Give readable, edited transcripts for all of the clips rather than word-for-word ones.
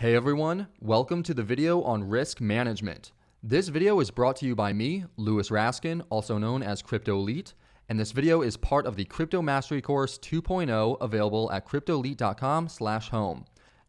Hey everyone, welcome to the video on risk management. This video is brought to you by me, Louis Raskin, also known as Crypto Elite, and this video is part of the Crypto Mastery Course 2.0 available at cryptoelite.com/home.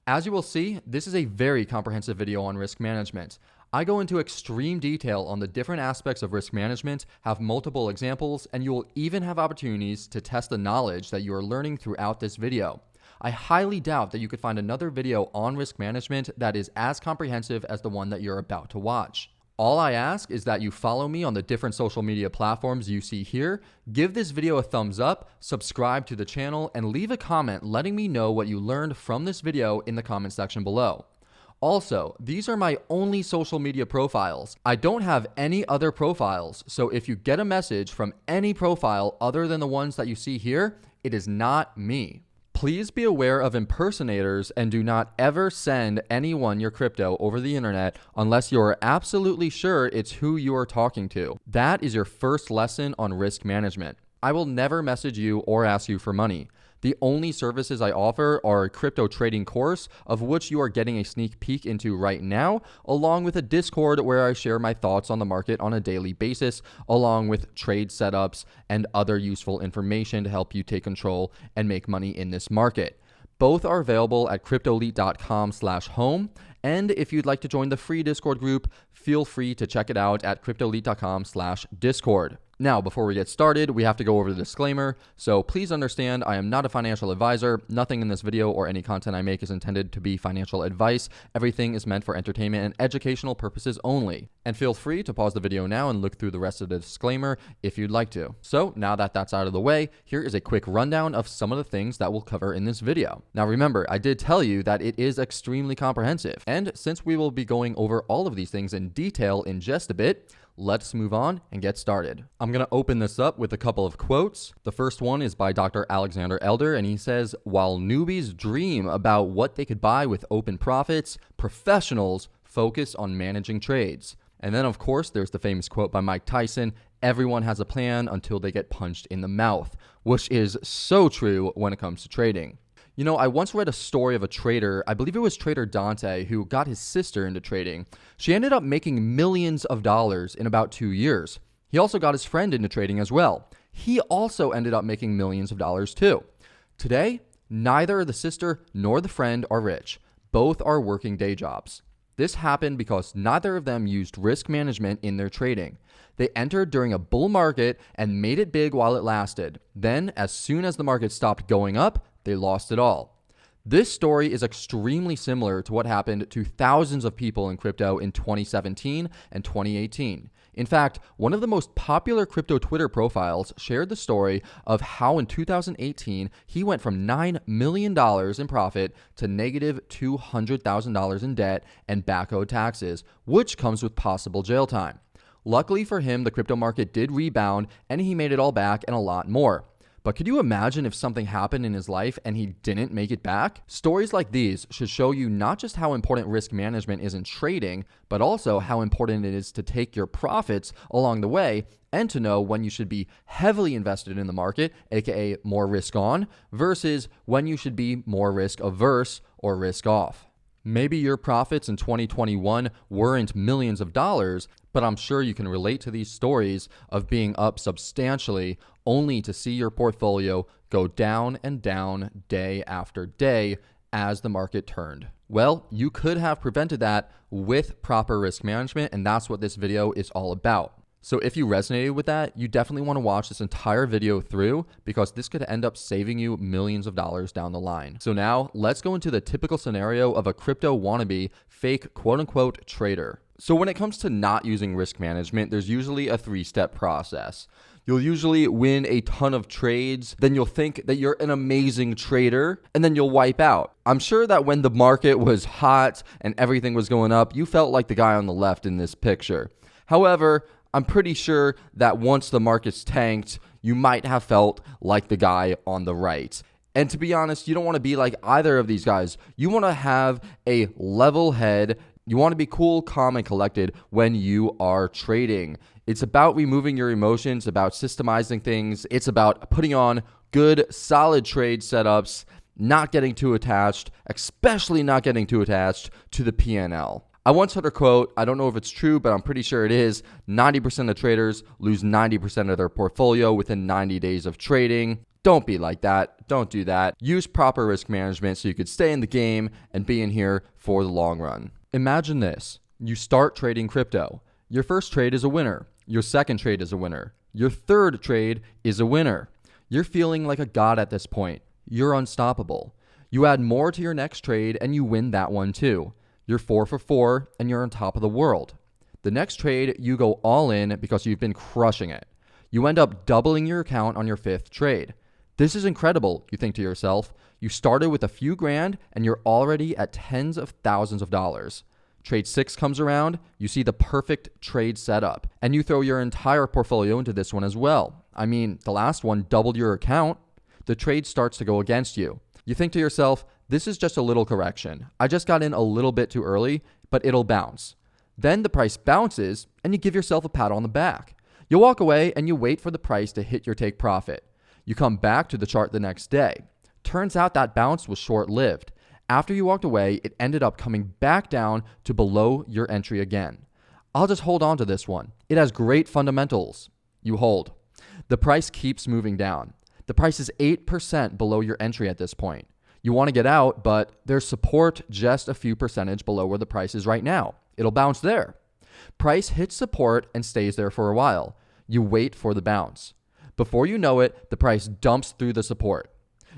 As you will see, this is a very comprehensive video on risk management. I go into extreme detail on the different aspects of risk management, have multiple examples, and you will even have opportunities to test the knowledge that you are learning throughout this video. I highly doubt that you could find another video on risk management that is as comprehensive as the one that you're about to watch. All I ask is that you follow me on the different social media platforms you see here, give this video a thumbs up, subscribe to the channel, and leave a comment letting me know what you learned from this video in the comment section below. Also, these are my only social media profiles. I don't have any other profiles, so if you get a message from any profile other than the ones that you see here, it is not me. Please be aware of impersonators and do not ever send anyone your crypto over the internet unless you're absolutely sure it's who you are talking to. That is your first lesson on risk management. I will never message you or ask you for money. The only services I offer are a crypto trading course, of which you are getting a sneak peek into right now, along with a Discord where I share my thoughts on the market on a daily basis, along with trade setups and other useful information to help you take control and make money in this market. Both are available at cryptoelite.com/home. And if you'd like to join the free Discord group, feel free to check it out at cryptoelite.com/discord. Now, before we get started, we have to go over the disclaimer. So please understand, I am not a financial advisor. Nothing in this video or any content I make is intended to be financial advice. Everything is meant for entertainment and educational purposes only. And feel free to pause the video now and look through the rest of the disclaimer if you'd like to. So now that that's out of the way, here is a quick rundown of some of the things that we'll cover in this video. Now remember, I did tell you that it is extremely comprehensive. And since we will be going over all of these things in detail in just a bit, let's move on and get started. I'm going to open this up with a couple of quotes. The first one is by Dr. Alexander Elder, and he says, "While newbies dream about what they could buy with open profits, professionals focus on managing trades." And then, of course, there's the famous quote by Mike Tyson, "Everyone has a plan until they get punched in the mouth," which is so true when it comes to trading. You know, I once read a story of a trader, I believe it was Trader Dante, who got his sister into trading. She ended up making millions of dollars in about 2 years. He also got his friend into trading as well. He also ended up making millions of dollars too. Today, neither the sister nor the friend are rich. Both are working day jobs. This happened because neither of them used risk management in their trading. They entered during a bull market and made it big while it lasted. Then, as soon as the market stopped going up, they lost it all. This story is extremely similar to what happened to thousands of people in crypto in 2017 and 2018. In fact, one of the most popular crypto Twitter profiles shared the story of how in 2018, he went from $9 million in profit to negative $200,000 in debt and back owed taxes, which comes with possible jail time. Luckily for him, the crypto market did rebound and he made it all back and a lot more. But could you imagine if something happened in his life and he didn't make it back? Stories like these should show you not just how important risk management is in trading, but also how important it is to take your profits along the way and to know when you should be heavily invested in the market, aka more risk on, versus when you should be more risk averse or risk off. Maybe your profits in 2021 weren't millions of dollars, but I'm sure you can relate to these stories of being up substantially only to see your portfolio go down and down day after day as the market turned. Well, you could have prevented that with proper risk management, and that's what this video is all about. So if you resonated with that, you definitely want to watch this entire video through because this could end up saving you millions of dollars down the line. So now let's go into the typical scenario of a crypto wannabe fake quote-unquote trader. So when it comes to not using risk management, there's usually a 3-step process. You'll usually win a ton of trades, then you'll think that you're an amazing trader, and then you'll wipe out. I'm sure that when the market was hot and everything was going up, you felt like the guy on the left in this picture. However, I'm pretty sure that once the markets tanked, you might have felt like the guy on the right. And to be honest, you don't want to be like either of these guys. You want to have a level head. You want to be cool, calm, and collected when you are trading. It's about removing your emotions, about systemizing things. It's about putting on good, solid trade setups not getting too attached, especially not getting too attached to the P&L. I once heard a quote, I don't know if it's true, but I'm pretty sure it is, 90% of traders lose 90% of their portfolio within 90 days of trading. Don't be like that. Don't do that. Use proper risk management so you could stay in the game and be in here for the long run. Imagine this. You start trading crypto. Your first trade is a winner. Your second trade is a winner. Your third trade is a winner. You're feeling like a god at this point. You're unstoppable. You add more to your next trade and you win that one too. You're 4 for 4 and you're on top of the world. The next trade, you go all in because you've been crushing it. You end up doubling your account on your fifth trade. This is incredible, you think to yourself. You started with a few grand and you're already at tens of thousands of dollars. Trade 6 comes around, you see the perfect trade setup, and you throw your entire portfolio into this one as well. I mean, the last one doubled your account. The trade starts to go against you. You think to yourself, this is just a little correction. I just got in a little bit too early, but it'll bounce. Then the price bounces and you give yourself a pat on the back. You walk away and you wait for the price to hit your take profit. You come back to the chart the next day. Turns out that bounce was short-lived. After you walked away, it ended up coming back down to below your entry again. I'll just hold on to this one. It has great fundamentals. You hold. The price keeps moving down. The price is 8% below your entry at this point. You want to get out, but there's support just a few percentage below where the price is right now. It'll bounce there. Price hits support and stays there for a while. You wait for the bounce. Before you know it, the price dumps through the support.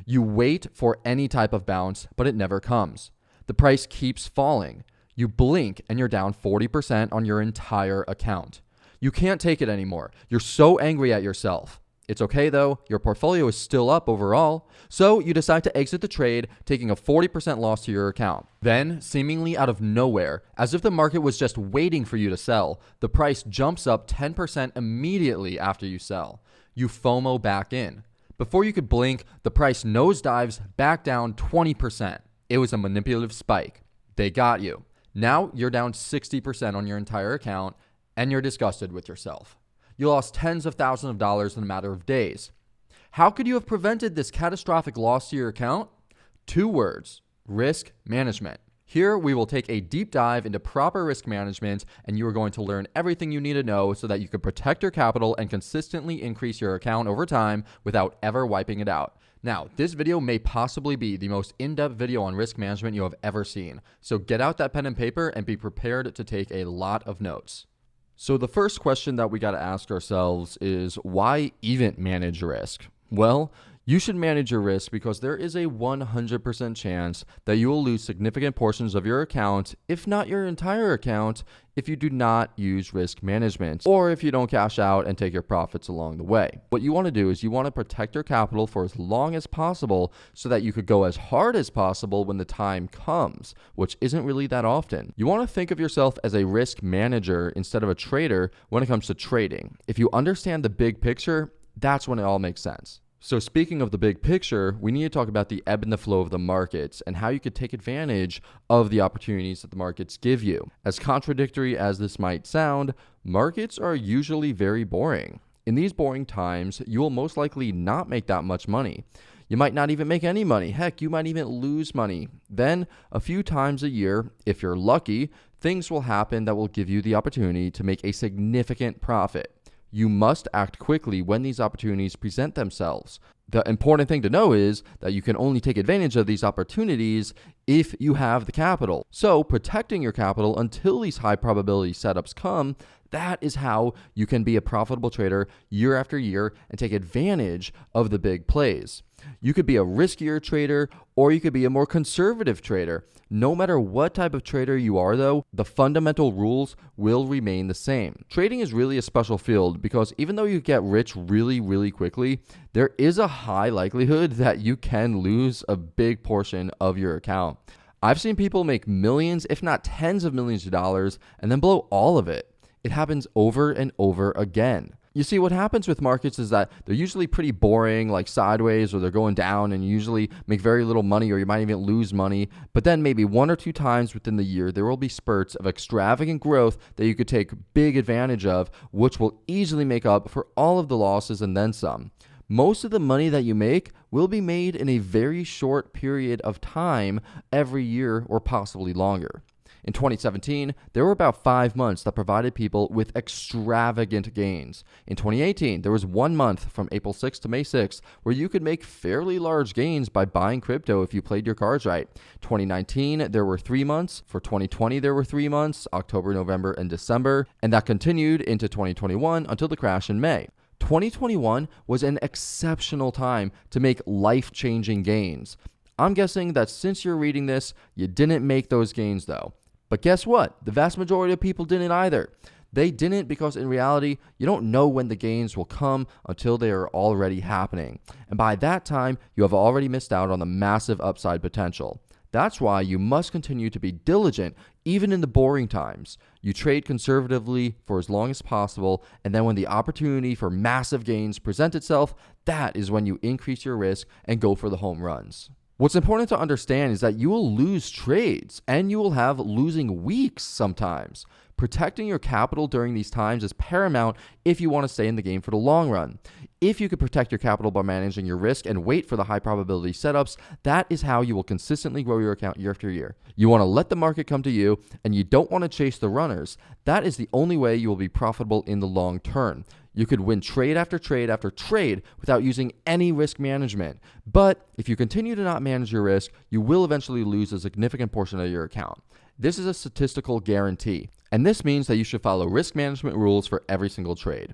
You wait for any type of bounce, but it never comes. The price keeps falling. You blink and you're down 40% on your entire account. You can't take it anymore. You're so angry at yourself. It's okay though, your portfolio is still up overall, so you decide to exit the trade, taking a 40% loss to your account. Then, seemingly out of nowhere, as if the market was just waiting for you to sell, the price jumps up 10% immediately after you sell. You FOMO back in. Before you could blink, the price nosedives back down 20%. It was a manipulative spike. They got you. Now you're down 60% on your entire account, and you're disgusted with yourself. You lost tens of thousands of dollars in a matter of days. How could you have prevented this catastrophic loss to your account? 2 words: risk management. Here we will take a deep dive into proper risk management, and you are going to learn everything you need to know so that you can protect your capital and consistently increase your account over time without ever wiping it out. Now, this video may possibly be the most in-depth video on risk management you have ever seen, so get out that pen and paper and be prepared to take a lot of notes. So the first question that we got to ask ourselves is, why even manage risk? Well, you should manage your risk because there is a 100% chance that you will lose significant portions of your account, if not your entire account, if you do not use risk management, or if you don't cash out and take your profits along the way. What you want to do is you want to protect your capital for as long as possible so that you could go as hard as possible when the time comes, which isn't really that often. You want to think of yourself as a risk manager instead of a trader when it comes to trading. If you understand the big picture, that's when it all makes sense. So speaking of the big picture, we need to talk about the ebb and the flow of the markets and how you could take advantage of the opportunities that the markets give you. As contradictory as this might sound, markets are usually very boring. In these boring times, you will most likely not make that much money. You might not even make any money. Heck, you might even lose money. Then, a few times a year, if you're lucky, things will happen that will give you the opportunity to make a significant profit. You must act quickly when these opportunities present themselves. The important thing to know is that you can only take advantage of these opportunities if you have the capital. So protecting your capital until these high probability setups come, that is how you can be a profitable trader year after year and take advantage of the big plays. You could be a riskier trader or you could be a more conservative trader. No matter what type of trader you are though, the fundamental rules will remain the same. Trading is really a special field because even though you get rich really quickly, there is a high likelihood that you can lose a big portion of your account. I've seen people make millions, if not tens of millions of dollars, and then blow all of it. It happens over and over again. You see, what happens with markets is that they're usually pretty boring, like sideways, or they're going down, and you usually make very little money, or you might even lose money. But then maybe 1 or 2 times within the year, there will be spurts of extravagant growth that you could take big advantage of, which will easily make up for all of the losses and then some. Most of the money that you make will be made in a very short period of time every year or possibly longer. In 2017, there were about 5 months that provided people with extravagant gains. In 2018, there was 1 month from April 6th to May 6th where you could make fairly large gains by buying crypto if you played your cards right. 2019, there were 3 months. For 2020, there were 3 months, October, November, and December, and that continued into 2021 until the crash in May. 2021 was an exceptional time to make life-changing gains. I'm guessing that since you're reading this, you didn't make those gains though. But guess what? The vast majority of people didn't either. They didn't because in reality, you don't know when the gains will come until they are already happening. And by that time, you have already missed out on the massive upside potential. That's why you must continue to be diligent even in the boring times. You trade conservatively for as long as possible, and then when the opportunity for massive gains presents itself, that is when you increase your risk and go for the home runs. What's important to understand is that you will lose trades and you will have losing weeks sometimes. Protecting your capital during these times is paramount if you want to stay in the game for the long run. If you can protect your capital by managing your risk and wait for the high probability setups, that is how you will consistently grow your account year after year. You want to let the market come to you and you don't want to chase the runners. That is the only way you will be profitable in the long term. You could win trade after trade after trade without using any risk management. But if you continue to not manage your risk, you will eventually lose a significant portion of your account. This is a statistical guarantee, and this means that you should follow risk management rules for every single trade.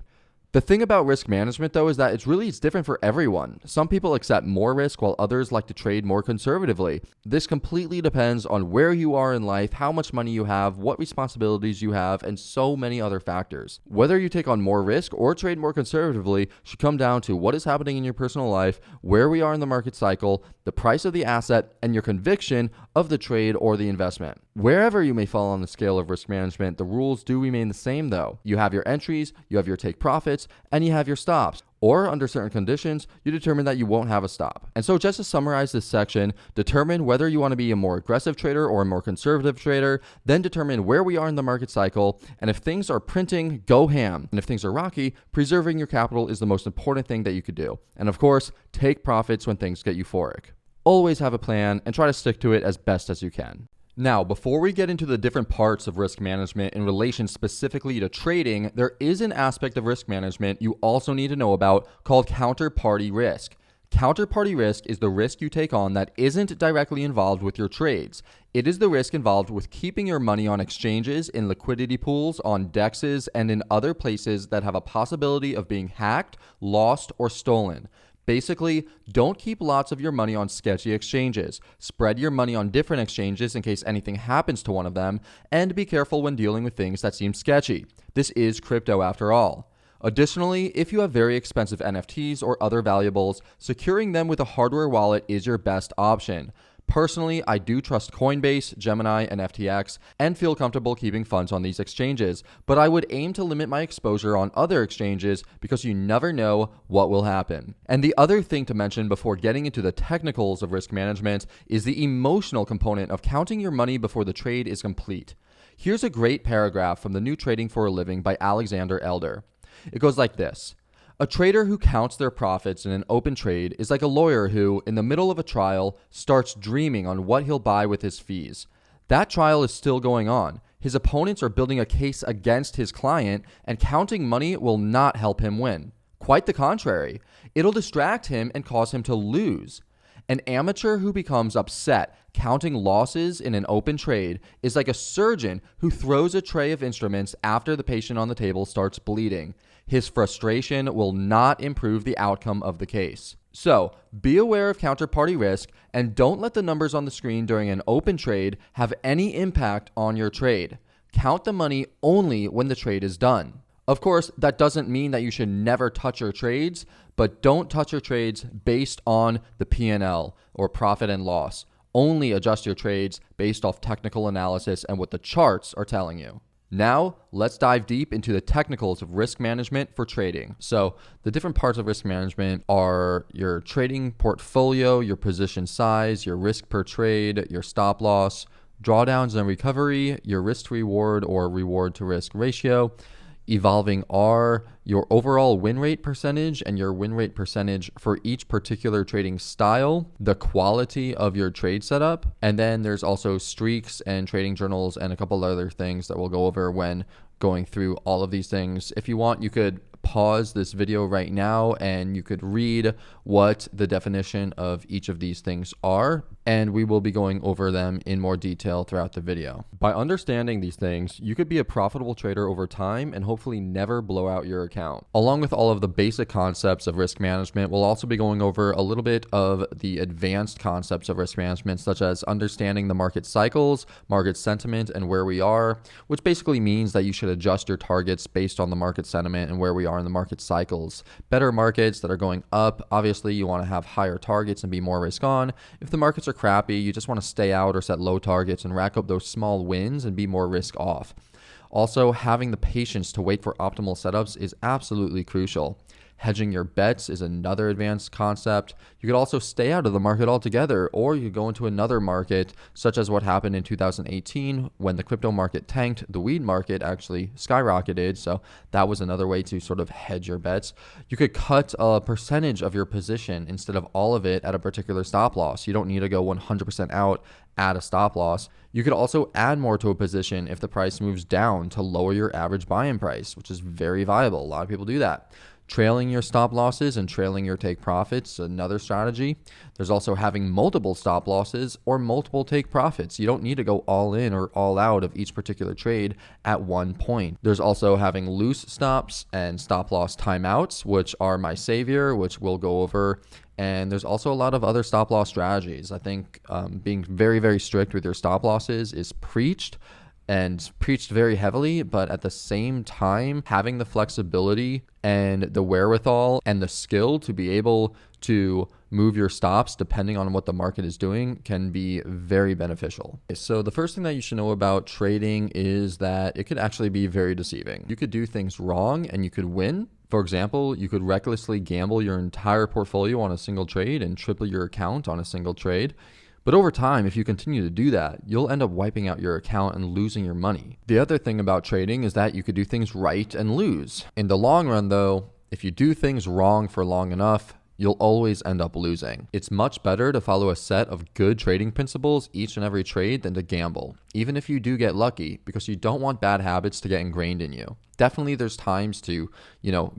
The thing about risk management, though, is that it's different for everyone. Some people accept more risk while others like to trade more conservatively. This completely depends on where you are in life, how much money you have, what responsibilities you have, and so many other factors. Whether you take on more risk or trade more conservatively should come down to what is happening in your personal life, where we are in the market cycle, the price of the asset, and your conviction of the trade or the investment. Wherever you may fall on the scale of risk management, the rules do remain the same though. You have your entries, you have your take profits, and you have your stops. Or under certain conditions, you determine that you won't have a stop. And so just to summarize this section, determine whether you want to be a more aggressive trader or a more conservative trader, then determine where we are in the market cycle, and if things are printing, go ham. And if things are rocky, preserving your capital is the most important thing that you could do. And of course, take profits when things get euphoric. Always have a plan and try to stick to it as best as you can. Now, before we get into the different parts of risk management in relation specifically to trading, there is an aspect of risk management you also need to know about called counterparty risk. Counterparty risk is the risk you take on that isn't directly involved with your trades. It is the risk involved with keeping your money on exchanges, in liquidity pools, on DEXs, and in other places that have a possibility of being hacked, lost, or stolen. Basically, don't keep lots of your money on sketchy exchanges. Spread your money on different exchanges in case anything happens to one of them, and be careful when dealing with things that seem sketchy. This is crypto after all. Additionally, if you have very expensive NFTs or other valuables, securing them with a hardware wallet is your best option. Personally, I do trust Coinbase, Gemini, and FTX, and feel comfortable keeping funds on these exchanges, but I would aim to limit my exposure on other exchanges because you never know what will happen. And the other thing to mention before getting into the technicals of risk management is the emotional component of counting your money before the trade is complete. Here's a great paragraph from The New Trading for a Living by Alexander Elder. It goes like this. A trader who counts their profits in an open trade is like a lawyer who, in the middle of a trial, starts dreaming on what he'll buy with his fees. That trial is still going on. His opponents are building a case against his client, and counting money will not help him win. Quite the contrary. It'll distract him and cause him to lose. An amateur who becomes upset counting losses in an open trade is like a surgeon who throws a tray of instruments after the patient on the table starts bleeding. His frustration will not improve the outcome of the case. So, be aware of counterparty risk and don't let the numbers on the screen during an open trade have any impact on your trade. Count the money only when the trade is done. Of course, that doesn't mean that you should never touch your trades, but don't touch your trades based on the P&L or profit and loss. Only adjust your trades based off technical analysis and what the charts are telling you. Now, let's dive deep into the technicals of risk management for trading. So, the different parts of risk management are your trading portfolio, your position size, your risk per trade, your stop loss, drawdowns and recovery, your risk to reward or reward to risk ratio, evolving are your overall win rate percentage and your win rate percentage for each particular trading style, the quality of your trade setup, and then there's also streaks and trading journals and a couple other things that we'll go over when going through all of these things. If you want, you could pause this video right now and you could read what the definition of each of these things are, and we will be going over them in more detail throughout the video. By understanding these things, you could be a profitable trader over time and hopefully never blow out your account. Along with all of the basic concepts of risk management, we'll also be going over a little bit of the advanced concepts of risk management, such as understanding the market cycles, market sentiment, and where we are, which basically means that you should adjust your targets based on the market sentiment and where we are in the market cycles. Better markets that are going up, obviously you want to have higher targets and be more risk on. If the markets are crappy, you just want to stay out or set low targets and rack up those small wins and be more risk off. Also, having the patience to wait for optimal setups is absolutely crucial. Hedging your bets is another advanced concept. You could also stay out of the market altogether, or you could go into another market, such as what happened in 2018 when the crypto market tanked, the weed market actually skyrocketed. So that was another way to sort of hedge your bets. You could cut a percentage of your position instead of all of it at a particular stop loss. You don't need to go 100% out at a stop loss. You could also add more to a position if the price moves down to lower your average buy-in price, which is very viable. A lot of people do that. Trailing your stop losses and trailing your take profits, another strategy. There's also having multiple stop losses or multiple take profits. You don't need to go all in or all out of each particular trade at one point. There's also having loose stops and stop loss timeouts, which are my savior, which we'll go over. And there's also a lot of other stop loss strategies. I think being very, very strict with your stop losses is preached very heavily, but at the same time, having the flexibility and the wherewithal and the skill to be able to move your stops depending on what the market is doing can be very beneficial. So the first thing that you should know about trading is that it could actually be very deceiving. You could do things wrong and you could win. For example, you could recklessly gamble your entire portfolio on a single trade and triple your account on a single trade. But over time, if you continue to do that, you'll end up wiping out your account and losing your money. The other thing about trading is that you could do things right and lose. In the long run, though, if you do things wrong for long enough, you'll always end up losing. It's much better to follow a set of good trading principles each and every trade than to gamble, even if you do get lucky, because you don't want bad habits to get ingrained in you. Definitely there's times to,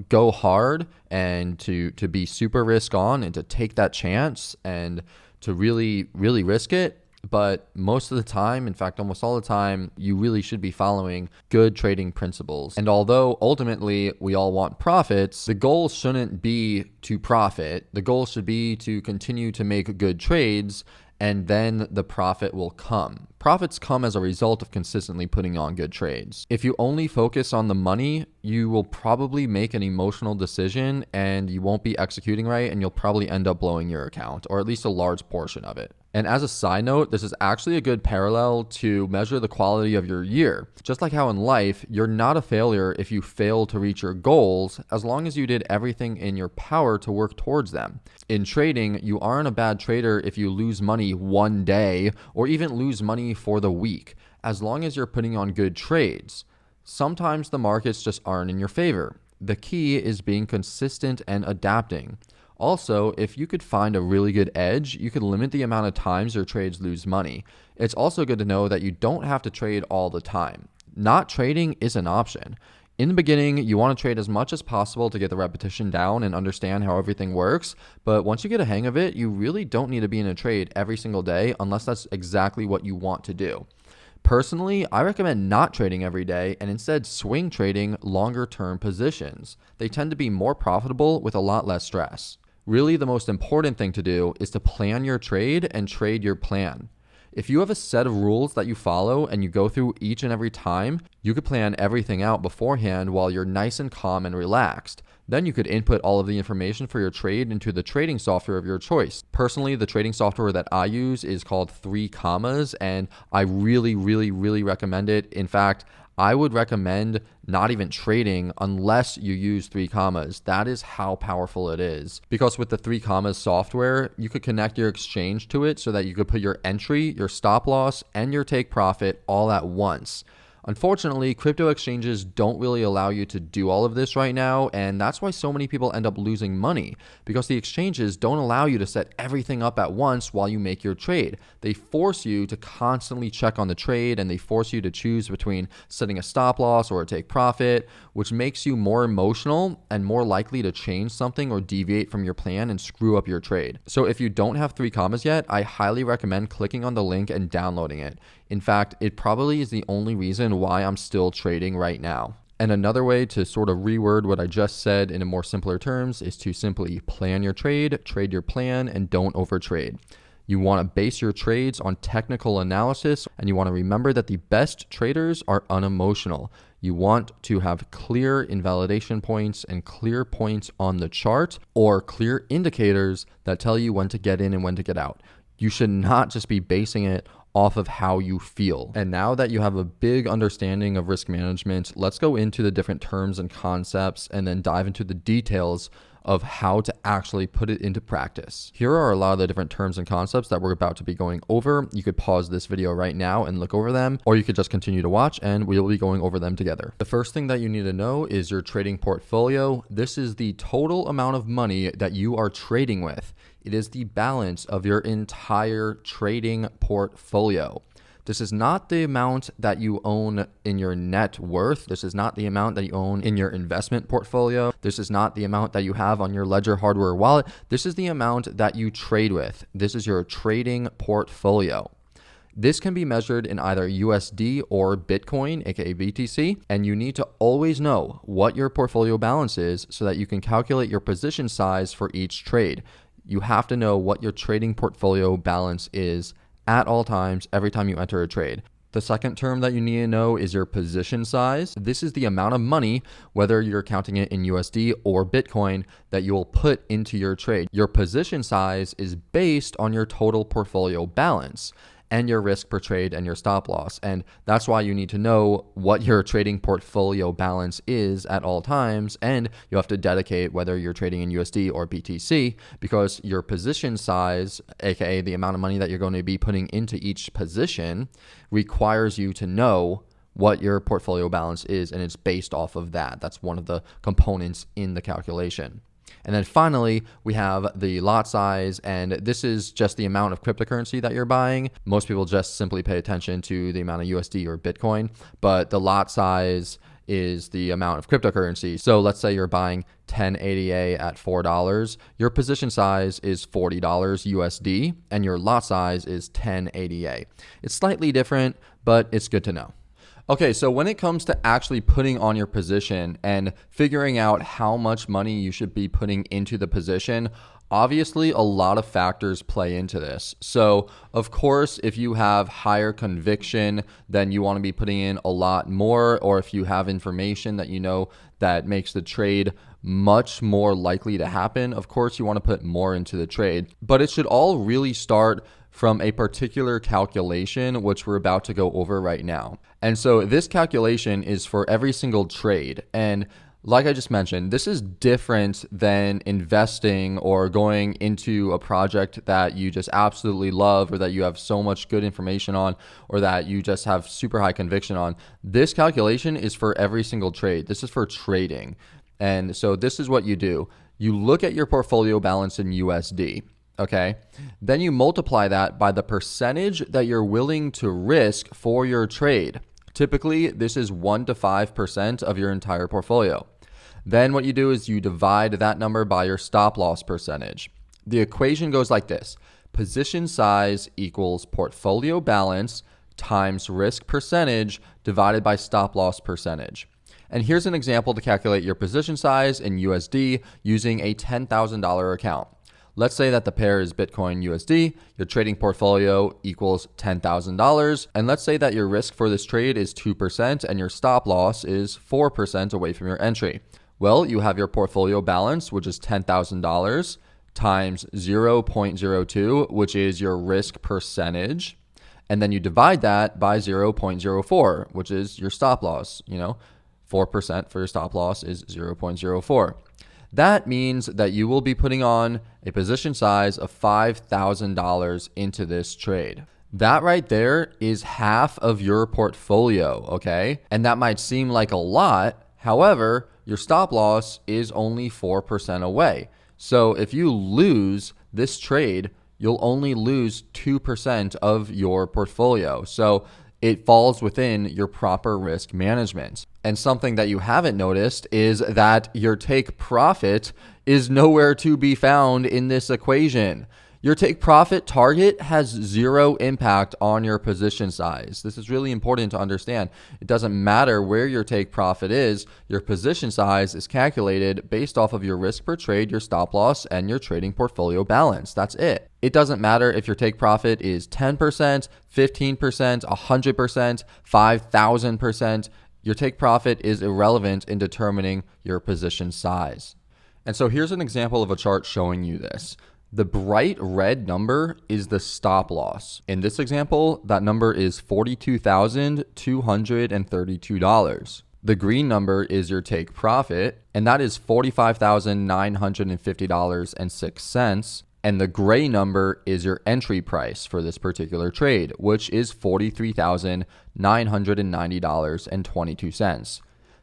go hard and to be super risk on and to take that chance and to really, really risk it. But most of the time, in fact, almost all the time, you really should be following good trading principles. And although ultimately we all want profits, the goal shouldn't be to profit. The goal should be to continue to make good trades, and then the profit will come. Profits come as a result of consistently putting on good trades. If you only focus on the money, you will probably make an emotional decision and you won't be executing right, and you'll probably end up blowing your account, or at least a large portion of it. And as a side note, this is actually a good parallel to measure the quality of your year. Just like how in life, you're not a failure if you fail to reach your goals, as long as you did everything in your power to work towards them. In trading, you aren't a bad trader if you lose money one day or even lose money for the week, as long as you're putting on good trades. Sometimes the markets just aren't in your favor. The key is being consistent and adapting. Also, if you could find a really good edge, you could limit the amount of times your trades lose money. It's also good to know that you don't have to trade all the time. Not trading is an option. In the beginning, you want to trade as much as possible to get the repetition down and understand how everything works. But once you get a hang of it, you really don't need to be in a trade every single day unless that's exactly what you want to do. Personally, I recommend not trading every day and instead swing trading longer term positions. They tend to be more profitable with a lot less stress. Really, the most important thing to do is to plan your trade and trade your plan. If you have a set of rules that you follow and you go through each and every time, you could plan everything out beforehand while you're nice and calm and relaxed. Then you could input all of the information for your trade into the trading software of your choice. Personally, the trading software that I use is called 3Commas, and I really, really, really recommend it. In fact, I would recommend not even trading unless you use 3Commas. That is how powerful it is. Because with the 3Commas software, you could connect your exchange to it so that you could put your entry, your stop loss, and your take profit all at once. Unfortunately, crypto exchanges don't really allow you to do all of this right now, and that's why so many people end up losing money, because the exchanges don't allow you to set everything up at once while you make your trade. They force you to constantly check on the trade, and they force you to choose between setting a stop loss or a take profit, which makes you more emotional and more likely to change something or deviate from your plan and screw up your trade. So if you don't have 3 commas yet, I highly recommend clicking on the link and downloading it. In fact, it probably is the only reason why I'm still trading right now. And another way to sort of reword what I just said in a more simpler terms is to simply plan your trade, trade your plan, and don't overtrade. You want to base your trades on technical analysis, and you want to remember that the best traders are unemotional. You want to have clear invalidation points and clear points on the chart, or clear indicators that tell you when to get in and when to get out. You should not just be basing it off of how you feel. And now that you have a big understanding of risk management, let's go into the different terms and concepts and then dive into the details of how to actually put it into practice. Here are a lot of the different terms and concepts that we're about to be going over. You could pause this video right now and look over them, or you could just continue to watch and we'll be going over them together. The first thing that you need to know is your trading portfolio. This is the total amount of money that you are trading with. It is the balance of your entire trading portfolio. This is not the amount that you own in your net worth. This is not the amount that you own in your investment portfolio. This is not the amount that you have on your Ledger hardware wallet. This is the amount that you trade with. This is your trading portfolio. This can be measured in either USD or Bitcoin, aka BTC, and you need to always know what your portfolio balance is so that you can calculate your position size for each trade. You have to know what your trading portfolio balance is at all times, every time you enter a trade. The second term that you need to know is your position size. This is the amount of money, whether you're counting it in USD or Bitcoin, that you will put into your trade. Your position size is based on your total portfolio balance and your risk per trade and your stop loss. And that's why you need to know what your trading portfolio balance is at all times. And you have to dedicate whether you're trading in USD or BTC, because your position size, aka the amount of money that you're going to be putting into each position, requires you to know what your portfolio balance is, and it's based off of that. That's one of the components in the calculation. And then finally, we have the lot size, and this is just the amount of cryptocurrency that you're buying. Most people just simply pay attention to the amount of USD or Bitcoin, but the lot size is the amount of cryptocurrency. So let's say you're buying 10 ADA at $4. Your position size is $40 USD, and your lot size is 10 ADA. It's slightly different, but it's good to know. Okay, so when it comes to actually putting on your position and figuring out how much money you should be putting into the position, obviously a lot of factors play into this. So of course, if you have higher conviction, then you want to be putting in a lot more, or if you have information that you know that makes the trade much more likely to happen, of course you want to put more into the trade. But it should all really start from a particular calculation, which we're about to go over right now. And so this calculation is for every single trade. And like I just mentioned, this is different than investing or going into a project that you just absolutely love, or that you have so much good information on, or that you just have super high conviction on. This calculation is for every single trade. This is for trading. And so this is what you do. You look at your portfolio balance in USD. Okay, then you multiply that by the percentage that you're willing to risk for your trade. Typically, this is 1 to 5% of your entire portfolio. Then what you do is you divide that number by your stop loss percentage. The equation goes like this: position size equals portfolio balance times risk percentage divided by stop loss percentage. And here's an example to calculate your position size in USD using a $10,000 account. Let's say that the pair is Bitcoin USD, your trading portfolio equals $10,000, and let's say that your risk for this trade is 2% and your stop loss is 4% away from your entry. Well, you have your portfolio balance, which is $10,000, times 0.02, which is your risk percentage, and then you divide that by 0.04, which is your stop loss. 4% for your stop loss is 0.04. That means that you will be putting on a position size of $5,000 into this trade. That right there is half of your portfolio, okay? And that might seem like a lot. However, your stop loss is only 4% away. So if you lose this trade, you'll only lose 2% of your portfolio. So it falls within your proper risk management. And something that you haven't noticed is that your take profit is nowhere to be found in this equation. Your take profit target has zero impact on your position size. This is really important to understand. It doesn't matter where your take profit is. Your position size is calculated based off of your risk per trade, your stop loss, and your trading portfolio balance. That's it. It doesn't matter if your take profit is 10%, 15%, 100%, 5,000%. Your take profit is irrelevant in determining your position size. And so here's an example of a chart showing you this. The bright red number is the stop loss. In this example, that number is $42,232. The green number is your take profit, and that is $45,950.06. And the gray number is your entry price for this particular trade, which is $43,990.22.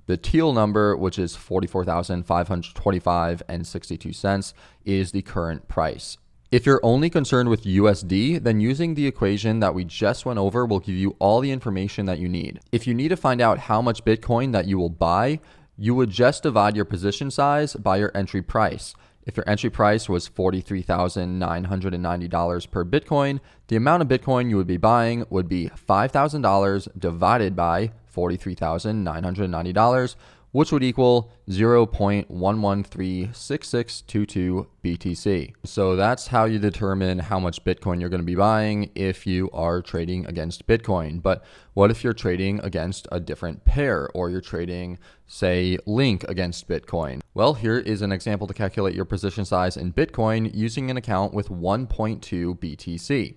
The teal number, which is $44,525.62, is the current price. If you're only concerned with USD, then using the equation that we just went over will give you all the information that you need. If you need to find out how much Bitcoin that you will buy, you would just divide your position size by your entry price. If your entry price was $43,990 per Bitcoin, the amount of Bitcoin you would be buying would be $5,000 divided by $43,990, which would equal 0.1136622 BTC. So that's how you determine how much Bitcoin you're going to be buying if you are trading against Bitcoin. But what if you're trading against a different pair, or you're trading, say, Link against Bitcoin? Well, here is an example to calculate your position size in Bitcoin using an account with 1.2 BTC.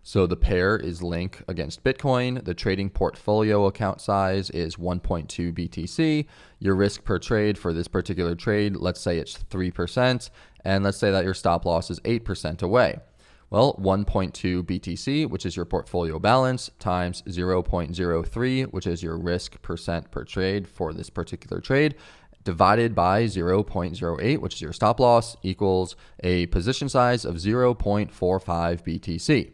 So the pair is Link against Bitcoin. The trading portfolio account size is 1.2 BTC. Your risk per trade for this particular trade, let's say it's 3%. And let's say that your stop loss is 8% away. Well, 1.2 BTC, which is your portfolio balance, times 0.03, which is your risk percent per trade for this particular trade, divided by 0.08, which is your stop loss, equals a position size of 0.45 BTC.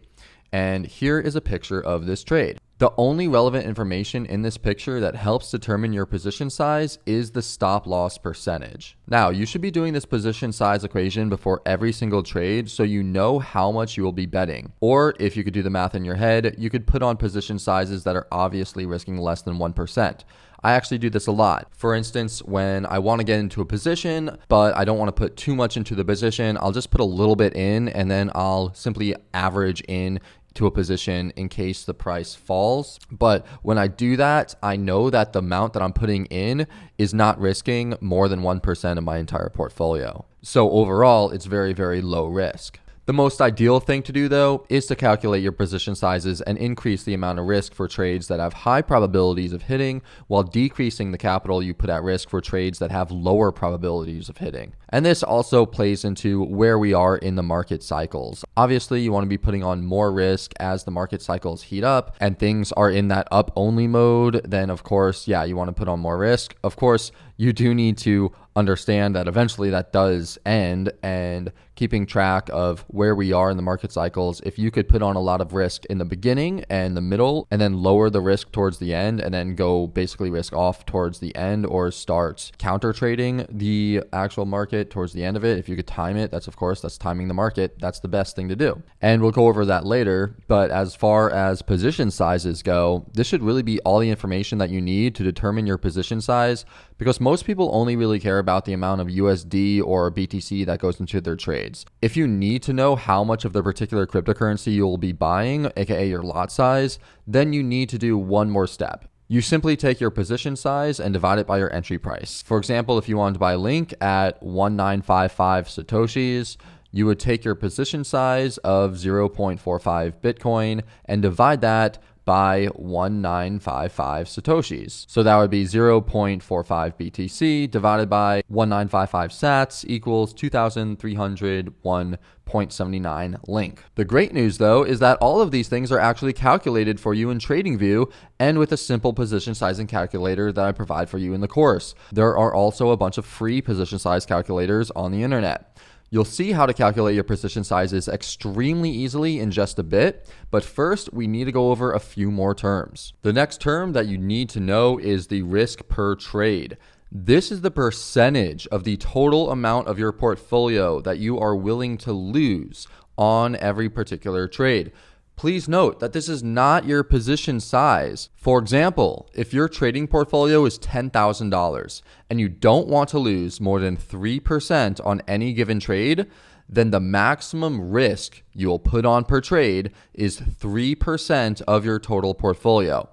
And here is a picture of this trade. The only relevant information in this picture that helps determine your position size is the stop loss percentage. Now, you should be doing this position size equation before every single trade so you know how much you will be betting. Or if you could do the math in your head, you could put on position sizes that are obviously risking less than 1%. I actually do this a lot. For instance, when I want to get into a position, but I don't want to put too much into the position, I'll just put a little bit in, and then I'll simply average in to a position in case the price falls. But when I do that, I know that the amount that I'm putting in is not risking more than 1% of my entire portfolio. So overall, it's very, very low risk. The most ideal thing to do, though, is to calculate your position sizes and increase the amount of risk for trades that have high probabilities of hitting, while decreasing the capital you put at risk for trades that have lower probabilities of hitting. And this also plays into where we are in the market cycles. Obviously, you want to be putting on more risk as the market cycles heat up and things are in that up-only mode. Then, of course, you want to put on more risk. Of course, you do need to understand that eventually that does end, and keeping track of where we are in the market cycles. If you could put on a lot of risk in the beginning and the middle, and then lower the risk towards the end, and then go basically risk off towards the end, or start counter trading the actual market towards the end of it, if you could time it, that's timing the market. That's the best thing to do. And we'll go over that later. But as far as position sizes go, this should really be all the information that you need to determine your position size, because most people only really care about the amount of USD or BTC that goes into their trades. If you need to know how much of the particular cryptocurrency you'll be buying, aka your lot size, then you need to do one more step. You simply take your position size and divide it by your entry price. For example, if you wanted to buy Link at 1955 Satoshis, you would take your position size of 0.45 Bitcoin and divide that by 1955 Satoshis. So that would be 0.45 BTC divided by 1955 sats equals 2,301.79 link. The great news though is that all of these things are actually calculated for you in TradingView and with a simple position sizing calculator that I provide for you in the course. There are also a bunch of free position size calculators on the internet. You'll see how to calculate your position sizes extremely easily in just a bit, but first we need to go over a few more terms. The next term that you need to know is the risk per trade. This is the percentage of the total amount of your portfolio that you are willing to lose on every particular trade. Please note that this is not your position size. For example, if your trading portfolio is $10,000 and you don't want to lose more than 3% on any given trade, then the maximum risk you will put on per trade is 3% of your total portfolio.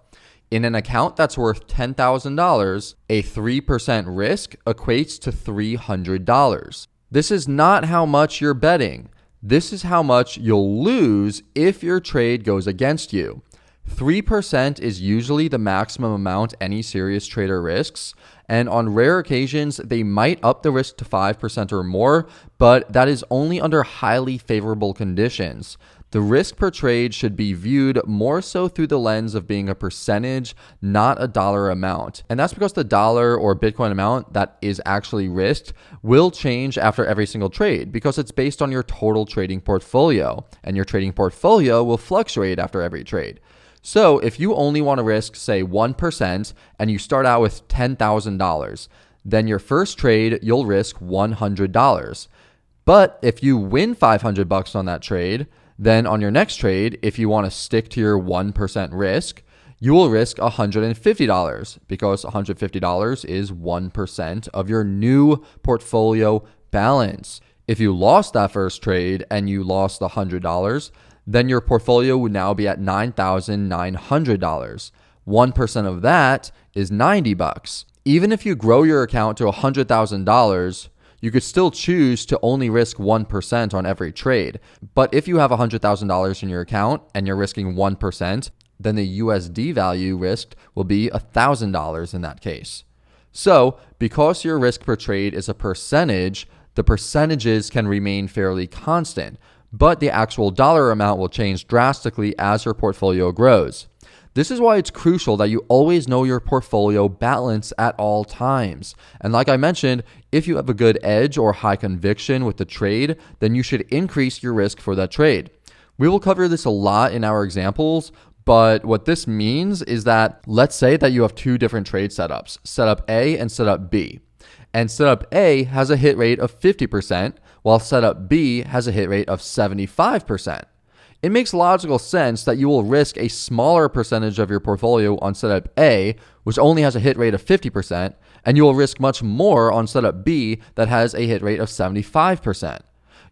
In an account that's worth $10,000, a 3% risk equates to $300. This is not how much you're betting. This is how much you'll lose if your trade goes against you. 3% is usually the maximum amount any serious trader risks, and on rare occasions, they might up the risk to 5% or more, but that is only under highly favorable conditions. The risk per trade should be viewed more so through the lens of being a percentage, not a dollar amount. And that's because the dollar or Bitcoin amount that is actually risked will change after every single trade because it's based on your total trading portfolio, and your trading portfolio will fluctuate after every trade. So if you only want to risk, say, 1% and you start out with $10,000, then your first trade, you'll risk $100. But if you win $500 on that trade, then on your next trade, if you want to stick to your 1% risk, you will risk $150 because $150 is 1% of your new portfolio balance. If you lost that first trade and you lost $100, then your portfolio would now be at $9,900. 1% of that is $90. Even if you grow your account to $100,000, you could still choose to only risk 1% on every trade. But if you have $100,000 in your account and you're risking 1%, then the USD value risked will be $1,000 in that case. So because your risk per trade is a percentage, the percentages can remain fairly constant, but the actual dollar amount will change drastically as your portfolio grows. This is why it's crucial that you always know your portfolio balance at all times. And like I mentioned, if you have a good edge or high conviction with the trade, then you should increase your risk for that trade. We will cover this a lot in our examples, but what this means is that let's say that you have two different trade setups, setup A and setup B. And setup A has a hit rate of 50%, while setup B has a hit rate of 75%. It makes logical sense that you will risk a smaller percentage of your portfolio on setup A, which only has a hit rate of 50%, and you will risk much more on setup B that has a hit rate of 75%.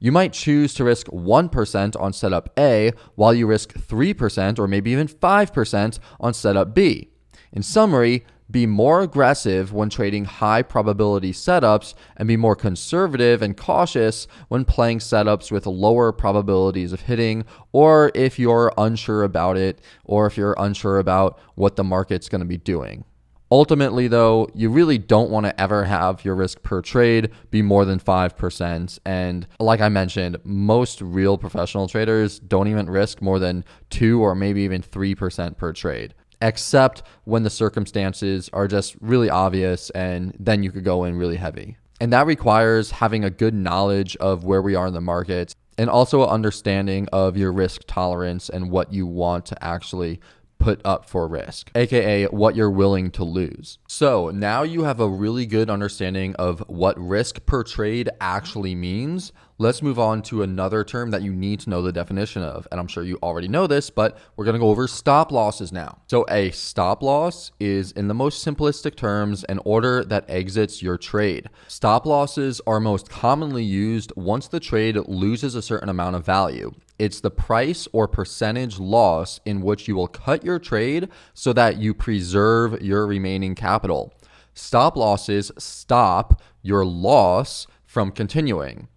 You might choose to risk 1% on setup A while you risk 3% or maybe even 5% on setup B. In summary, be more aggressive when trading high probability setups and be more conservative and cautious when playing setups with lower probabilities of hitting, or if you're unsure about it, or if you're unsure about what the market's going to be doing. Ultimately, though, you really don't want to ever have your risk per trade be more than 5%. And like I mentioned, most real professional traders don't even risk more than 2 or maybe even 3% per trade, except when the circumstances are just really obvious, and then you could go in really heavy. And that requires having a good knowledge of where we are in the market and also an understanding of your risk tolerance and what you want to actually put up for risk, aka what you're willing to lose. So now you have a really good understanding of what risk per trade actually means. Let's move on to another term that you need to know the definition of. And I'm sure you already know this, but we're going to go over stop losses now. So a stop loss is, in the most simplistic terms, an order that exits your trade. Stop losses are most commonly used once the trade loses a certain amount of value. It's the price or percentage loss in which you will cut your trade so that you preserve your remaining capital. Stop losses stop your loss from continuing.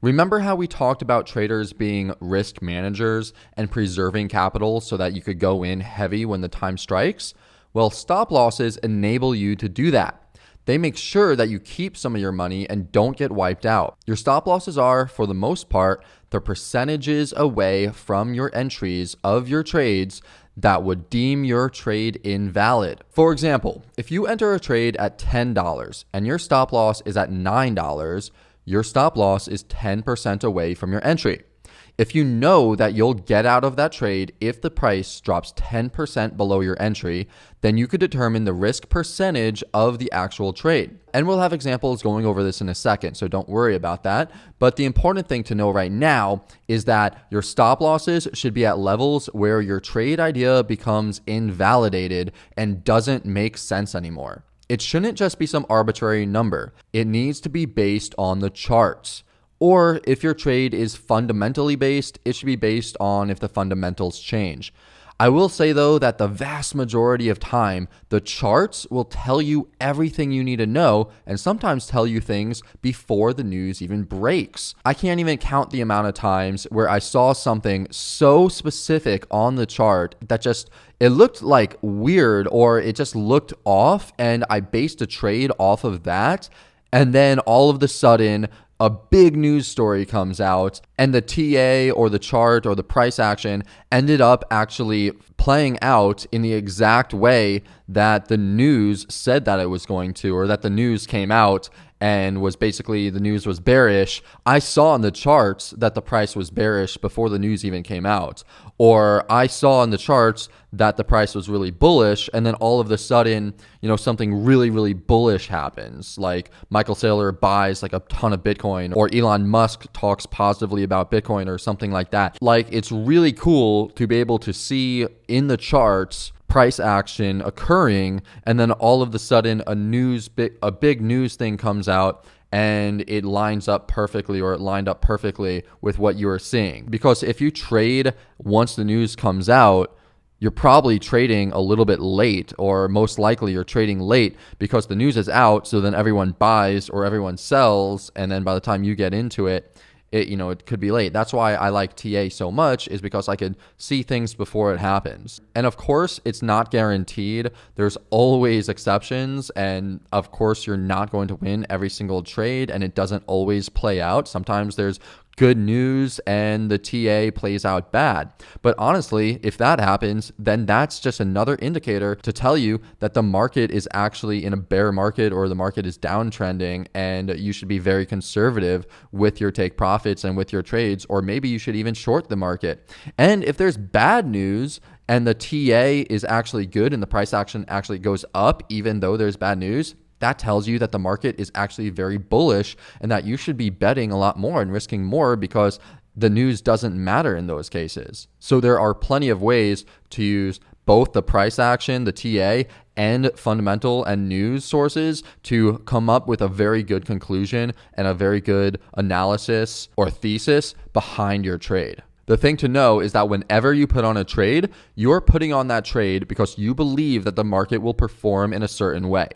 Remember how we talked about traders being risk managers and preserving capital so that you could go in heavy when the time strikes? Well, stop losses enable you to do that. They make sure that you keep some of your money and don't get wiped out. Your stop losses are, for the most part, the percentages away from your entries of your trades that would deem your trade invalid. For example, if you enter a trade at $10 and your stop loss is at $9, your stop loss is 10% away from your entry. If you know that you'll get out of that trade if the price drops 10% below your entry, then you could determine the risk percentage of the actual trade. And we'll have examples going over this in a second, so don't worry about that. But the important thing to know right now is that your stop losses should be at levels where your trade idea becomes invalidated and doesn't make sense anymore. It shouldn't just be some arbitrary number. It needs to be based on the charts. Or if your trade is fundamentally based, it should be based on if the fundamentals change. I will say though that the vast majority of time, the charts will tell you everything you need to know and sometimes tell you things before the news even breaks. I can't even count the amount of times where I saw something so specific on the chart that it looked like weird or it just looked off, and I based a trade off of that. And then all of a sudden, a big news story comes out and the TA or the chart or the price action ended up actually playing out in the exact way that the news said that it was going to, or that the news came out and was basically the news was bearish. I saw in the charts that the price was bearish before the news even came out. Or I saw in the charts that the price was really bullish, and then all of a sudden, something really, really bullish happens. Like Michael Saylor buys like a ton of Bitcoin, or Elon Musk talks positively about Bitcoin or something like that. Like, it's really cool to be able to see in the charts price action occurring, and then all of a sudden a big news thing comes out and it lines up perfectly, or it lined up perfectly with what you are seeing. Because if you trade once the news comes out, you're probably trading a little bit late, or most likely you're trading late because the news is out, so then everyone buys or everyone sells, and then by the time you get into it, it could be late. That's why I like TA so much, is because I could see things before it happens. And of course, it's not guaranteed. There's always exceptions. And of course, you're not going to win every single trade, and it doesn't always play out. Sometimes there's good news and the TA plays out bad. But honestly, if that happens, then that's just another indicator to tell you that the market is actually in a bear market, or the market is downtrending, and you should be very conservative with your take profits and with your trades, or maybe you should even short the market. And if there's bad news and the TA is actually good and the price action actually goes up even though there's bad news, that tells you that the market is actually very bullish and that you should be betting a lot more and risking more, because the news doesn't matter in those cases. So there are plenty of ways to use both the price action, the TA, and fundamental and news sources to come up with a very good conclusion and a very good analysis or thesis behind your trade. The thing to know is that whenever you put on a trade, you're putting on that trade because you believe that the market will perform in a certain way.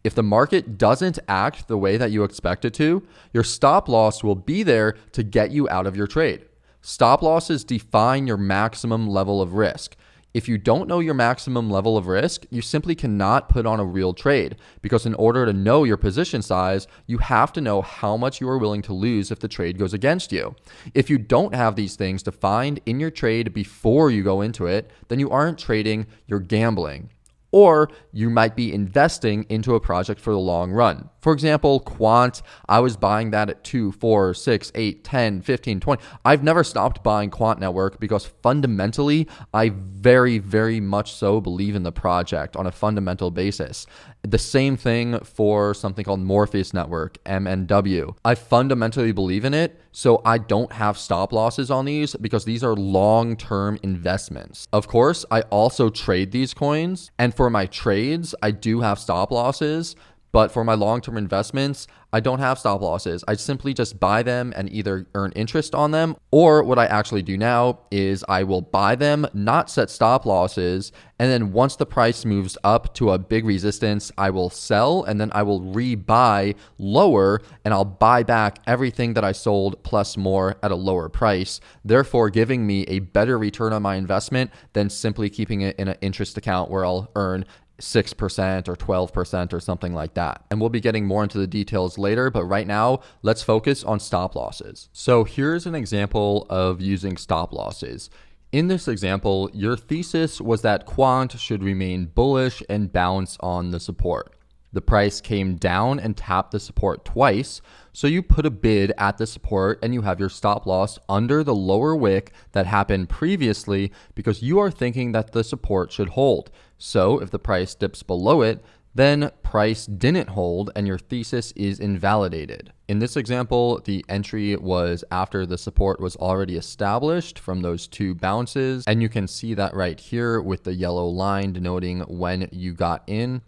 If the market doesn't act the way that you expect it to, your stop loss will be there to get you out of your trade. Stop losses define your maximum level of risk. If you don't know your maximum level of risk, you simply cannot put on a real trade, because in order to know your position size, you have to know how much you are willing to lose if the trade goes against you. If you don't have these things defined in your trade before you go into it, then you aren't trading, you're gambling. Or you might be investing into a project for the long run. For example, Quant, I was buying that at 2, 4, 6, 8, 10, 15, 20. I've never stopped buying Quant Network because fundamentally, I very, very much so believe in the project on a fundamental basis. The same thing for something called Morpheus Network, MNW. I fundamentally believe in it, so I don't have stop losses on these because these are long-term investments. Of course, I also trade these coins, and for my trades, I do have stop losses, But for my long-term investments, I don't have stop losses. I simply just buy them and either earn interest on them, or what I actually do now is I will buy them, not set stop losses, and then once the price moves up to a big resistance, I will sell, and then I will rebuy lower, and I'll buy back everything that I sold plus more at a lower price, therefore giving me a better return on my investment than simply keeping it in an interest account where I'll earn 6% or 12% or something like that. And we'll be getting more into the details later, but right now, let's focus on stop losses. So here's an example of using stop losses. In this example, your thesis was that quant should remain bullish and bounce on the support. The price came down and tapped the support twice, so you put a bid at the support and you have your stop loss under the lower wick that happened previously because you are thinking that the support should hold. So if the price dips below it, then price didn't hold and your thesis is invalidated. In this example, the entry was after the support was already established from those two bounces, and you can see that right here with the yellow line denoting when you got in.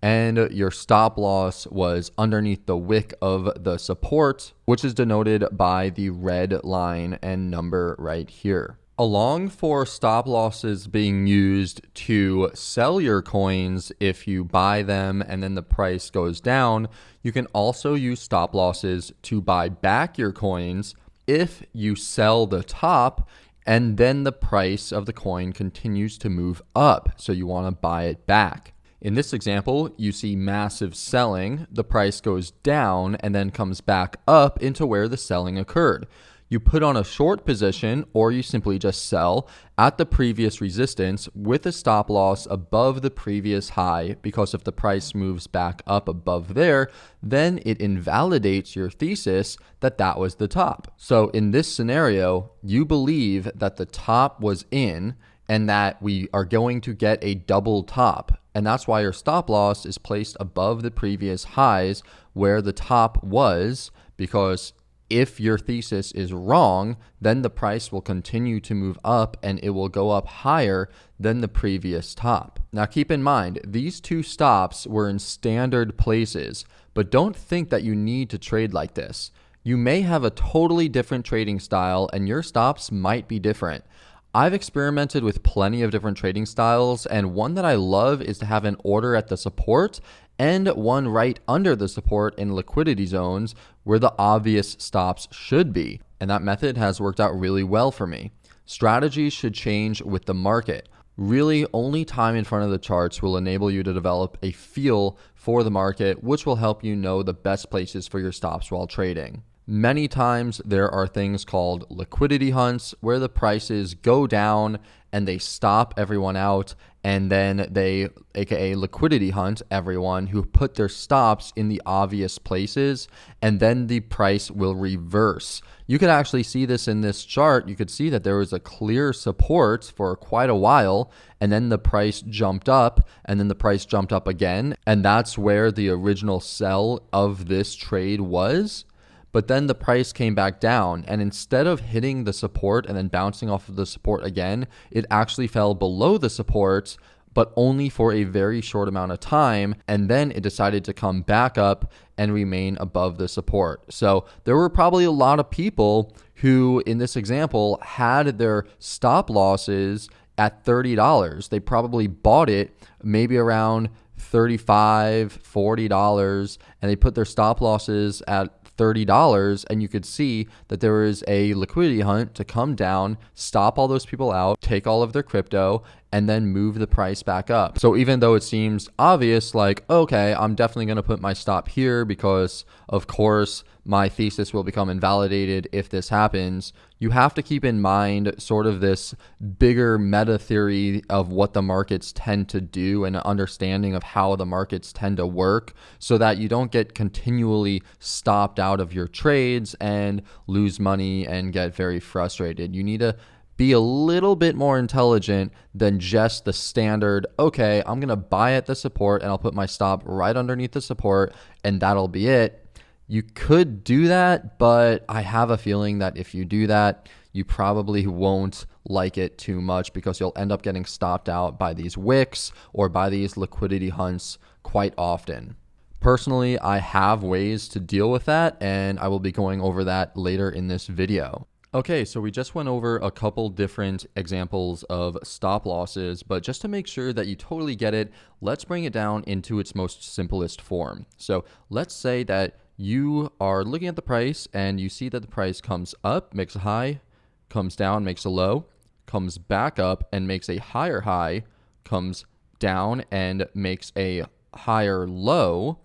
And your stop loss was underneath the wick of the support, which is denoted by the red line and number right here. Along for stop losses being used to sell your coins if you buy them and then the price goes down, you can also use stop losses to buy back your coins if you sell the top and then the price of the coin continues to move up, so you want to buy it back. In this example, you see massive selling, the price goes down and then comes back up into where the selling occurred. You put on a short position or you simply just sell at the previous resistance with a stop loss above the previous high, because if the price moves back up above there, then it invalidates your thesis that that was the top. So in this scenario, you believe that the top was in and that we are going to get a double top. And that's why your stop loss is placed above the previous highs where the top was, because if your thesis is wrong, then the price will continue to move up and it will go up higher than the previous top. Now keep in mind, these two stops were in standard places, but don't think that you need to trade like this. You may have a totally different trading style and your stops might be different. I've experimented with plenty of different trading styles, and one that I love is to have an order at the support and one right under the support in liquidity zones where the obvious stops should be. And that method has worked out really well for me. Strategies should change with the market. Really, only time in front of the charts will enable you to develop a feel for the market, which will help you know the best places for your stops while trading. Many times there are things called liquidity hunts where the prices go down and they stop everyone out, and then they, aka liquidity hunt, everyone who put their stops in the obvious places, and then the price will reverse. You could actually see this in this chart. You could see that there was a clear support for quite a while, and then the price jumped up, and then the price jumped up again, and that's where the original sell of this trade was. But then the price came back down, and instead of hitting the support and then bouncing off of the support again, it actually fell below the support, but only for a very short amount of time, and then it decided to come back up and remain above the support. So there were probably a lot of people who, in this example, had their stop losses at $30. They probably bought it maybe around $35, $40, and they put their stop losses at $30, and you could see that there was a liquidity hunt to come down, stop all those people out, take all of their crypto, and then move the price back up. So even though it seems obvious, like, okay, I'm definitely going to put my stop here because of course my thesis will become invalidated if this happens, you have to keep in mind sort of this bigger meta theory of what the markets tend to do and an understanding of how the markets tend to work, so that you don't get continually stopped out of your trades and lose money and get very frustrated. You need to be a little bit more intelligent than just the standard, okay, I'm going to buy at the support and I'll put my stop right underneath the support and that'll be it. You could do that, but I have a feeling that if you do that, you probably won't like it too much because you'll end up getting stopped out by these wicks or by these liquidity hunts quite often. Personally, I have ways to deal with that, and I will be going over that later in this video. Okay, so we just went over a couple different examples of stop losses, but just to make sure that you totally get it, let's bring it down into its most simplest form. So let's say that you are looking at the price and you see that the price comes up, makes a high, comes down, makes a low, comes back up and makes a higher high, comes down and makes a higher low,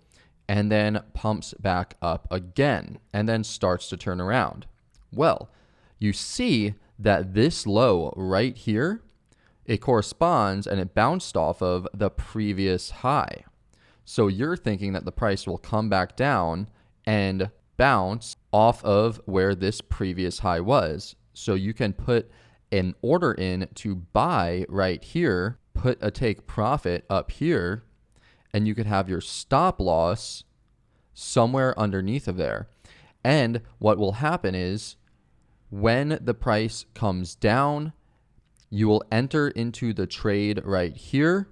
and then pumps back up again, and then starts to turn around. Well, you see that this low right here, it corresponds and it bounced off of the previous high. So you're thinking that the price will come back down and bounce off of where this previous high was. So you can put an order in to buy right here, put a take profit up here, and you could have your stop loss somewhere underneath of there. And what will happen is when the price comes down, you will enter into the trade right here.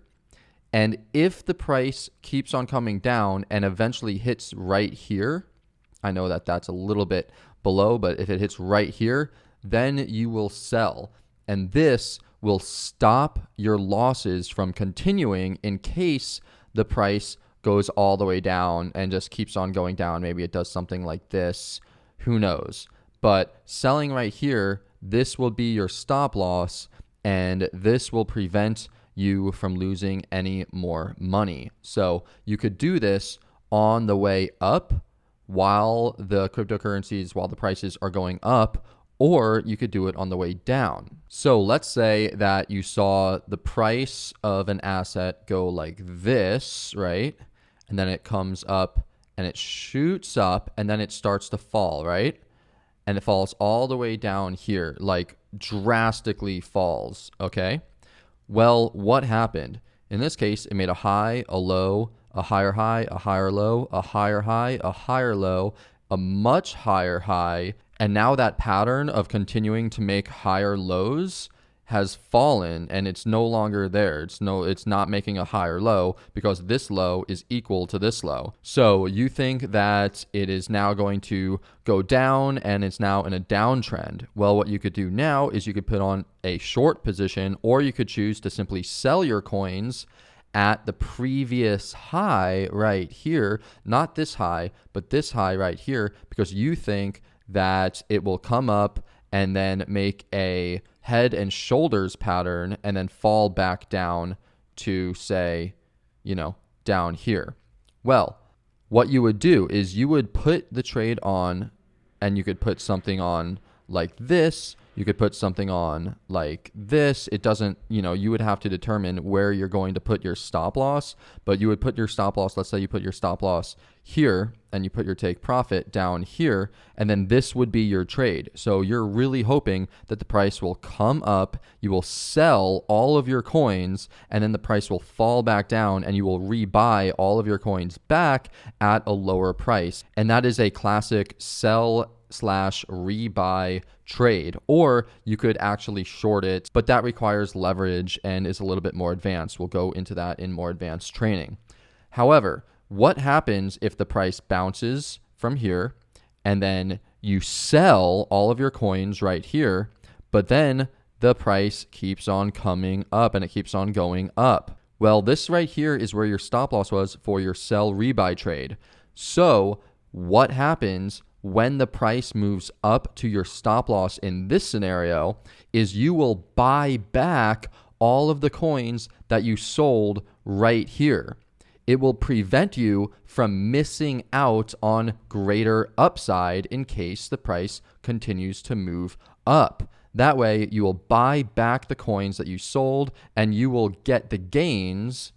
And if the price keeps on coming down and eventually hits right here, I know that that's a little bit below, but if it hits right here, then you will sell. And this will stop your losses from continuing in case the price goes all the way down and just keeps on going down. Maybe it does something like this. Who knows? But selling right here, this will be your stop loss, and this will prevent you from losing any more money. So you could do this on the way up while the cryptocurrencies, while the prices are going up, or you could do it on the way down. So let's say that you saw the price of an asset go like this, right? And then it comes up and it shoots up and then it starts to fall, right? And it falls all the way down here, like drastically falls, okay? Well, what happened? In this case, it made a high, a low, a higher low, a higher high, a higher low, a much higher high, and now that pattern of continuing to make higher lows has fallen and it's no longer there. It's not making a higher low because this low is equal to this low. So you think that it is now going to go down and it's now in a downtrend. Well, what you could do now is you could put on a short position, or you could choose to simply sell your coins at the previous high right here, not this high, but this high right here, because you think that it will come up and then make a head and shoulders pattern and then fall back down to, say, down here. Well, what you would do is you would put the trade on, and you could put something on like this. You could put something on like this. It doesn't, you would have to determine where you're going to put your stop loss, but you would put your stop loss, let's say you put your stop loss here and you put your take profit down here, and then this would be your trade. So you're really hoping that the price will come up, you will sell all of your coins, and then the price will fall back down and you will rebuy all of your coins back at a lower price. And that is a classic sell/rebuy trade. Or you could actually short it, but that requires leverage and is a little bit more advanced. We'll go into that in more advanced training. However, what happens if the price bounces from here and then you sell all of your coins right here, but then the price keeps on coming up and it keeps on going up? Well, this right here is where your stop loss was for your sell rebuy trade. So what happens when the price moves up to your stop loss in this scenario is you will buy back all of the coins that you sold right here. It will prevent you from missing out on greater upside in case the price continues to move up. That way, you will buy back the coins that you sold and you will get the gains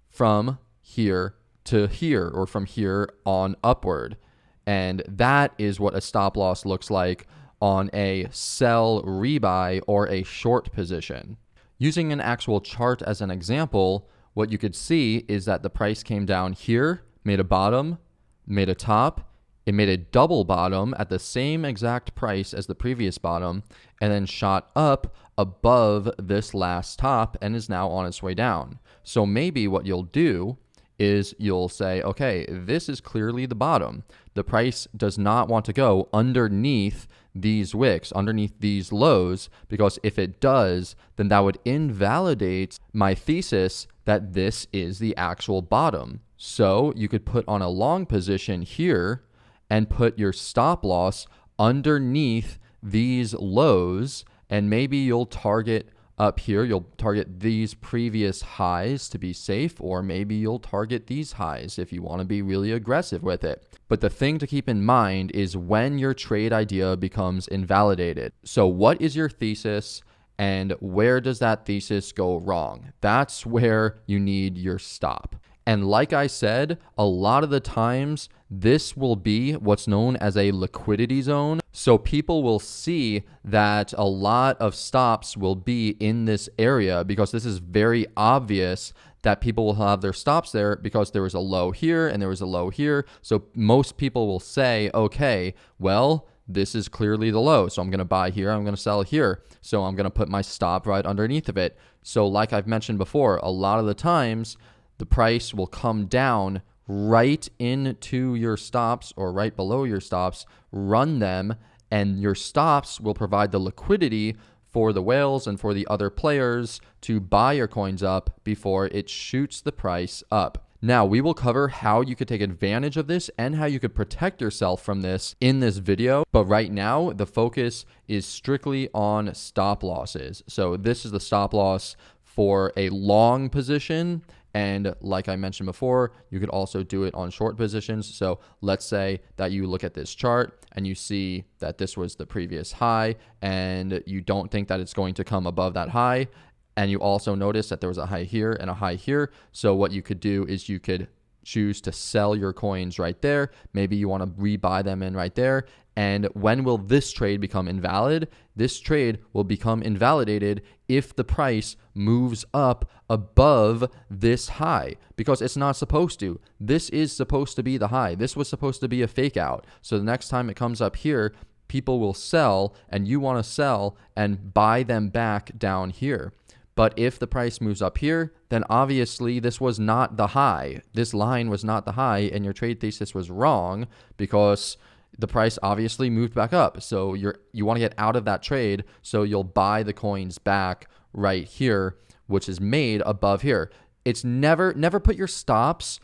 from here to here, or from here on upward. And that is what a stop loss looks like on a sell rebuy or a short position. Using an actual chart as an example, what you could see is that the price came down here, made a bottom, made a top, it made a double bottom at the same exact price as the previous bottom, and then shot up above this last top and is now on its way down. So maybe what you'll do is you'll say, okay, this is clearly the bottom. The price does not want to go underneath these wicks, underneath these lows, because if it does, then that would invalidate my thesis that this is the actual bottom. So you could put on a long position here and put your stop loss underneath these lows, and maybe you'll target up here, you'll target these previous highs to be safe, or maybe you'll target these highs if you want to be really aggressive with it. But the thing to keep in mind is when your trade idea becomes invalidated. So what is your thesis and where does that thesis go wrong? That's where you need your stop. And like I said, a lot of the times this will be what's known as a liquidity zone. So people will see that a lot of stops will be in this area because this is very obvious that people will have their stops there because there was a low here and there was a low here. So most people will say, okay, well, this is clearly the low. So I'm going to buy here, I'm going to sell here. So I'm going to put my stop right underneath of it. So like I've mentioned before, a lot of the times the price will come down right into your stops or right below your stops, run them, and your stops will provide the liquidity for the whales and for the other players to buy your coins up before it shoots the price up. Now, we will cover how you could take advantage of this and how you could protect yourself from this in this video. But right now, the focus is strictly on stop losses. So this is the stop loss for a long position. And like I mentioned before, you could also do it on short positions. So let's say that you look at this chart and you see that this was the previous high and you don't think that it's going to come above that high. And you also notice that there was a high here and a high here. So what you could do is you could choose to sell your coins right there. Maybe you want to rebuy them in right there. And when will this trade become invalid? This trade will become invalidated if the price moves up above this high, because it's not supposed to. This is supposed to be the high. This was supposed to be a fake out. So the next time it comes up here, people will sell and you want to sell and buy them back down here. But if the price moves up here, then obviously this was not the high. This line was not the high and your trade thesis was wrong because the price obviously moved back up. So you want to get out of that trade, so you'll buy the coins back right here, which is made above here. It's never put your stops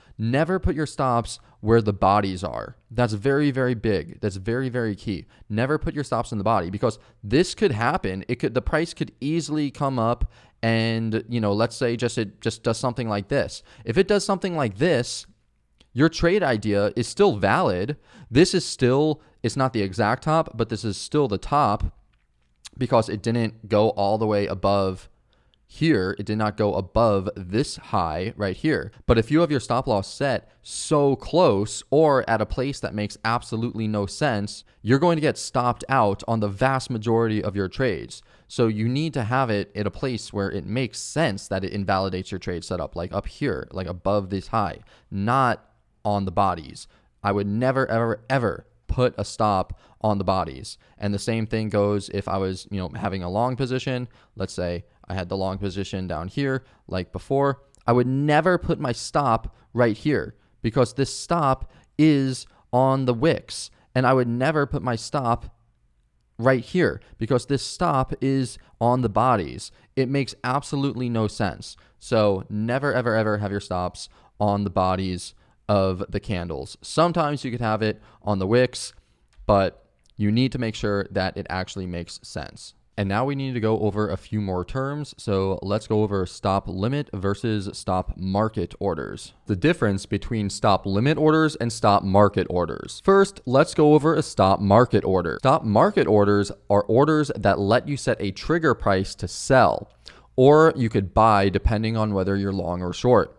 where the bodies are. That's very, very big. That's very, very key. Never put your stops in the body, because this could happen. The price could easily come up and, let's say it just does something like this. If it does something like this, your trade idea is still valid. This is still, it's not the exact top, but this is still the top because it didn't go all the way above here. It did not go above this high right here. But if you have your stop loss set so close or at a place that makes absolutely no sense, you're going to get stopped out on the vast majority of your trades. So you need to have it at a place where it makes sense that it invalidates your trade setup, like up here, like above this high, not on the bodies. I would never, ever, ever put a stop on the bodies. And the same thing goes if I was, having a long position. Let's say I had the long position down here like before. I would never put my stop right here because this stop is on the wicks. And I would never put my stop right here because this stop is on the bodies. It makes absolutely no sense. So never, ever, ever have your stops on the bodies of the candles. Sometimes you could have it on the wicks, but you need to make sure that it actually makes sense. And now we need to go over a few more terms. So let's go over stop limit versus stop market orders. The difference between stop limit orders and stop market orders. First, let's go over a stop market order. Stop market orders are orders that let you set a trigger price to sell, or you could buy depending on whether you're long or short.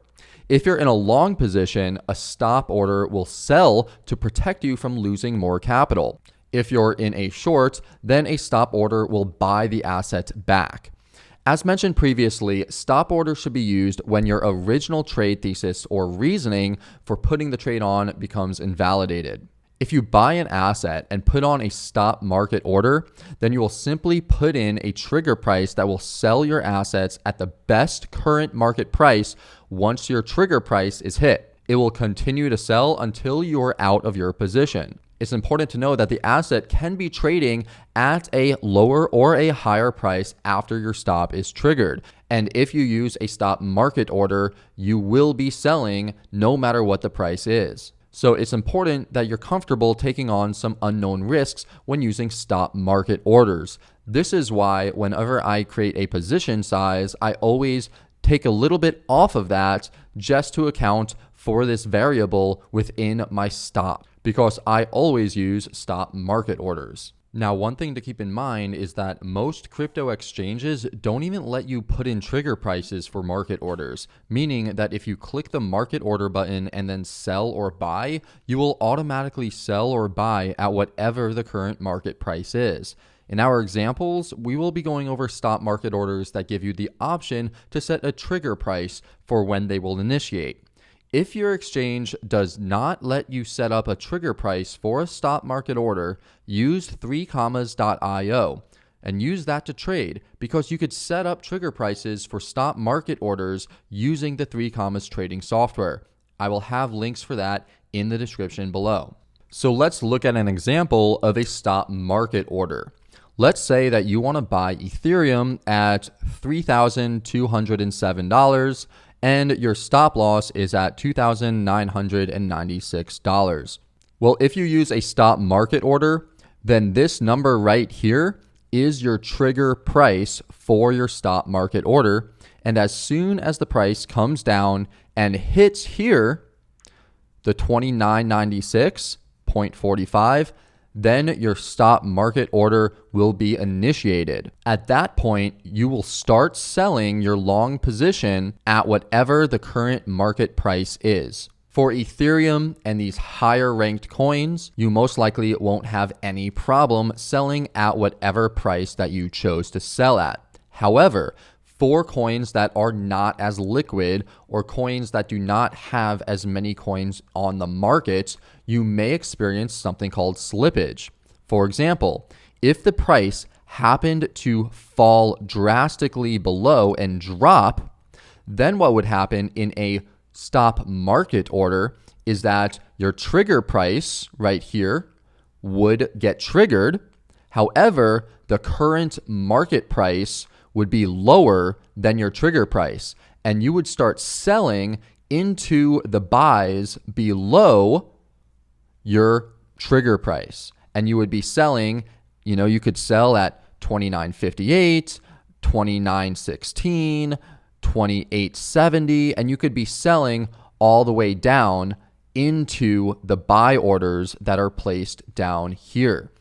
If you're in a long position, a stop order will sell to protect you from losing more capital. If you're in a short, then a stop order will buy the asset back. As mentioned previously, stop orders should be used when your original trade thesis or reasoning for putting the trade on becomes invalidated. If you buy an asset and put on a stop market order, then you will simply put in a trigger price that will sell your assets at the best current market price once your trigger price is hit. It will continue to sell until you're out of your position. It's important to know that the asset can be trading at a lower or a higher price after your stop is triggered. And if you use a stop market order, you will be selling no matter what the price is. So it's important that you're comfortable taking on some unknown risks when using stop market orders. This is why whenever I create a position size, I always take a little bit off of that just to account for this variable within my stop, because I always use stop market orders. Now, one thing to keep in mind is that most crypto exchanges don't even let you put in trigger prices for market orders, meaning that if you click the market order button and then sell or buy, you will automatically sell or buy at whatever the current market price is. In our examples, we will be going over stop market orders that give you the option to set a trigger price for when they will initiate. If your exchange does not let you set up a trigger price for a stop market order, use 3commas.io and use that to trade, because you could set up trigger prices for stop market orders using the 3commas trading software. I will have links for that in the description below. So let's look at an example of a stop market order. Let's say that you want to buy Ethereum at $3,207 and your stop loss is at $2,996. Well, if you use a stop market order, then this number right here is your trigger price for your stop market order. And as soon as the price comes down and hits here, the $2,996.45, then your stop market order will be initiated. At that point, you will start selling your long position at whatever the current market price is. For Ethereum and these higher ranked coins, you most likely won't have any problem selling at whatever price that you chose to sell at. However, for coins that are not as liquid or coins that do not have as many coins on the market, you may experience something called slippage. For example, if the price happened to fall drastically below and drop, then what would happen in a stop market order is that your trigger price right here would get triggered. However, the current market price would be lower than your trigger price, and you would start selling into the buys below your trigger price. And you would be selling, you could sell at $29.58, $29.16, $28.70, and you could be selling all the way down into the buy orders that are placed down here.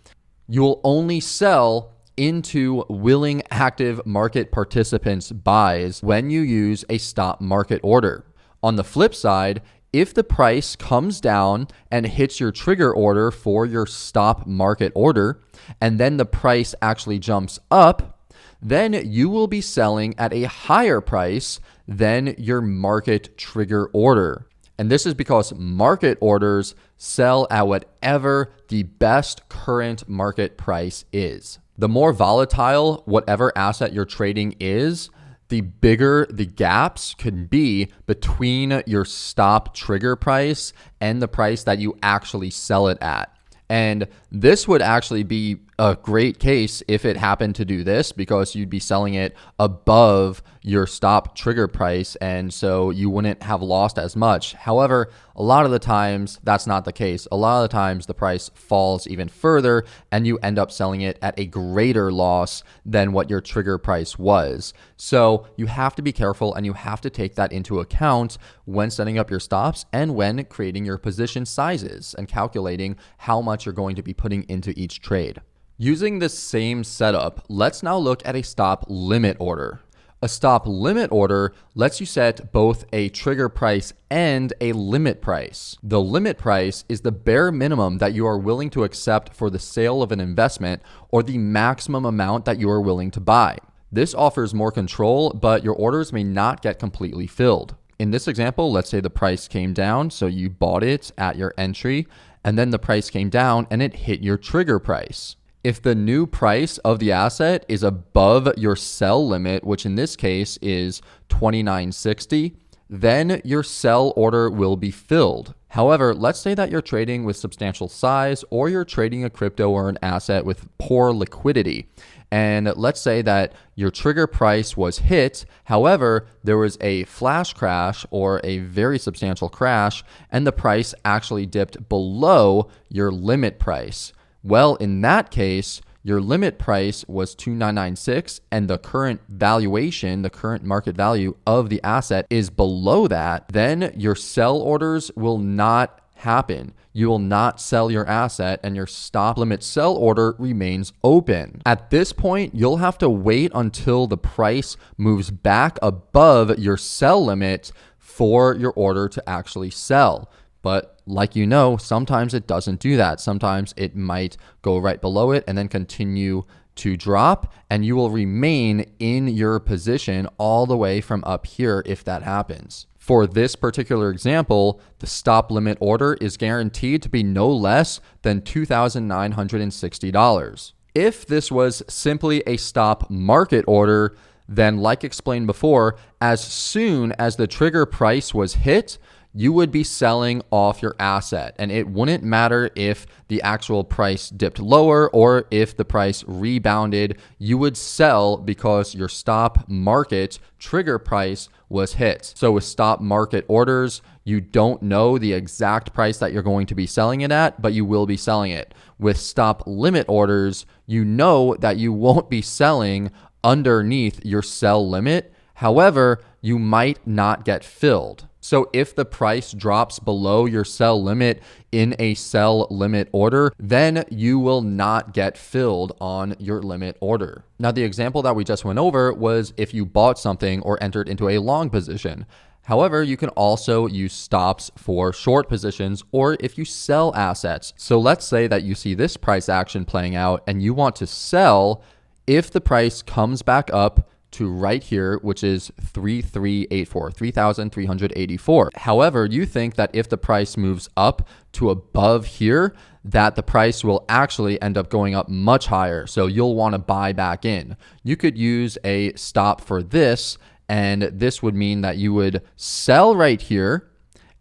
You will only sell into willing active market participants' buys when you use a stop market order. On the flip side, if the price comes down and hits your trigger order for your stop market order, and then the price actually jumps up, then you will be selling at a higher price than your market trigger order. And this is because market orders sell at whatever the best current market price is. The more volatile whatever asset you're trading is, the bigger the gaps can be between your stop trigger price and the price that you actually sell it at. And this would actually be a great case if it happened to do this, because you'd be selling it above your stop trigger price, and so you wouldn't have lost as much. However, a lot of the times that's not the case. A lot of the times the price falls even further and you end up selling it at a greater loss than what your trigger price was. So you have to be careful, and you have to take that into account when setting up your stops and when creating your position sizes and calculating how much you're going to be putting into each trade. Using this same setup, let's now look at a stop limit order. A stop limit order lets you set both a trigger price and a limit price. The limit price is the bare minimum that you are willing to accept for the sale of an investment, or the maximum amount that you are willing to buy. This offers more control, but your orders may not get completely filled. In this example, let's say the price came down, so you bought it at your entry, and then the price came down and it hit your trigger price. If the new price of the asset is above your sell limit, which in this case is $29.60, then your sell order will be filled. However, let's say that you're trading with substantial size, or you're trading a crypto or an asset with poor liquidity. And let's say that your trigger price was hit. However, there was a flash crash or a very substantial crash, and the price actually dipped below your limit price. Well, in that case, your limit price was $2,996, and the current valuation, the current market value of the asset is below that, then your sell orders will not happen. You will not sell your asset, and your stop limit sell order remains open. At this point, you'll have to wait until the price moves back above your sell limit for your order to actually sell. But like you know, sometimes it doesn't do that. Sometimes it might go right below it and then continue to drop, and you will remain in your position all the way from up here if that happens. For this particular example, the stop limit order is guaranteed to be no less than $2,960. If this was simply a stop market order, then like explained before, as soon as the trigger price was hit, you would be selling off your asset, and it wouldn't matter if the actual price dipped lower or if the price rebounded. You would sell because your stop market trigger price was hit. So with stop market orders, you don't know the exact price that you're going to be selling it at, but you will be selling it. With stop limit orders, you know that you won't be selling underneath your sell limit. However, you might not get filled. So if the price drops below your sell limit in a sell limit order, then you will not get filled on your limit order. Now, the example that we just went over was if you bought something or entered into a long position. However, you can also use stops for short positions or if you sell assets. So let's say that you see this price action playing out and you want to sell. If the price comes back up to right here, which is 3,384. However, you think that if the price moves up to above here, that the price will actually end up going up much higher. So you'll want to buy back in. You could use a stop for this, and this would mean that you would sell right here.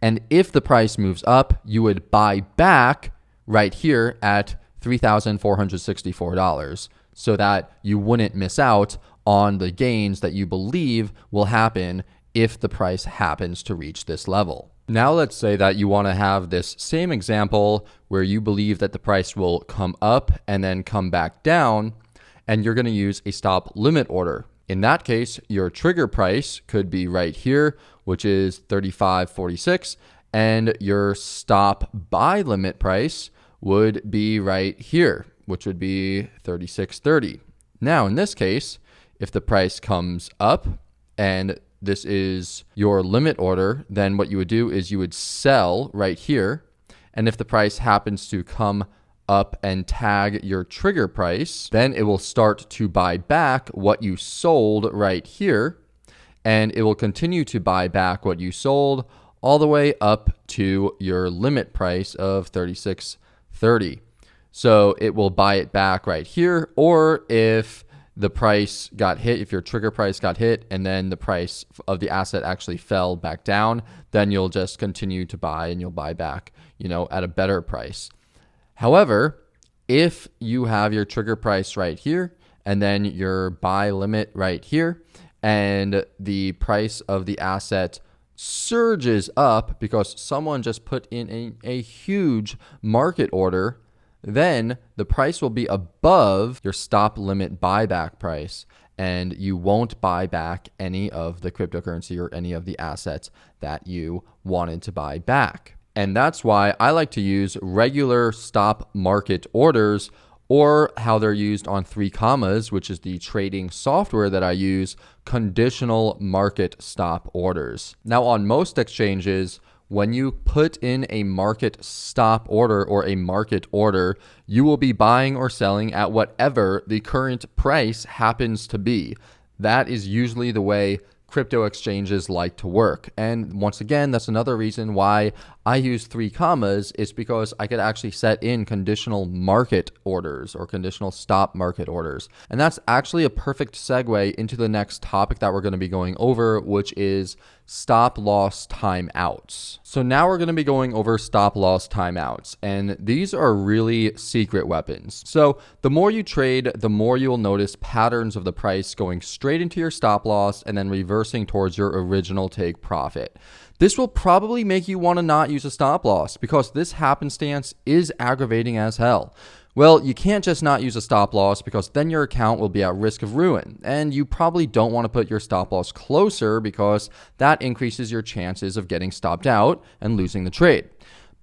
And if the price moves up, you would buy back right here at $3,464 so that you wouldn't miss out on the gains that you believe will happen if the price happens to reach this level. Now let's say that you want to have this same example where you believe that the price will come up and then come back down, and you're going to use a stop limit order. In that case, your trigger price could be right here, which is $35.46, and your stop buy limit price would be right here, which would be $36.30. Now, in this case, if the price comes up and this is your limit order, then what you would do is you would sell right here. And if the price happens to come up and tag your trigger price, then it will start to buy back what you sold right here. And it will continue to buy back what you sold all the way up to your limit price of $36.30. So it will buy it back right here, or if the price got hit, if your trigger price got hit and then the price of the asset actually fell back down, then you'll just continue to buy and you'll buy back, at a better price. However, if you have your trigger price right here and then your buy limit right here, and the price of the asset surges up because someone just put in a huge market order, then the price will be above your stop limit buyback price, and you won't buy back any of the cryptocurrency or any of the assets that you wanted to buy back. And that's why I like to use regular stop market orders, or how they're used on 3Commas, which is the trading software that I use, conditional market stop orders. Now, on most exchanges, when you put in a market stop order or a market order, you will be buying or selling at whatever the current price happens to be. That is usually the way crypto exchanges like to work. And once again, that's another reason why I use 3 commas is because I could actually set in conditional market orders or conditional stop market orders. And that's actually a perfect segue into the next topic that we're going to be going over, which is stop loss timeouts. So now we're going to be going over stop loss timeouts, and these are really secret weapons. So the more you trade, the more you'll notice patterns of the price going straight into your stop loss and then reversing towards your original take profit. This will probably make you want to not use a stop loss because this happenstance is aggravating as hell. Well, you can't just not use a stop loss because then your account will be at risk of ruin, and you probably don't want to put your stop loss closer because that increases your chances of getting stopped out and losing the trade.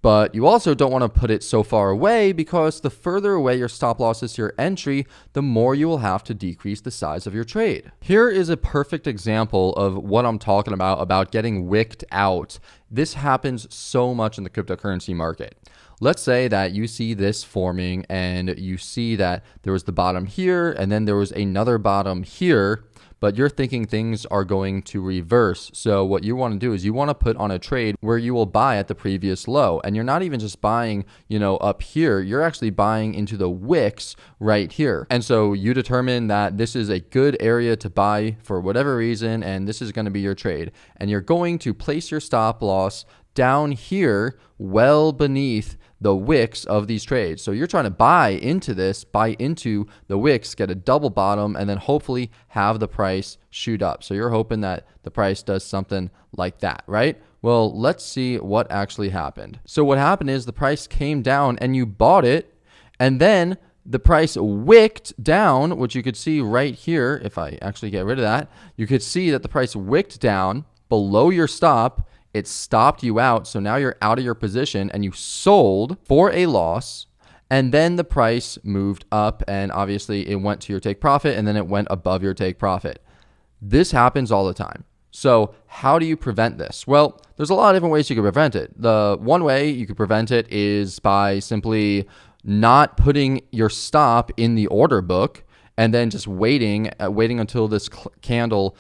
But you also don't want to put it so far away because the further away your stop loss is to your entry, the more you will have to decrease the size of your trade. Here is a perfect example of what I'm talking about getting wicked out. This happens so much in the cryptocurrency market. Let's say that you see this forming and you see that there was the bottom here and then there was another bottom here, but you're thinking things are going to reverse. So what you want to do is you want to put on a trade where you will buy at the previous low. And you're not even just buying, up here, you're actually buying into the wicks right here. And so you determine that this is a good area to buy for whatever reason, and this is going to be your trade. And you're going to place your stop loss down here, well beneath the wicks of these trades. So you're trying to buy into the wicks, get a double bottom, and then hopefully have the price shoot up. So you're hoping that the price does something like that, right? Well, let's see what actually happened. So what happened is the price came down and you bought it, and then the price wicked down, which you could see right here. If I actually get rid of that, you could see that the price wicked down below your stop. It stopped you out, so now you're out of your position and you sold for a loss, and then the price moved up, and obviously it went to your take profit, and then it went above your take profit. This happens all the time. So how do you prevent this? Well, there's a lot of different ways you can prevent it. The one way you could prevent it is by simply not putting your stop in the order book and then just waiting until this candle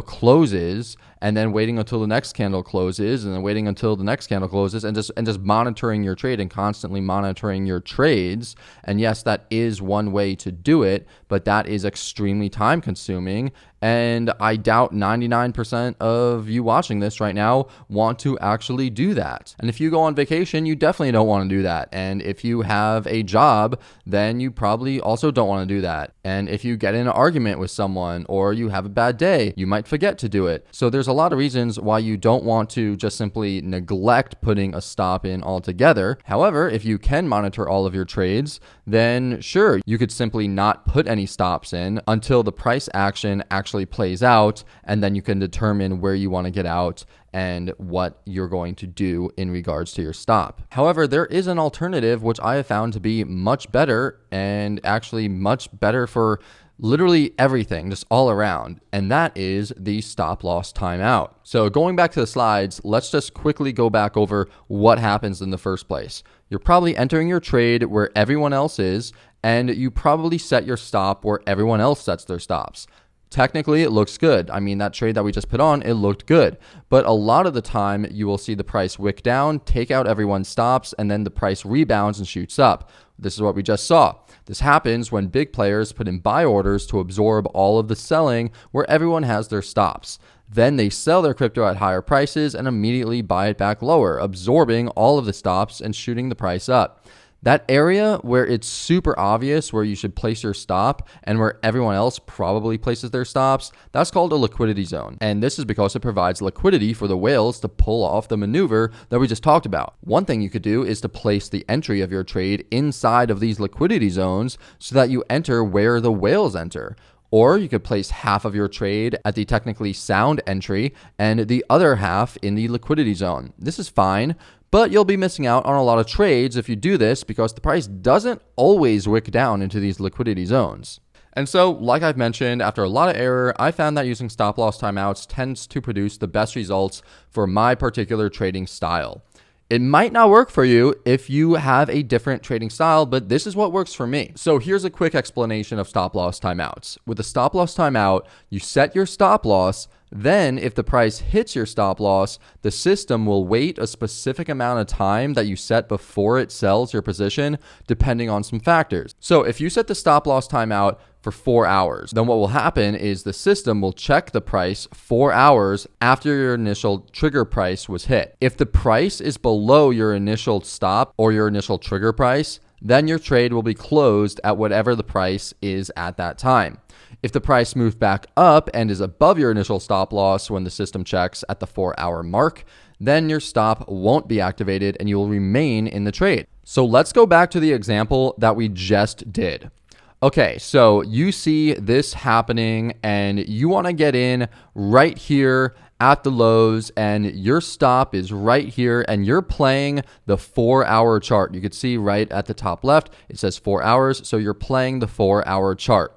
closes, and then waiting until the next candle closes, and then waiting until the next candle closes, and just monitoring your trade and constantly monitoring your trades. And yes, that is one way to do it, but that is extremely time consuming. And I doubt 99% of you watching this right now want to actually do that. And if you go on vacation, you definitely don't want to do that. And if you have a job, then you probably also don't want to do that. And if you get in an argument with someone or you have a bad day, you might forget to do it. So there's a lot of reasons why you don't want to just simply neglect putting a stop in altogether. However, if you can monitor all of your trades, then sure, you could simply not put any stops in until the price action actually plays out, and then you can determine where you want to get out and what you're going to do in regards to your stop. However, there is an alternative which I have found to be much better, and actually much better for literally everything, just all around, and that is the stop loss timeout. So going back to the slides, let's just quickly go back over what happens in the first place. You're probably entering your trade where everyone else is, and you probably set your stop where everyone else sets their stops. Technically, it looks good. I mean, that trade that we just put on, it looked good. But a lot of the time, you will see the price wick down, take out everyone's stops, and then the price rebounds and shoots up. This is what we just saw. This happens when big players put in buy orders to absorb all of the selling where everyone has their stops. Then they sell their crypto at higher prices and immediately buy it back lower, absorbing all of the stops and shooting the price up. That area where it's super obvious where you should place your stop and where everyone else probably places their stops, that's called a liquidity zone. And this is because it provides liquidity for the whales to pull off the maneuver that we just talked about. One thing you could do is to place the entry of your trade inside of these liquidity zones so that you enter where the whales enter. Or you could place half of your trade at the technically sound entry and the other half in the liquidity zone. This is fine, but you'll be missing out on a lot of trades if you do this because the price doesn't always wick down into these liquidity zones. And so, like I've mentioned, after a lot of error, I found that using stop loss timeouts tends to produce the best results for my particular trading style. It might not work for you if you have a different trading style, but this is what works for me. So here's a quick explanation of stop loss timeouts. With a stop loss timeout, you set your stop loss, Then if the price hits your stop loss, the system will wait a specific amount of time that you set before it sells your position, depending on some factors. So if you set the stop loss timeout for 4 hours, then what will happen is the system will check the price 4 hours after your initial trigger price was hit. If the price is below your initial stop or your initial trigger price, then your trade will be closed at whatever the price is at that time. If the price moved back up and is above your initial stop loss when the system checks at the 4-hour mark, then your stop won't be activated and you will remain in the trade. So let's go back to the example that we just did. Okay, so you see this happening and you want to get in right here at the lows, and your stop is right here, and you're playing the 4-hour chart. You can see right at the top left, it says 4 hours. So you're playing the 4-hour chart.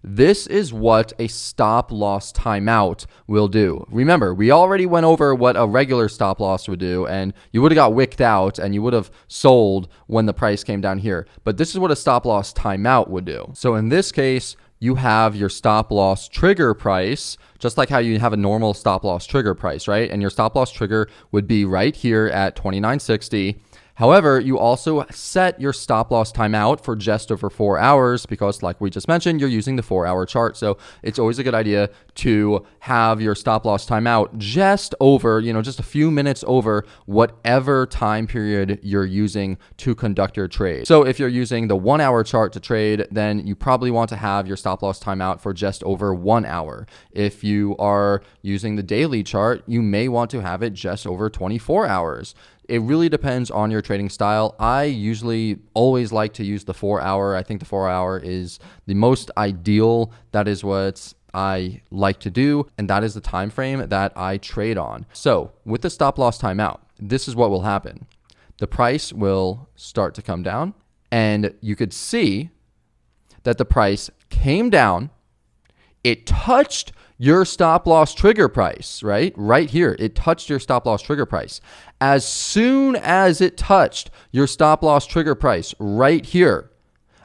This is what a stop loss timeout will do. Remember, we already went over what a regular stop loss would do, and you would have got wicked out and you would have sold when the price came down here. But this is what a stop loss timeout would do. So in this case, you have your stop loss trigger price, just like how you have a normal stop loss trigger price, right? And your stop loss trigger would be right here at 29.60. However, you also set your stop loss timeout for just over 4 hours because, like we just mentioned, you're using the 4-hour chart. So it's always a good idea to have your stop loss timeout just over, just a few minutes over whatever time period you're using to conduct your trade. So if you're using the 1-hour chart to trade, then you probably want to have your stop loss timeout for just over 1 hour. If you are using the daily chart, you may want to have it just over 24 hours. It really depends on your trading style. I usually always like to use the 4-hour. I think the 4-hour is the most ideal. That is what I like to do, and that is the time frame that I trade on. So with the stop loss timeout, this is what will happen. The price will start to come down, and you could see that the price came down. It touched your stop loss trigger price, right? Right here, it touched your stop loss trigger price. As soon as it touched your stop loss trigger price right here,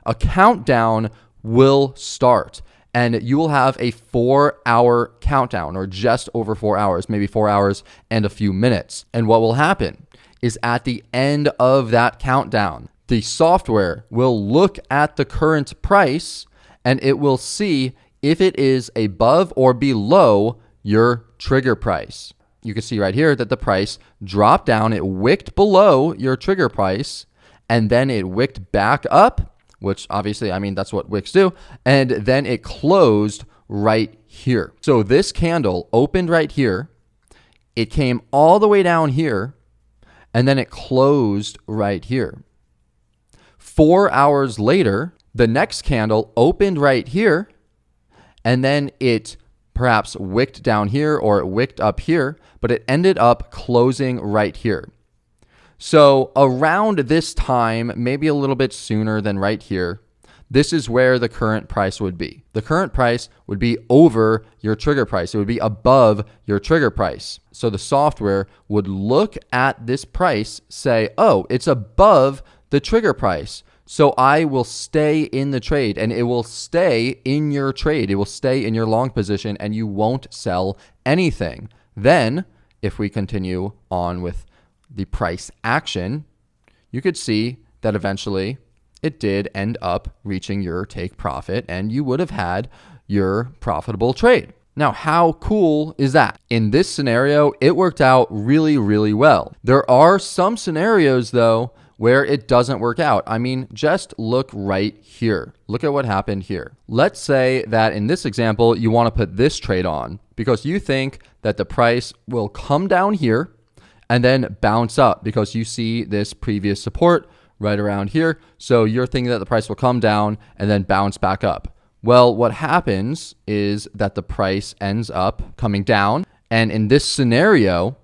a countdown will start, and you will have a 4-hour countdown, or just over 4 hours, maybe 4 hours and a few minutes. And what will happen is at the end of that countdown, the software will look at the current price and it will see if it is above or below your trigger price. You can see right here that the price dropped down, it wicked below your trigger price, and then it wicked back up, which obviously, that's what wicks do, and then it closed right here. So this candle opened right here, it came all the way down here, and then it closed right here. 4 hours later, the next candle opened right here, and then it perhaps wicked down here or it wicked up here, but it ended up closing right here. So around this time, maybe a little bit sooner than right here, this is where the current price would be. The current price would be over your trigger price. It would be above your trigger price. So the software would look at this price, say, oh, it's above the trigger price. So I will stay in the trade, and it will stay in your trade. It will stay in your long position, and you won't sell anything. Then, if we continue on with the price action, you could see that eventually it did end up reaching your take profit, and you would have had your profitable trade. Now, how cool is that? In this scenario, it worked out really, really well. There are some scenarios, though, where it doesn't work out. Just look right here. Look at what happened here. Let's say that in this example, you want to put this trade on because you think that the price will come down here and then bounce up because you see this previous support right around here. So you're thinking that the price will come down and then bounce back up. Well, what happens is that the price ends up coming down. And in this scenario,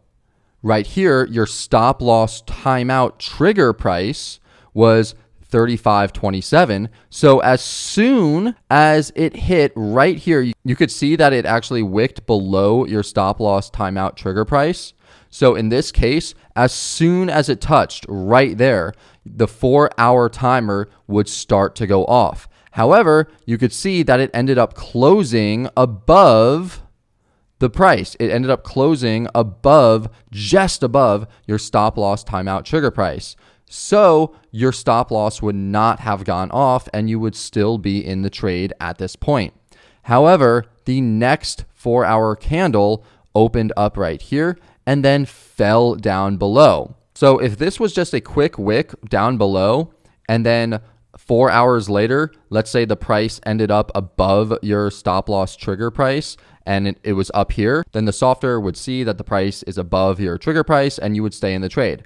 right here, your stop loss timeout trigger price was 35.27. So as soon as it hit right here, you could see that it actually wicked below your stop loss timeout trigger price. So in this case, as soon as it touched right there, the 4-hour timer would start to go off. However, you could see that it ended up closing above the price. It ended up closing above, just above your stop loss timeout trigger price. So your stop loss would not have gone off and you would still be in the trade at this point. However, the next 4-hour candle opened up right here and then fell down below. So if this was just a quick wick down below and then 4 hours later, let's say the price ended up above your stop loss trigger price and it was up here, then the software would see that the price is above your trigger price and you would stay in the trade.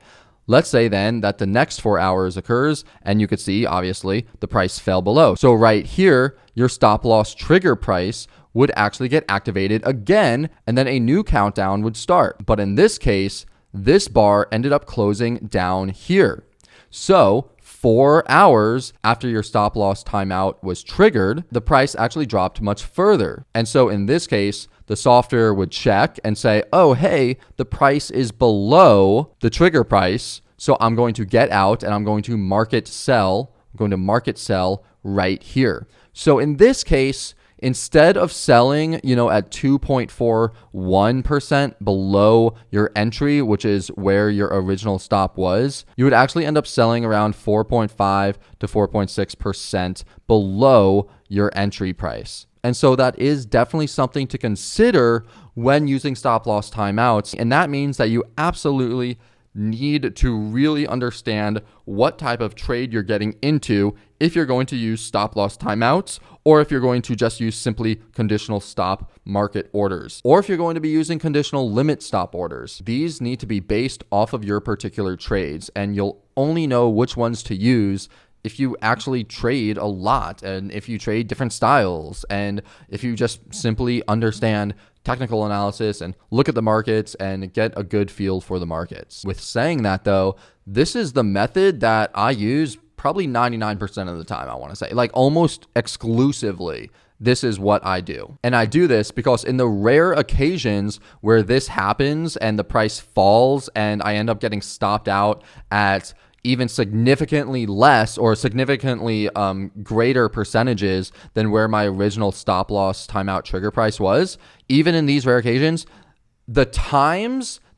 Let's say then that the next 4 hours occurs and you could see, obviously, the price fell below. So right here, your stop loss trigger price would actually get activated again, and then a new countdown would start. But in this case, this bar ended up closing down here. So 4 hours after your stop loss timeout was triggered, the price actually dropped much further. And so in this case, the software would check and say, oh, hey, the price is below the trigger price. So I'm going to get out and I'm going to market sell. I'm going to market sell right here. So in this case, instead of selling, at 2.41% below your entry, which is where your original stop was, you would actually end up selling around 4.5 to 4.6% below your entry price. And so that is definitely something to consider when using stop loss timeouts. And that means that you absolutely need to really understand what type of trade you're getting into if you're going to use stop loss timeouts, or if you're going to just use simply conditional stop market orders, or if you're going to be using conditional limit stop orders. These need to be based off of your particular trades, and you'll only know which ones to use if you actually trade a lot, and if you trade different styles, and if you just simply understand technical analysis and look at the markets and get a good feel for the markets. With saying that though, this is the method that I use probably 99% of the time, I want to say, like almost exclusively. This is what I do. And I do this because in the rare occasions where this happens and the price falls and I end up getting stopped out at even significantly less or significantly greater percentages than where my original stop loss timeout trigger price was, even in these rare occasions, the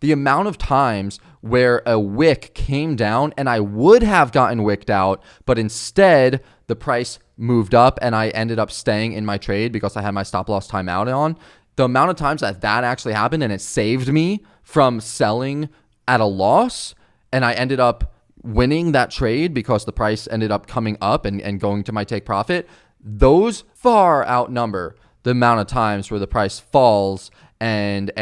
amount of times where a wick came down and I would have gotten wicked out, but instead the price moved up and I ended up staying in my trade because I had my stop loss timeout on, the amount of times that actually happened and it saved me from selling at a loss and I ended up winning that trade because the price ended up coming up and going to my take profit, those far outnumber the amount of times where the price falls and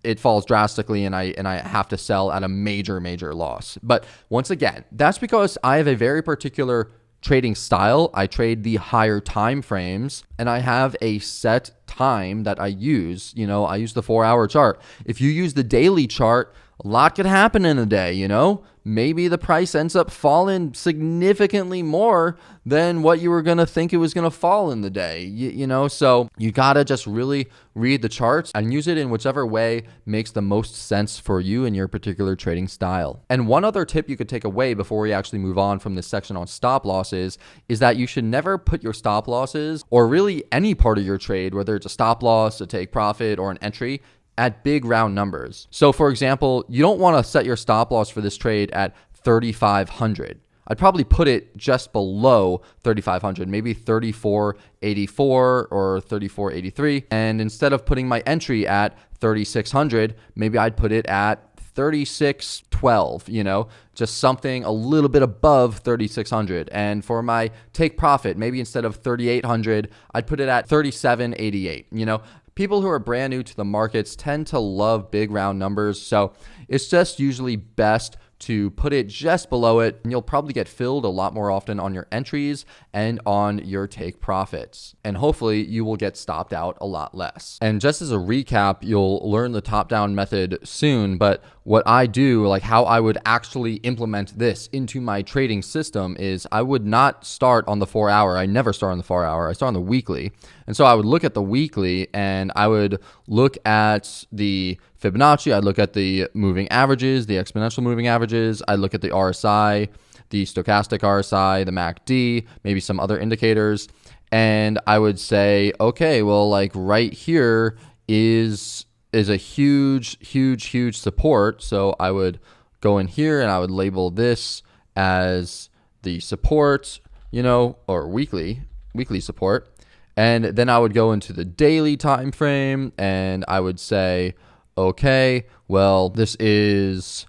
it falls drastically and I have to sell at a major loss. But once again, that's because I have a very particular trading style. I trade the higher time frames and I have a set time that I use. I use the 4-hour chart. If you use the daily chart, a lot could happen in a day, Maybe the price ends up falling significantly more than what you were going to think it was going to fall in the day, So you got to just really read the charts and use it in whichever way makes the most sense for you and your particular trading style. And one other tip you could take away before we actually move on from this section on stop losses is that you should never put your stop losses or really any part of your trade, whether it's a stop loss, a take profit, or an entry, at big round numbers. So for example, you don't want to set your stop loss for this trade at 3,500. I'd probably put it just below 3,500, maybe 3,484 or 3,483. And instead of putting my entry at 3,600, maybe I'd put it at 3,612, just something a little bit above 3,600. And for my take profit, maybe instead of 3,800, I'd put it at 3,788, People who are brand new to the markets tend to love big round numbers, so it's just usually best to put it just below it, and you'll probably get filled a lot more often on your entries and on your take profits. And hopefully you will get stopped out a lot less. And just as a recap, you'll learn the top-down method soon, but what I do, like how I would actually implement this into my trading system is I would not start on the 4-hour. I never start on the 4-hour. I start on the weekly. And so I would look at the weekly and I would look at the Fibonacci, I'd look at the moving averages, the exponential moving averages, I'd look at the RSI, the stochastic RSI, the MACD, maybe some other indicators, and I would say, okay, well, like right here is a huge support. So I would go in here and I would label this as the support, or weekly support. And then I would go into the daily time frame and I would say, okay, well, this is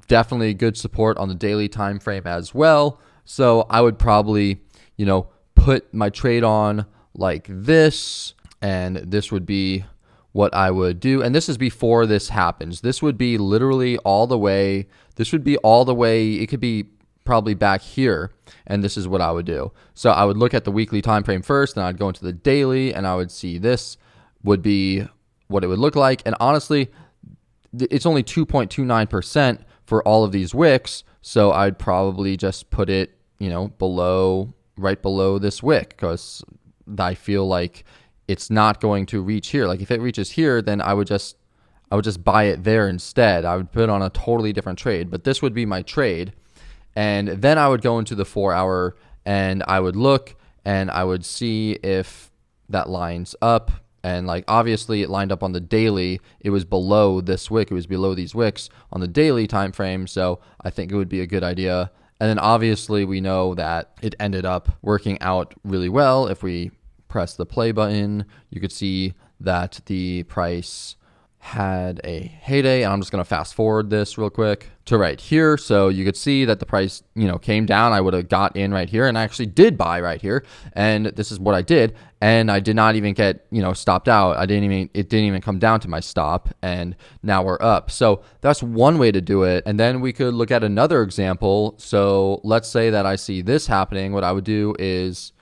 definitely good support on the daily time frame as well. So I would probably, put my trade on like this, and this would be what I would do. And this is before this happens. This would be literally all the way. It could be probably back here, and this is what I would do. So I would look at the weekly time frame first, and I'd go into the daily, and I would see this would be what it would look like. And honestly, it's only 2.29% for all of these wicks, so I'd probably just put it, right below this wick, because I feel like it's not going to reach here. Like if it reaches here, then I would just buy it there instead. I would put it on a totally different trade, but this would be my trade. And then I would go into the 4 hour and I would look and I would see if that lines up. And like obviously it lined up on the daily. It was below this wick. It was below these wicks on the daily time frame. So I think it would be a good idea. And then obviously we know that it ended up working out really well. If we press the play button, you could see that the price had a heyday. And I'm just going to fast forward this real quick to right here. So you could see that the price, came down. I would have got in right here, and I actually did buy right here. And this is what I did. And I did not even get, stopped out. It didn't even come down to my stop. And now we're up. So that's one way to do it. And then we could look at another example. So let's say that I see this happening. What I would do is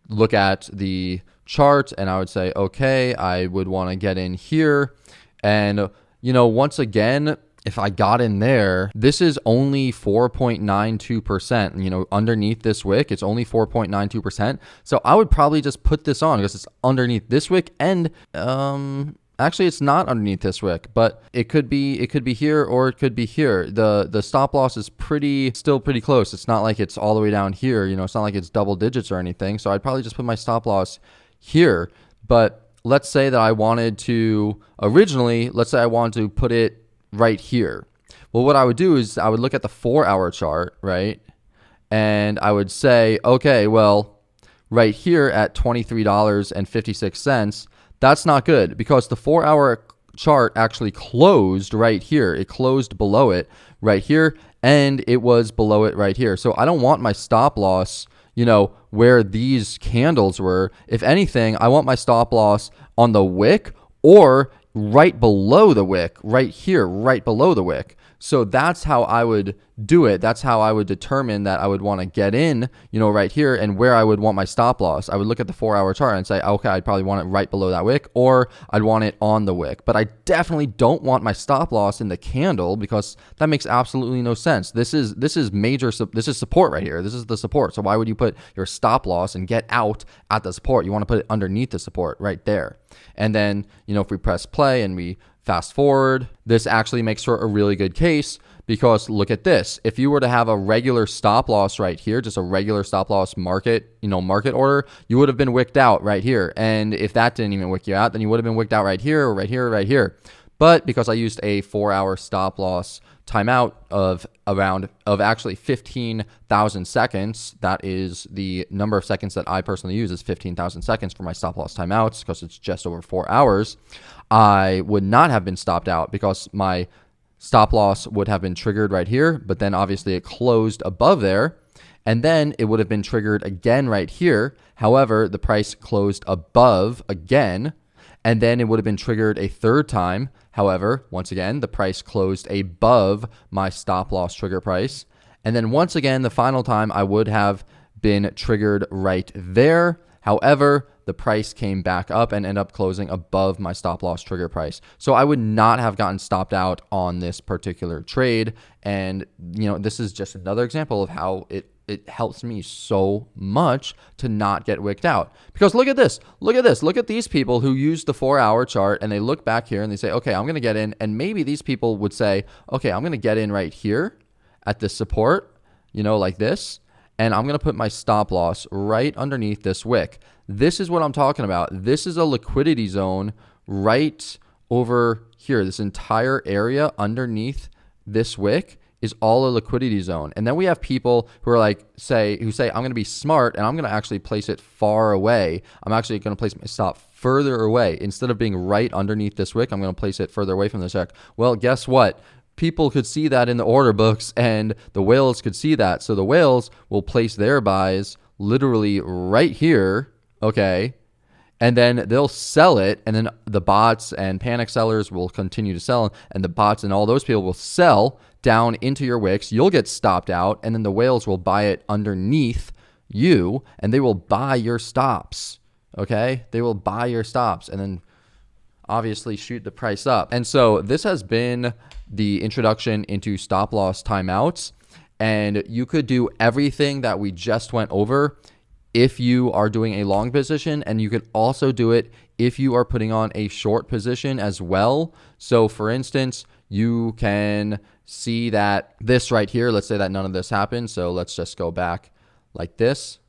look at the chart and I would say, okay, I would want to get in here. And, once again, if I got in there, this is only 4.92%, underneath this wick, it's only 4.92%. So I would probably just put this on because it's underneath this wick. And, actually it's not underneath this wick, but it could be here or it could be here. The stop loss is still pretty close. It's not like it's all the way down here, it's not like it's double digits or anything. So I'd probably just put my stop loss here. But let's say that I wanted to put it right here. Well, what I would do is I would look at the 4 hour chart, right? And I would say, okay, well, right here at $23.56, that's not good because the 4 hour chart actually closed right here. It closed below it right here, and it was below it right here. So I don't want my stop loss, where these candles were. If anything, I want my stop loss on the wick or right below the wick, right here, right below the wick. So that's how I would do it. That's how I would determine that I would want to get in, right here, and where I would want my stop loss. I would look at the 4 hour chart and say, okay, I'd probably want it right below that wick, or I'd want it on the wick. But I definitely don't want my stop loss in the candle because that makes absolutely no sense. This is support right here. This is the support. So why would you put your stop loss and get out at the support? You want to put it underneath the support right there. And then, if we press play and we fast forward, this actually makes for a really good case because look at this. If you were to have a regular stop loss right here, just a regular stop loss market order, you would have been wicked out right here. And if that didn't even wick you out, then you would have been wicked out right here, or right here, right here. But because I used a 4 hour stop loss timeout of actually 15,000 seconds, that is the number of seconds that I personally use is 15,000 seconds for my stop loss timeouts because it's just over 4 hours. I would not have been stopped out because my stop loss would have been triggered right here, but then obviously it closed above there, and then it would have been triggered again right here. However, the price closed above again, and then it would have been triggered a third time. However, once again, the price closed above my stop loss trigger price. And then once again, the final time I would have been triggered right there. However, the price came back up and ended up closing above my stop loss trigger price. So I would not have gotten stopped out on this particular trade. And, this is just another example of how it helps me so much to not get wicked out. Because look at this. Look at these people who use the 4 hour chart and they look back here and they say, okay, I'm going to get in. And maybe these people would say, okay, I'm going to get in right here at this support, like this. And I'm going to put my stop loss right underneath this wick. This is what I'm talking about. This is a liquidity zone right over here, this entire area underneath this wick is all a liquidity zone. And then we have people who are like, who say, I'm going to be smart and I'm going to actually place it far away. I'm actually going to place my stop further away. Instead of being right underneath this wick, I'm going to place it further away from the check. Well, guess what? People could see that in the order books and the whales could see that. So the whales will place their buys literally right here, okay? And then they'll sell it, and then the bots and panic sellers will continue to sell, and the bots and all those people will sell down into your wicks. You'll get stopped out, and then the whales will buy it underneath you, and they will buy your stops, okay? They will buy your stops, and then obviously shoot the price up. And so this has been the introduction into stop loss timeouts, and you could do everything that we just went over if you are doing a long position, and you could also do it if you are putting on a short position as well. So for instance, you can see that this right here, let's say that none of this happened. So let's just go back like this.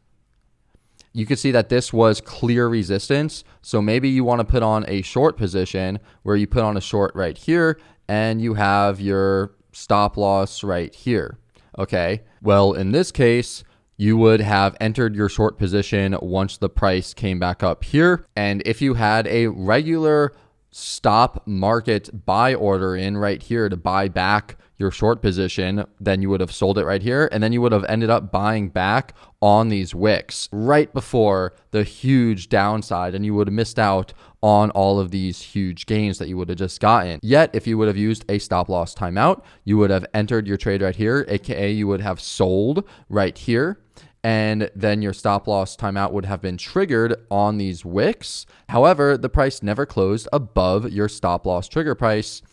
You can see that this was clear resistance. So maybe you want to put on a short position where you put on a short right here and you have your stop loss right here. Okay. Well, in this case, you would have entered your short position once the price came back up here. And if you had a regular stop market buy order in right here to buy back your short position, then you would have sold it right here. And then you would have ended up buying back on these wicks right before the huge downside. And you would have missed out on all of these huge gains that you would have just gotten. Yet, if you would have used a stop loss timeout, you would have entered your trade right here, aka you would have sold right here. And then your stop loss timeout would have been triggered on these wicks. However, the price never closed above your stop loss trigger price,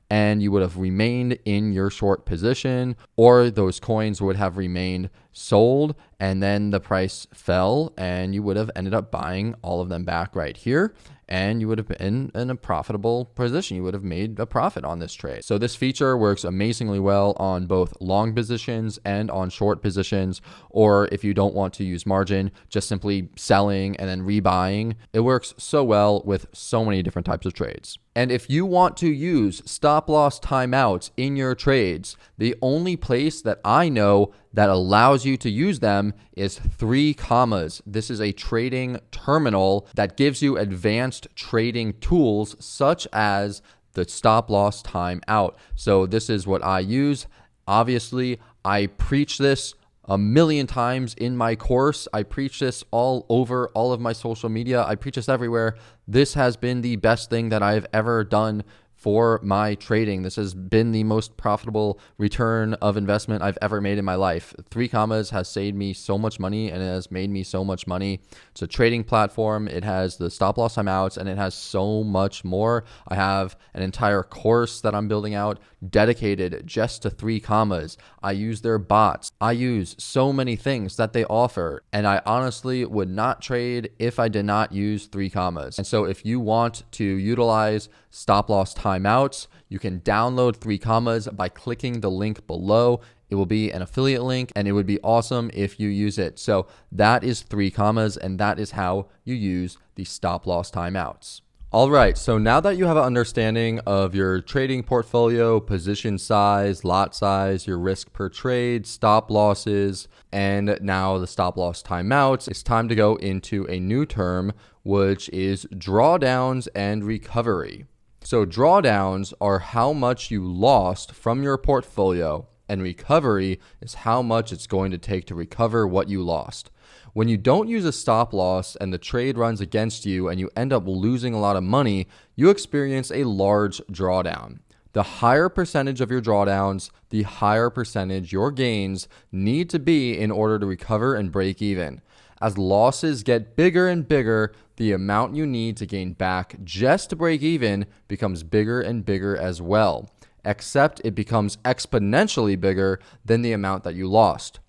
and you would have remained in your short position, or those coins would have remained sold, and then the price fell, and you would have ended up buying all of them back right here. And you would have been in a profitable position. You would have made a profit on this trade. So this feature works amazingly well on both long positions and on short positions. Or if you don't want to use margin, just simply selling and then rebuying. It works so well with so many different types of trades. And if you want to use stop loss timeouts in your trades, the only place that I know that allows you to use them is 3 Commas. This is a trading terminal that gives you advanced trading tools such as the stop loss timeout. So this is what I use. Obviously, I preach this a million times in my course. I preach this all over all of my social media. I preach this everywhere. This has been the best thing that I've ever done for my trading. This has been the most profitable return of investment I've ever made in my life. 3 Commas has saved me so much money and it has made me so much money. It's a trading platform. It has the stop loss timeouts and it has so much more. I have an entire course that I'm building out dedicated just to 3 Commas. I use their bots. I use so many things that they offer, and I honestly would not trade if I did not use 3 Commas. And so if you want to utilize stop loss timeouts, you can download 3 Commas by clicking the link below. It will be an affiliate link and it would be awesome if you use it. So that is 3 Commas, and that is how you use the stop loss timeouts. All right, so now that you have an understanding of your trading portfolio, position size, lot size, your risk per trade, stop losses, and now the stop loss timeouts, it's time to go into a new term, which is drawdowns and recovery. So drawdowns are how much you lost from your portfolio, and recovery is how much it's going to take to recover what you lost. When you don't use a stop loss and the trade runs against you and you end up losing a lot of money, you experience a large drawdown. The higher percentage of your drawdowns, the higher percentage your gains need to be in order to recover and break even. As losses get bigger and bigger, the amount you need to gain back just to break even becomes bigger and bigger as well, except it becomes exponentially bigger than the amount that you lost.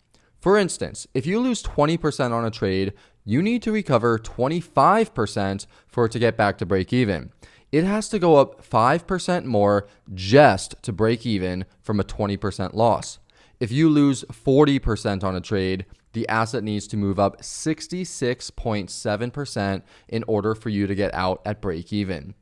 For instance, if you lose 20% on a trade, you need to recover 25% for it to get back to break even. It has to go up 5% more just to break even from a 20% loss. If you lose 40% on a trade, the asset needs to move up 66.7% in order for you to get out at break even.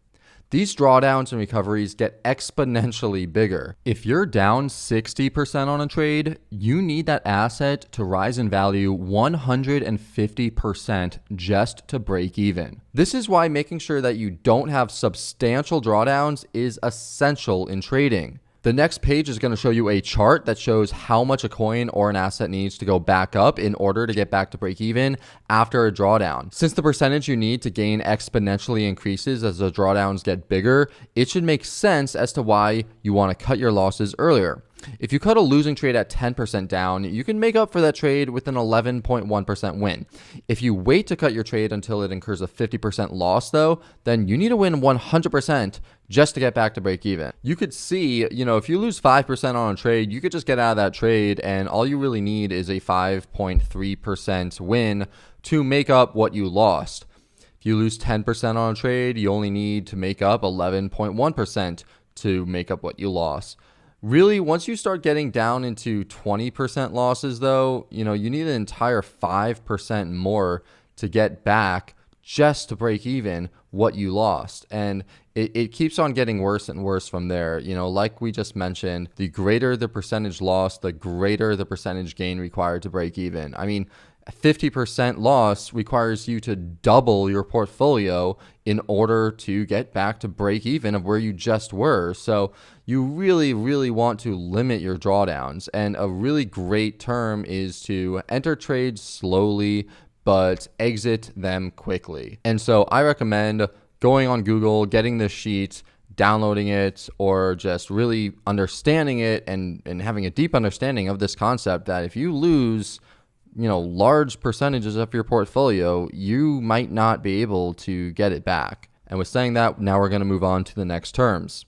these drawdowns and recoveries get exponentially bigger. If you're down 60% on a trade, you need that asset to rise in value 150% just to break even. This is why making sure that you don't have substantial drawdowns is essential in trading. The next page is going to show you a chart that shows how much a coin or an asset needs to go back up in order to get back to break even after a drawdown. Since the percentage you need to gain exponentially increases as the drawdowns get bigger, it should make sense as to why you want to cut your losses earlier. If you cut a losing trade at 10% down, you can make up for that trade with an 11.1% win. If you wait to cut your trade until it incurs a 50% loss though, then you need to win 100% just to get back to break even. You could see, if you lose 5% on a trade, you could just get out of that trade and all you really need is a 5.3% win to make up what you lost. If you lose 10% on a trade, you only need to make up 11.1% to make up what you lost. Really, once you start getting down into 20% losses though, you need an entire 5% more to get back just to break even what you lost. And it keeps on getting worse and worse from there. Like we just mentioned, the greater the percentage loss, the greater the percentage gain required to break even. I mean, 50% loss requires you to double your portfolio in order to get back to break even of where you just were. So you really, really want to limit your drawdowns. And a really great term is to enter trades slowly, but exit them quickly. And so I recommend going on Google, getting this sheet, downloading it, or just really understanding it and having a deep understanding of this concept that if you lose large percentages of your portfolio, you might not be able to get it back. And with saying that, now we're going to move on to the next terms.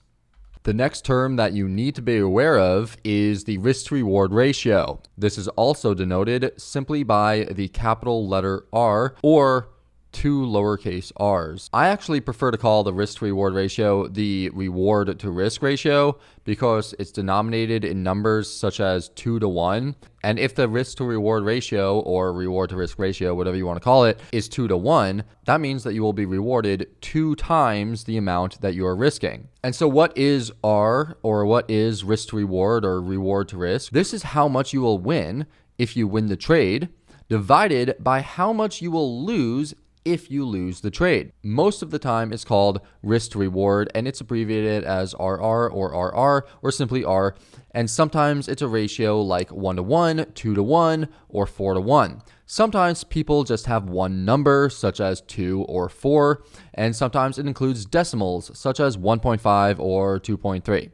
The next term that you need to be aware of is the risk to reward ratio. This is also denoted simply by the capital letter R or 2 lowercase r's. I actually prefer to call the risk to reward ratio the reward to risk ratio because it's denominated in numbers such as 2 to 1. And if the risk to reward ratio or reward to risk ratio, whatever you want to call it, is 2 to 1, that means that you will be rewarded 2 times the amount that you are risking. And so what is R, or what is risk to reward or reward to risk? This is how much you will win if you win the trade divided by how much you will lose if you lose the trade. Most of the time it's called risk to reward and it's abbreviated as RR or RR or simply R. And sometimes it's a ratio like 1 to 1, 2 to 1, or 4 to 1. Sometimes people just have one number such as 2 or 4, and sometimes it includes decimals such as 1.5 or 2.3.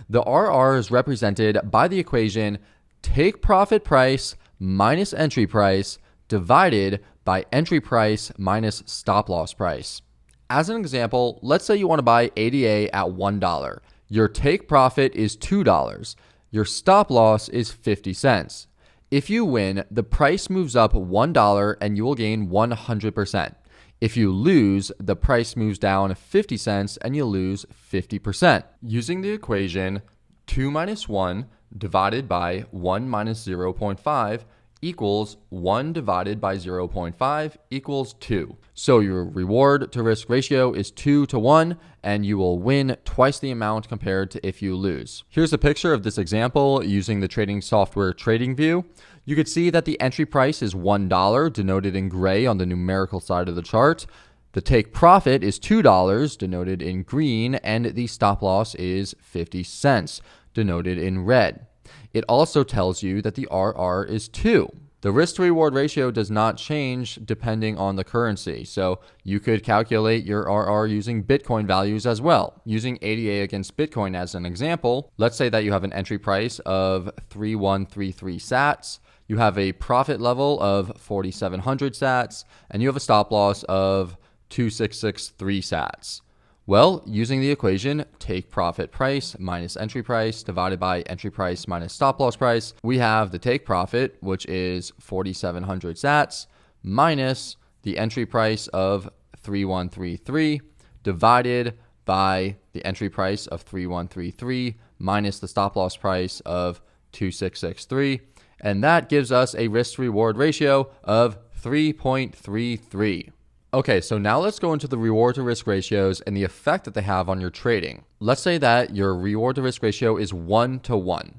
The RR is represented by the equation take profit price minus entry price divided by entry price minus stop loss price. As an example, let's say you want to buy ADA at $1. Your take profit is $2. Your stop loss is 50 cents. If you win, the price moves up $1 and you will gain 100%. If you lose, the price moves down 50 cents and you lose 50%. Using the equation 2 minus 1 divided by 1 minus 0.5 equals 1 divided by 0.5 equals 2. So your reward to risk ratio is 2 to 1, and you will win twice the amount compared to if you lose. Here's a picture of this example using the trading software TradingView. You could see that the entry price is $1, denoted in gray on the numerical side of the chart. The take profit is $2, denoted in green, and the stop loss is 50 cents, denoted in red. It also tells you that the RR is 2. The risk to reward ratio does not change depending on the currency. So you could calculate your RR using Bitcoin values as well. Using ADA against Bitcoin as an example, let's say that you have an entry price of 3133 sats. You have a profit level of 4,700 sats, and you have a stop loss of 2663 sats. Well, using the equation take profit price minus entry price divided by entry price minus stop loss price, we have the take profit, which is 4,700 sats, minus the entry price of 3133 divided by the entry price of 3133 minus the stop loss price of 2663. And that gives us a risk to reward ratio of 3.33. Okay, so now let's go into the reward to risk ratios and the effect that they have on your trading. Let's say that your reward to risk ratio is 1-to-1.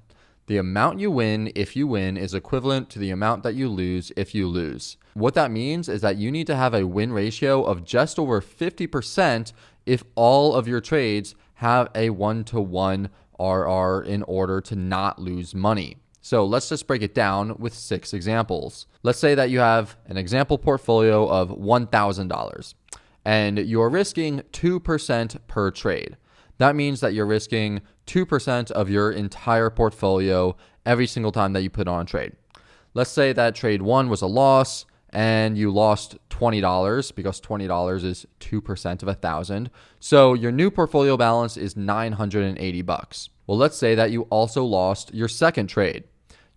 The amount you win if you win is equivalent to the amount that you lose if you lose. What that means is that you need to have a win ratio of just over 50% if all of your trades have a 1-to-1 RR in order to not lose money. So let's just break it down with 6 examples. Let's say that you have an example portfolio of $1,000 and you're risking 2% per trade. That means that you're risking 2% of your entire portfolio every single time that you put on a trade. Let's say that trade 1 was a loss and you lost $20 because $20 is 2% of 1,000. So your new portfolio balance is $980. Well, let's say that you also lost your second trade.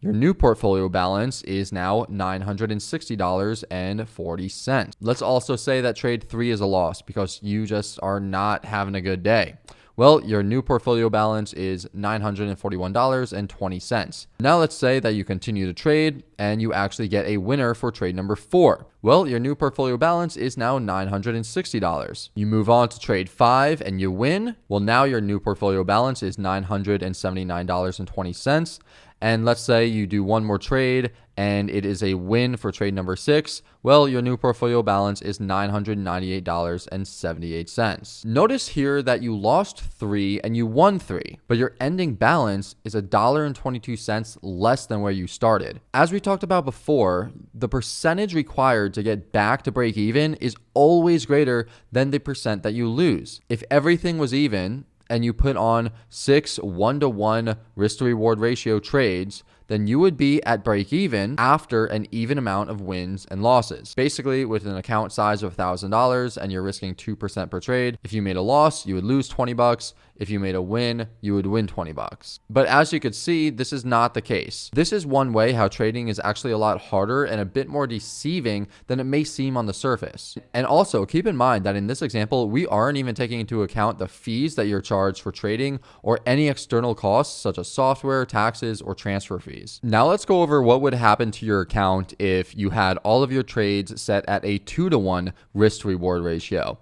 Your new portfolio balance is now $960.40. Let's also say that trade 3 is a loss because you just are not having a good day. Well, your new portfolio balance is $941.20. Now let's say that you continue to trade and you actually get a winner for trade number 4. Well, your new portfolio balance is now $960. You move on to trade 5 and you win. Well, now your new portfolio balance is $979.20. And let's say you do one more trade and it is a win for trade number 6. Well, your new portfolio balance is $998.78. Notice here that you lost 3 and you won 3, but your ending balance is $1.22 less than where you started. As we talked about before, the percentage required to get back to break even is always greater than the percent that you lose. If everything was even, and you put on 6 1-to-1 risk to reward ratio trades, then you would be at break even after an even amount of wins and losses. Basically, with an account size of $1,000 and you're risking 2% per trade, if you made a loss, you would lose $20. If you made a win, you would win $20. But as you could see, this is not the case. This is one way how trading is actually a lot harder and a bit more deceiving than it may seem on the surface. And also keep in mind that in this example, we aren't even taking into account the fees that you're charged for trading or any external costs such as software, taxes, or transfer fees. Now let's go over what would happen to your account if you had all of your trades set at a 2-to-1 risk to reward ratio.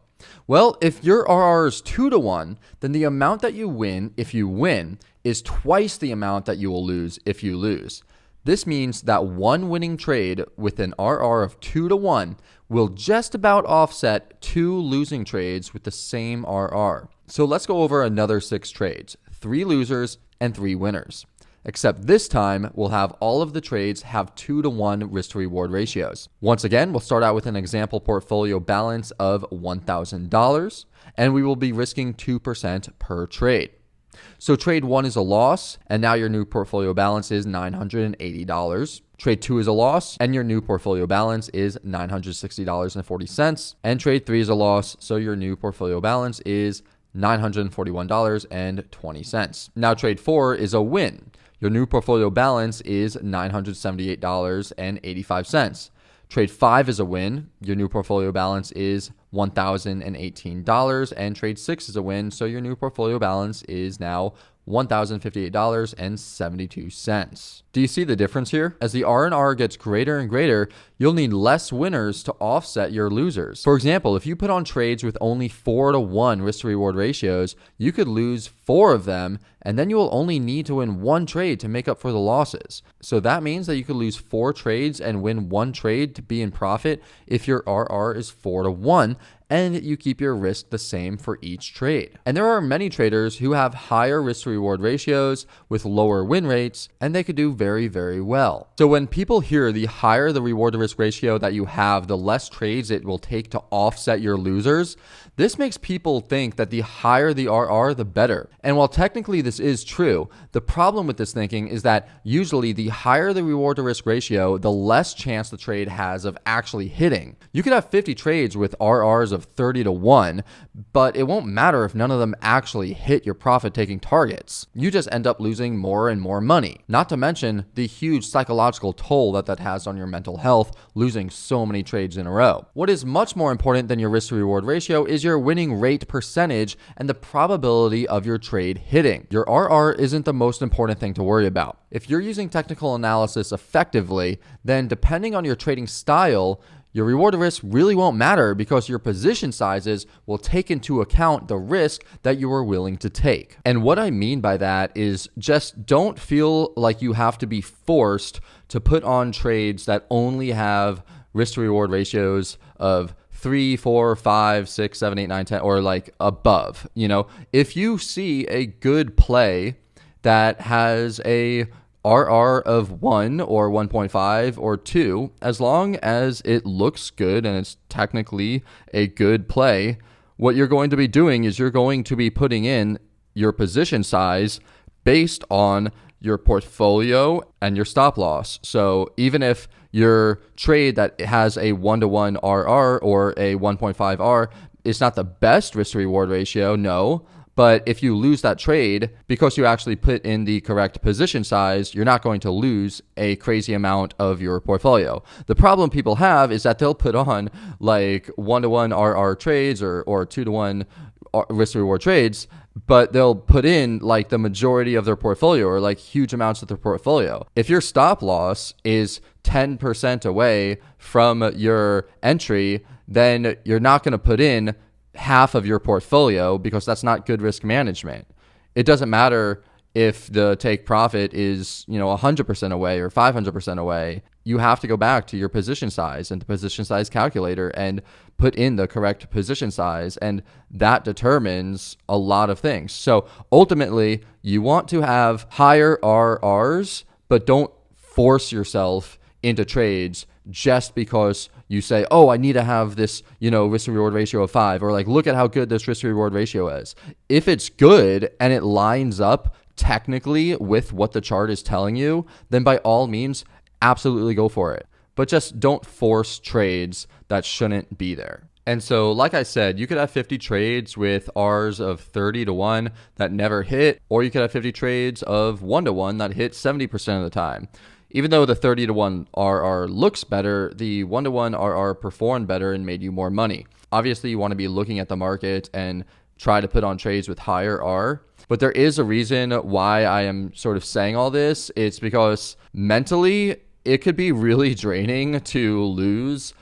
Well, if your RR is 2-to-1, then the amount that you win if you win is twice the amount that you will lose if you lose. This means that one winning trade with an RR of 2-to-1 will just about offset 2 losing trades with the same RR. So let's go over another 6 trades, 3 losers and 3 winners. Except this time, we'll have all of the trades have 2-to-1 risk to reward ratios. Once again, we'll start out with an example portfolio balance of $1,000, and we will be risking 2% per trade. So trade 1 is a loss, and now your new portfolio balance is $980. Trade 2 is a loss, and your new portfolio balance is $960.40. And trade 3 is a loss, so your new portfolio balance is $941.20. Now trade 4 is a win. Your new portfolio balance is $978.85. Trade 5 is a win. Your new portfolio balance is $1,018. And trade 6 is a win. So your new portfolio balance is now $1,058.72. Do you see the difference here? As the R&R gets greater and greater, you'll need less winners to offset your losers. For example, if you put on trades with only 4-to-1 risk to reward ratios, you could lose 4 of them, and then you will only need to win 1 trade to make up for the losses. So that means that you could lose 4 trades and win 1 trade to be in profit if your RR is 4-to-1, and you keep your risk the same for each trade. And there are many traders who have higher risk to reward ratios with lower win rates, and they could do very, very well. So when people hear the higher the reward to risk ratio that you have, the less trades it will take to offset your losers, this makes people think that the higher the RR, the better. And while technically this is true, the problem with this thinking is that usually the higher the reward to risk ratio, the less chance the trade has of actually hitting. You could have 50 trades with RRs of 30-to-1, but it won't matter if none of them actually hit your profit-taking targets. You just end up losing more and more money. Not to mention the huge psychological toll that has on your mental health, losing so many trades in a row. What is much more important than your risk to reward ratio is your winning rate percentage and the probability of your trade hitting. Your RR isn't the most important thing to worry about. If you're using technical analysis effectively, then depending on your trading style, your reward to risk really won't matter because your position sizes will take into account the risk that you are willing to take. And what I mean by that is just don't feel like you have to be forced to put on trades that only have risk to reward ratios of 3, 4, 5, 6, 7, 8, 9, 10, or like above. If you see a good play that has a RR of 1 or 1.5 or 2, as long as it looks good and it's technically a good play, what you're going to be doing is you're going to be putting in your position size based on your portfolio and your stop loss. So even if your trade that has a 1-to-1 RR or a 1.5 R is not the best risk to reward ratio, no. But if you lose that trade because you actually put in the correct position size, you're not going to lose a crazy amount of your portfolio. The problem people have is that they'll put on like 1-to-1 RR trades or 2-to-1 risk to reward trades, but they'll put in like the majority of their portfolio or like huge amounts of their portfolio. If your stop loss is 10% away from your entry, then you're not going to put in half of your portfolio because that's not good risk management. It doesn't matter if the take profit is, 100% away or 500% away. You have to go back to your position size and the position size calculator and put in the correct position size. And that determines a lot of things. So ultimately, you want to have higher RRs, but don't force yourself into trades just because you say, oh, I need to have this, risk to reward ratio of 5, or like, look at how good this risk to reward ratio is. If it's good and it lines up technically with what the chart is telling you, then by all means, absolutely go for it. But just don't force trades that shouldn't be there. And so, like I said, you could have 50 trades with Rs of 30-to-1 that never hit, or you could have 50 trades of 1-to-1 that hit 70% of the time. Even though the 30-to-1 RR looks better, the 1-to-1 RR performed better and made you more money. Obviously, you want to be looking at the market and try to put on trades with higher R. But there is a reason why I am sort of saying all this. It's because mentally, it could be really draining to lose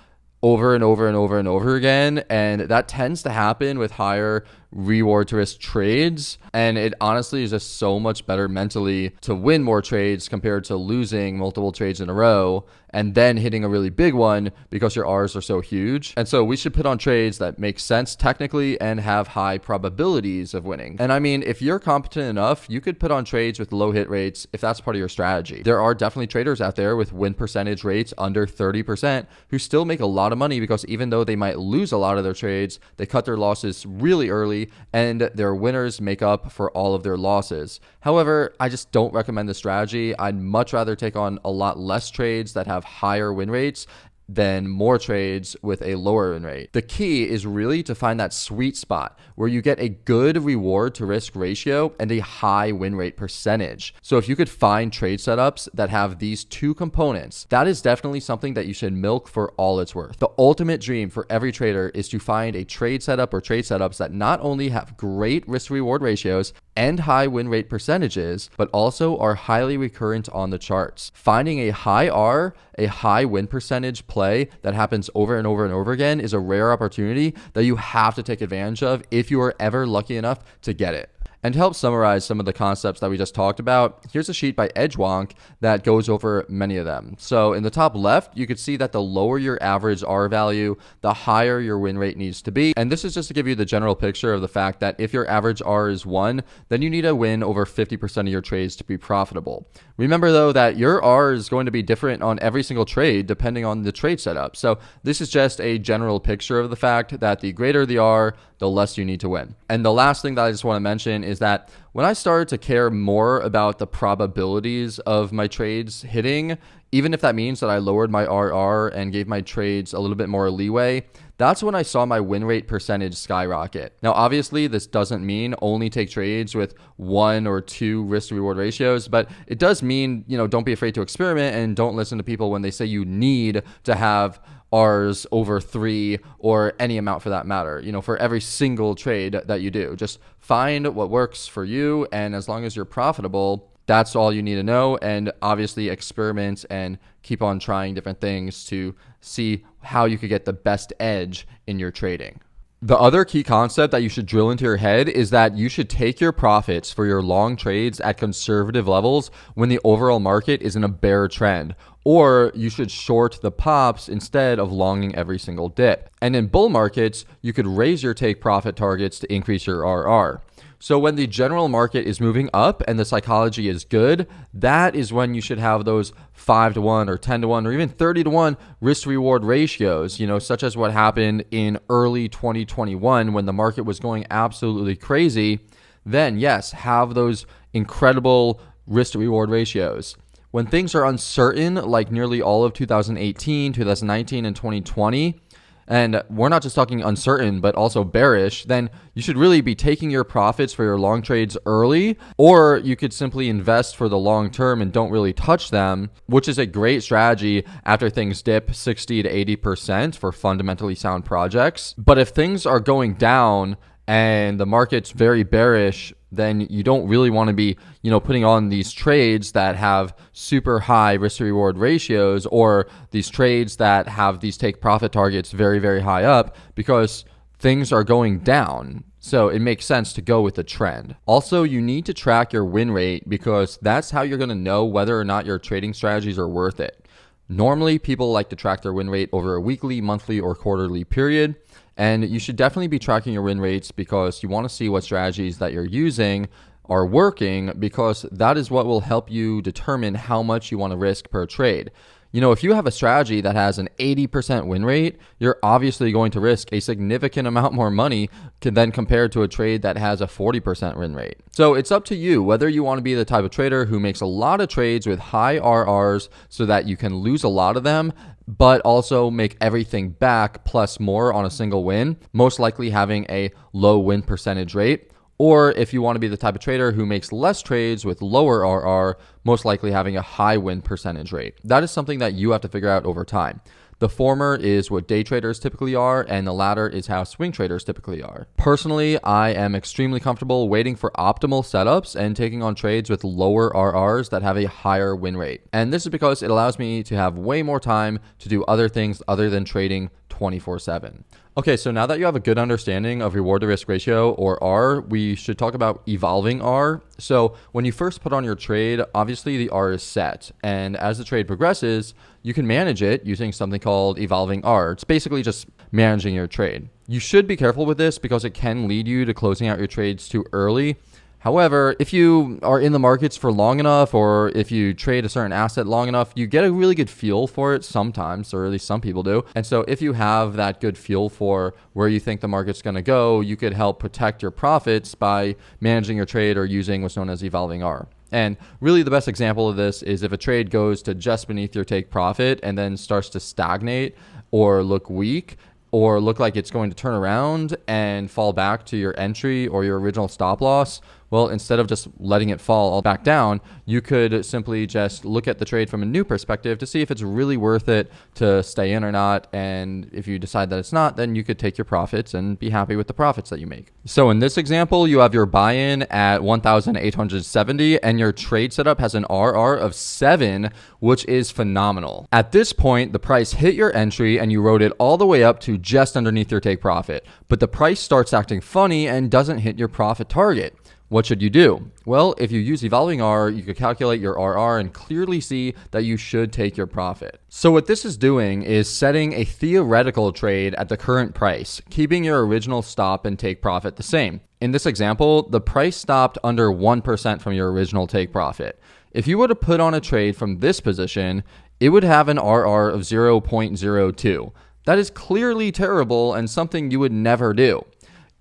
over and over and over and over again. And that tends to happen with higher reward to risk trades. And it honestly is just so much better mentally to win more trades compared to losing multiple trades in a row and then hitting a really big one because your R's are so huge. And so we should put on trades that make sense technically and have high probabilities of winning. And I mean, if you're competent enough, you could put on trades with low hit rates if that's part of your strategy. There are definitely traders out there with win percentage rates under 30% who still make a lot of money because even though they might lose a lot of their trades, they cut their losses really early and their winners make up for all of their losses. However, I just don't recommend this strategy. I'd much rather take on a lot less trades that have higher win rates than more trades with a lower win rate. The key is really to find that sweet spot where you get a good reward to risk ratio and a high win rate percentage. So if you could find trade setups that have these two components, that is definitely something that you should milk for all it's worth. The ultimate dream for every trader is to find a trade setup or trade setups that not only have great risk reward ratios and high win rate percentages, but also are highly recurrent on the charts. Finding a high R, a high win percentage play that happens over and over and over again is a rare opportunity that you have to take advantage of if you are ever lucky enough to get it. And to help summarize some of the concepts that we just talked about, here's a sheet by Edgewonk that goes over many of them. So in the top left, you could see that the lower your average R value, the higher your win rate needs to be. And this is just to give you the general picture of the fact that if your average R is 1, then you need to win over 50% of your trades to be profitable. Remember though that your R is going to be different on every single trade depending on the trade setup. So this is just a general picture of the fact that the greater the R, the less you need to win. And the last thing that I just want to mention is that when I started to care more about the probabilities of my trades hitting, even if that means that I lowered my RR and gave my trades a little bit more leeway, that's when I saw my win rate percentage skyrocket. Now, obviously, this doesn't mean only take trades with 1 or 2 risk to reward ratios, but it does mean, don't be afraid to experiment and don't listen to people when they say you need to have R's over 3 or any amount for that matter, for every single trade that you do. Just find what works for you. And as long as you're profitable, That's all you need to know, and obviously experiment and keep on trying different things to see how you could get the best edge in your trading. The other key concept that you should drill into your head is that you should take your profits for your long trades at conservative levels when the overall market is in a bear trend, or you should short the pops instead of longing every single dip. And in bull markets, you could raise your take profit targets to increase your RR. So when the general market is moving up and the psychology is good, that is when you should have those 5-to-1 or 10-to-1 or even 30-to-1 risk reward ratios, such as what happened in early 2021 when the market was going absolutely crazy. Then yes, have those incredible risk reward ratios. When things are uncertain, like nearly all of 2018, 2019, and 2020, and we're not just talking uncertain, but also bearish, then you should really be taking your profits for your long trades early, or you could simply invest for the long term and don't really touch them, which is a great strategy after things dip 60 to 80% for fundamentally sound projects. But if things are going down and the market's very bearish, then you don't really want to be, putting on these trades that have super high risk to reward ratios, or these trades that have these take profit targets very, very high up, because things are going down. So it makes sense to go with the trend. Also, you need to track your win rate, because that's how you're going to know whether or not your trading strategies are worth it. Normally, people like to track their win rate over a weekly, monthly, or quarterly period. And you should definitely be tracking your win rates, because you want to see what strategies that you're using are working, because that is what will help you determine how much you want to risk per trade. If you have a strategy that has an 80% win rate, you're obviously going to risk a significant amount more money than compared to a trade that has a 40% win rate. So it's up to you whether you want to be the type of trader who makes a lot of trades with high RRs so that you can lose a lot of them, but also make everything back plus more on a single win, most likely having a low win percentage rate. Or if you want to be the type of trader who makes less trades with lower RR, most likely having a high win percentage rate. That is something that you have to figure out over time. The former is what day traders typically are, and the latter is how swing traders typically are. Personally, I am extremely comfortable waiting for optimal setups and taking on trades with lower RRs that have a higher win rate. And this is because it allows me to have way more time to do other things other than trading 24/7. Okay, so now that you have a good understanding of reward to risk ratio, or R, we should talk about evolving R. So when you first put on your trade, obviously the R is set. And as the trade progresses, you can manage it using something called evolving R. It's basically just managing your trade. You should be careful with this because it can lead you to closing out your trades too early. However, if you are in the markets for long enough, or if you trade a certain asset long enough, you get a really good feel for it sometimes, or at least some people do. And so if you have that good feel for where you think the market's going to go, you could help protect your profits by managing your trade or using what's known as evolving R. And really the best example of this is if a trade goes to just beneath your take profit and then starts to stagnate or look weak, or look like it's going to turn around and fall back to your entry or your original stop loss, well, instead of just letting it fall all back down, you could simply just look at the trade from a new perspective to see if it's really worth it to stay in or not. And if you decide that it's not, then you could take your profits and be happy with the profits that you make. So in this example, you have your buy-in at 1,870 and your trade setup has an RR of 7, which is phenomenal. At this point, the price hit your entry and you rode it all the way up to just underneath your take profit, but the price starts acting funny and doesn't hit your profit target. What should you do? Well, if you use evolving R, you could calculate your RR and clearly see that you should take your profit. So what this is doing is setting a theoretical trade at the current price, keeping your original stop and take profit the same. In this example, the price stopped under 1% from your original take profit. If you were to put on a trade from this position, it would have an RR of 0.02. That is clearly terrible and something you would never do.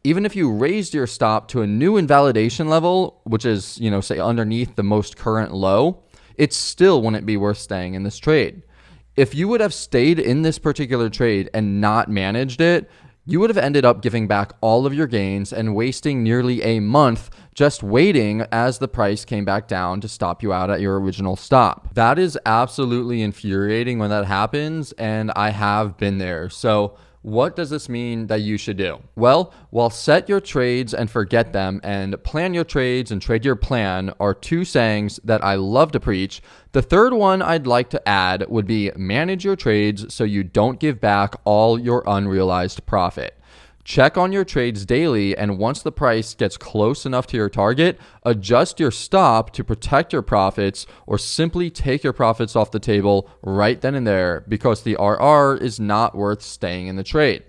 Even if you raised your stop to a new invalidation level, which is, say underneath the most current low, it still wouldn't be worth staying in this trade. If you would have stayed in this particular trade and not managed it, you would have ended up giving back all of your gains and wasting nearly a month just waiting as the price came back down to stop you out at your original stop. That is absolutely infuriating when that happens, and I have been there. So What does this mean that you should do? Well, while set your trades and forget them and plan your trades and trade your plan are two sayings that I love to preach, the third one I'd like to add would be manage your trades so you don't give back all your unrealized profit. Check on your trades daily, and once the price gets close enough to your target, adjust your stop to protect your profits or simply take your profits off the table right then and there because the RR is not worth staying in the trade.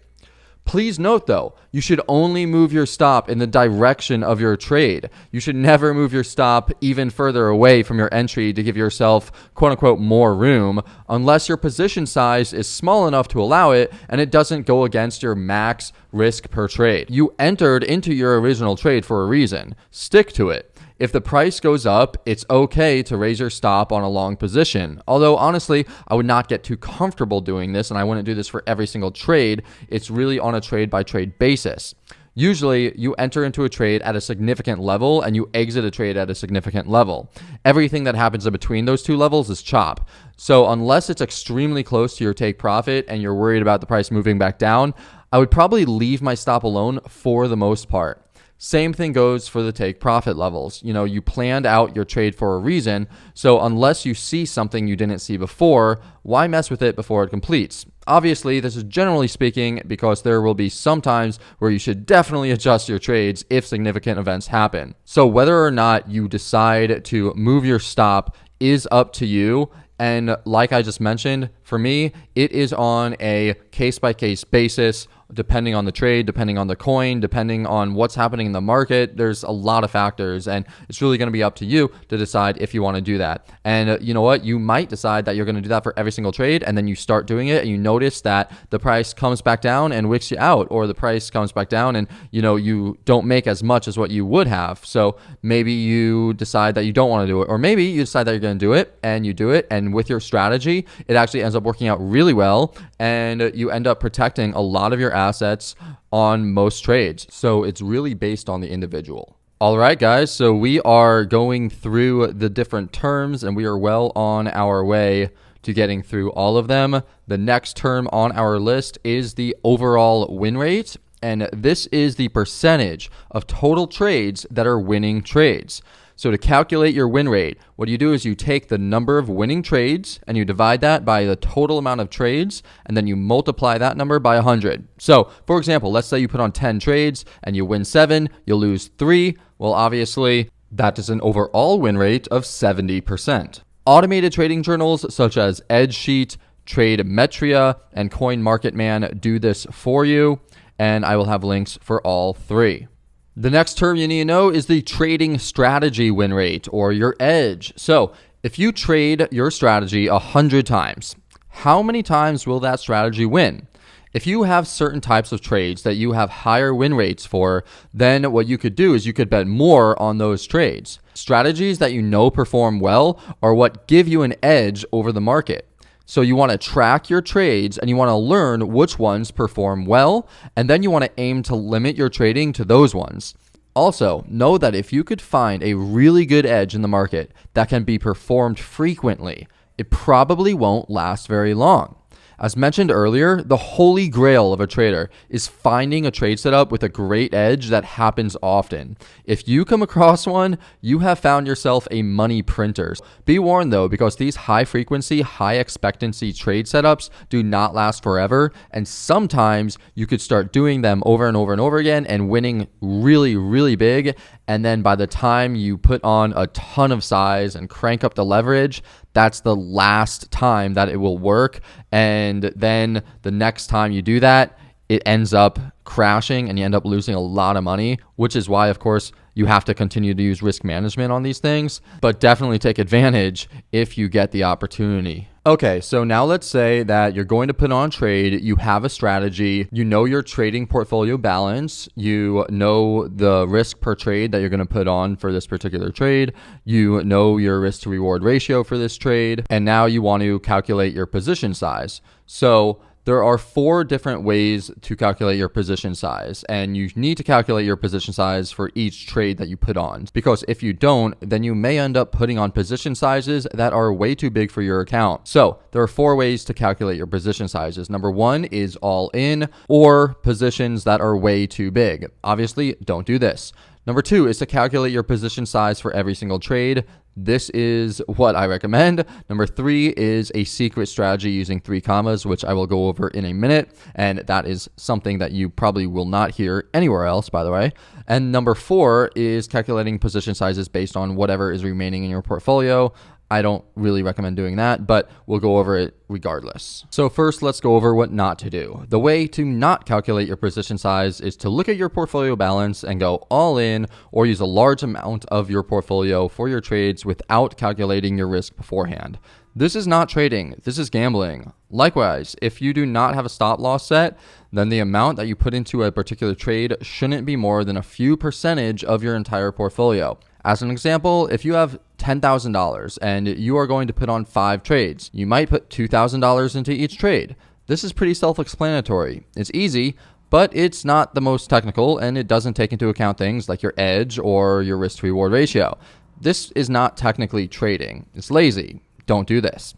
Please note though, you should only move your stop in the direction of your trade. You should never move your stop even further away from your entry to give yourself quote unquote more room unless your position size is small enough to allow it and it doesn't go against your max risk per trade. You entered into your original trade for a reason. Stick to it. If the price goes up, it's okay to raise your stop on a long position. Although honestly, I would not get too comfortable doing this and I wouldn't do this for every single trade. It's really on a trade by trade basis. Usually, you enter into a trade at a significant level and you exit a trade at a significant level. Everything that happens in between those two levels is chop. So unless it's extremely close to your take profit and you're worried about the price moving back down, I would probably leave my stop alone for the most part. Same thing goes for the take profit levels. You planned out your trade for a reason. So unless you see something you didn't see before, why mess with it before it completes? Obviously, this is generally speaking because there will be some times where you should definitely adjust your trades if significant events happen. So whether or not you decide to move your stop is up to you. And like I just mentioned, for me, it is on a case-by-case basis, depending on the trade, depending on the coin, depending on what's happening in the market. There's a lot of factors, and it's really going to be up to you to decide if you want to do that. And you know what? You might decide that you're going to do that for every single trade, and then you start doing it, and you notice that the price comes back down and wicks you out, or the price comes back down and you don't make as much as what you would have. So maybe you decide that you don't want to do it, or maybe you decide that you're going to do it, and you do it, and with your strategy, it actually ends up working out really well, and you end up protecting a lot of your assets on most trades. So it's really based on the individual. All right, guys. So we are going through the different terms and we are well on our way to getting through all of them. The next term on our list is the overall win rate. And this is the percentage of total trades that are winning trades. So to calculate your win rate, what you do is you take the number of winning trades and you divide that by the total amount of trades, and then you multiply that number by 100. So for example, let's say you put on 10 trades and you win 7, you'll lose 3. Well, obviously that is an overall win rate of 70%. Automated trading journals such as EdgeSheet, TradeMetria, and CoinMarketMan do this for you, and I will have links for all three. The next term you need to know is the trading strategy win rate, or your edge. So if you trade your strategy 100 times, how many times will that strategy win? If you have certain types of trades that you have higher win rates for, then what you could do is you could bet more on those trades. Strategies that you know perform well are what give you an edge over the market. So you want to track your trades and you want to learn which ones perform well, and then you want to aim to limit your trading to those ones. Also, know that if you could find a really good edge in the market that can be performed frequently, it probably won't last very long. As mentioned earlier, the holy grail of a trader is finding a trade setup with a great edge that happens often. If you come across one, you have found yourself a money printer. Be warned though, because these high frequency, high expectancy trade setups do not last forever, and sometimes you could start doing them over and over and over again and winning really, really big, and then by the time you put on a ton of size and crank up the leverage, that's the last time that it will work. And then the next time you do that, it ends up crashing and you end up losing a lot of money, which is why, of course, you have to continue to use risk management on these things, but definitely take advantage if you get the opportunity. Okay, so now let's say that you're going to put on trade, you have a strategy, you know your trading portfolio balance, you know the risk per trade that you're going to put on for this particular trade, you know your risk to reward ratio for this trade, and now you want to calculate your position size. So there are 4 different ways to calculate your position size, and you need to calculate your position size for each trade that you put on, because if you don't, then you may end up putting on position sizes that are way too big for your account. So there are 4 ways to calculate your position sizes. Number 1 is all in, or positions that are way too big. Obviously, don't do this. Number 2 is to calculate your position size for every single trade. This is what I recommend. Number 3 is a secret strategy using 3 commas, which I will go over in a minute. And that is something that you probably will not hear anywhere else, by the way. And number 4 is calculating position sizes based on whatever is remaining in your portfolio. I don't really recommend doing that, but we'll go over it regardless. So first, let's go over what not to do. The way to not calculate your position size is to look at your portfolio balance and go all in, or use a large amount of your portfolio for your trades without calculating your risk beforehand. This is not trading, this is gambling. Likewise, if you do not have a stop loss set, then the amount that you put into a particular trade shouldn't be more than a few percentage of your entire portfolio. As an example, if you have $10,000 and you are going to put on 5 trades, you might put $2,000 into each trade. This is pretty self-explanatory. It's easy, but it's not the most technical, and it doesn't take into account things like your edge or your risk to reward ratio. This is not technically trading. It's lazy. Don't do this.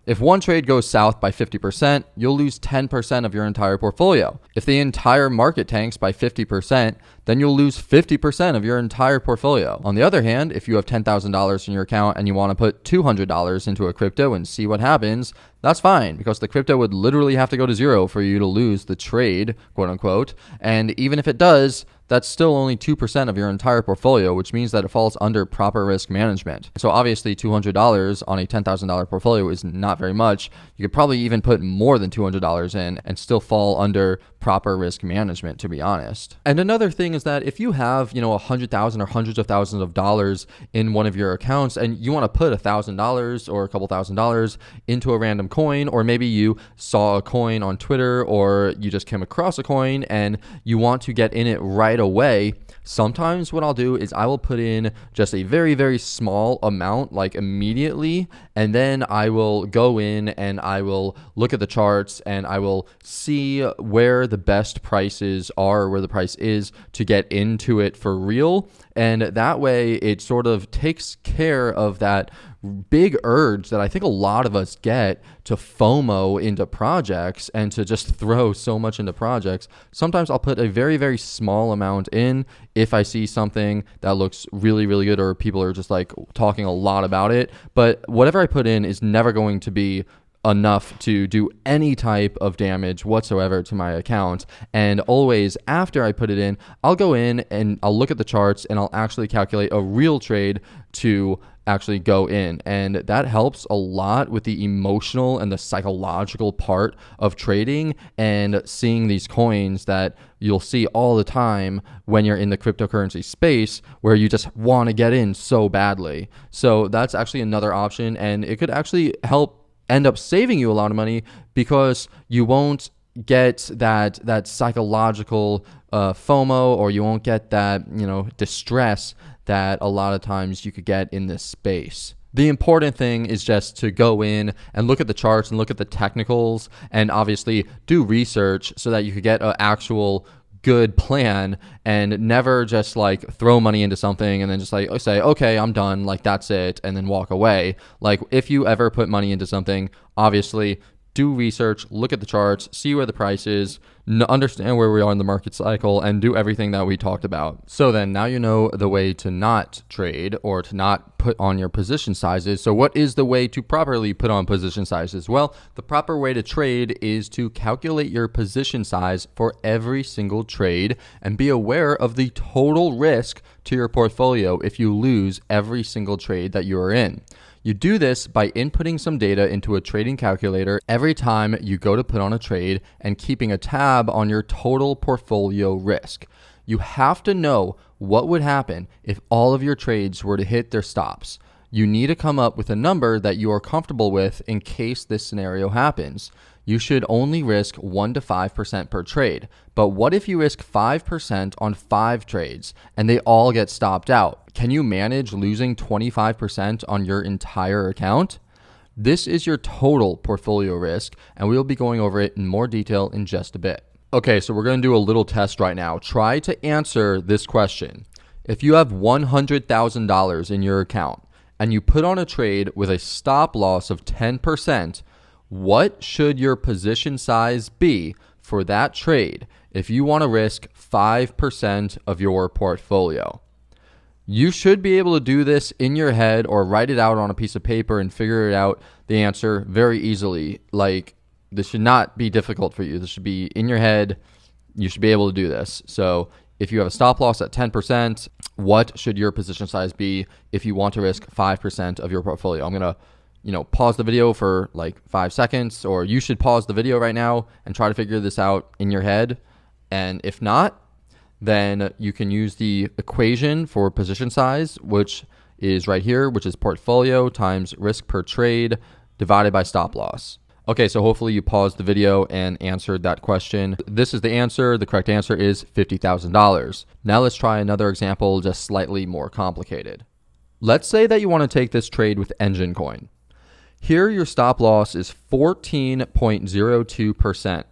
If one trade goes south by 50%, you'll lose 10% of your entire portfolio. If the entire market tanks by 50%, then you'll lose 50% of your entire portfolio. On the other hand, if you have $10,000 in your account and you want to put $200 into a crypto and see what happens, that's fine, because the crypto would literally have to go to zero for you to lose the trade, quote unquote. And even if it does, that's still only 2% of your entire portfolio, which means that it falls under proper risk management. So obviously $200 on a $10,000 portfolio is not very much. You could probably even put more than $200 in and still fall under proper risk management, to be honest. And another thing is that if you have, $100,000 or hundreds of thousands of dollars in one of your accounts, and you want to put $1,000 or a couple $1,000s into a random coin, or maybe you saw a coin on Twitter, or you just came across a coin and you want to get in it right away, sometimes what I'll do is I will put in just a very, very small amount, like immediately, and then I will go in and I will look at the charts and I will see where the best prices are, where the price is, to get into it for real. And that way it sort of takes care of that big urge that I think a lot of us get to FOMO into projects and to just throw so much into projects. Sometimes I'll put a very, very small amount in if I see something that looks really, really good, or people are just like talking a lot about it. But whatever I put in is never going to be enough to do any type of damage whatsoever to my account. And always after I put it in, I'll go in and I'll look at the charts and I'll actually calculate a real trade to actually go in. And that helps a lot with the emotional and the psychological part of trading and seeing these coins that you'll see all the time when you're in the cryptocurrency space, where you just want to get in so badly. So that's actually another option, and it could actually help end up saving you a lot of money, because you won't get that psychological FOMO, or you won't get that distress that a lot of times you could get in this space. The important thing is just to go in and look at the charts and look at the technicals, and obviously do research so that you could get an actual good plan, and never just like throw money into something and then just like say, okay, I'm done, like that's it, and then walk away. Like if you ever put money into something, obviously do research, look at the charts, see where the price is, understand where we are in the market cycle, and do everything that we talked about. So then now you know the way to not trade or to not put on your position sizes. So what is the way to properly put on position sizes? Well, the proper way to trade is to calculate your position size for every single trade and be aware of the total risk to your portfolio if you lose every single trade that you are in. You do this by inputting some data into a trading calculator every time you go to put on a trade, and keeping a tab on your total portfolio risk. You have to know what would happen if all of your trades were to hit their stops. You need to come up with a number that you are comfortable with in case this scenario happens. You should only risk 1 to 5% per trade. But what if you risk 5% on 5 trades and they all get stopped out? Can you manage losing 25% on your entire account? This is your total portfolio risk, and we'll be going over it in more detail in just a bit. Okay, so we're going to do a little test right now. Try to answer this question. If you have $100,000 in your account and you put on a trade with a stop loss of 10%, what should your position size be for that trade if you want to risk 5% of your portfolio? You should be able to do this in your head or write it out on a piece of paper and figure it out, the answer, very easily. Like, this should not be difficult for you. This should be in your head. You should be able to do this. So if you have a stop loss at 10%, what should your position size be if you want to risk 5% of your portfolio? I'm going to, pause the video for like 5 seconds, or you should pause the video right now and try to figure this out in your head. And if not, then you can use the equation for position size, which is right here, which is portfolio times risk per trade divided by stop loss. Okay, so hopefully you paused the video and answered that question. This is the answer. The correct answer is $50,000. Now let's try another example, just slightly more complicated. Let's say that you want to take this trade with Engine Coin. Here your stop loss is 14.02%.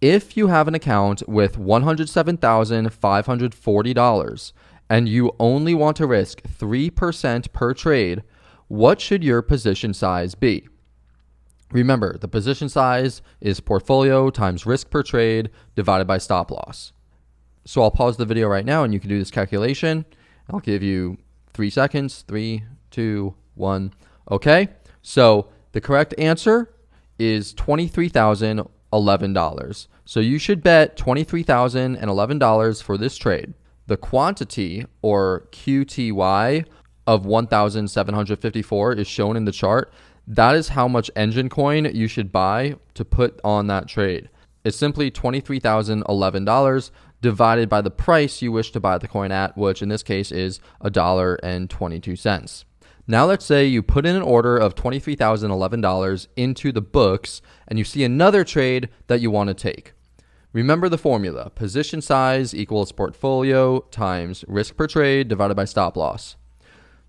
If you have an account with $107,540 and you only want to risk 3% per trade, what should your position size be? Remember, the position size is portfolio times risk per trade divided by stop loss. So I'll pause the video right now and you can do this calculation. I'll give you 3 seconds. 3, 2, 1. Okay, so the correct answer is $23,011. So you should bet $23,011 for this trade. The quantity, or QTY, of 1,754 is shown in the chart. That is how much Engine Coin you should buy to put on that trade. It's simply $23,011 divided by the price you wish to buy the coin at, which in this case is $1.22. Now let's say you put in an order of $23,011 into the books and you see another trade that you want to take. Remember the formula: position size equals portfolio times risk per trade divided by stop loss.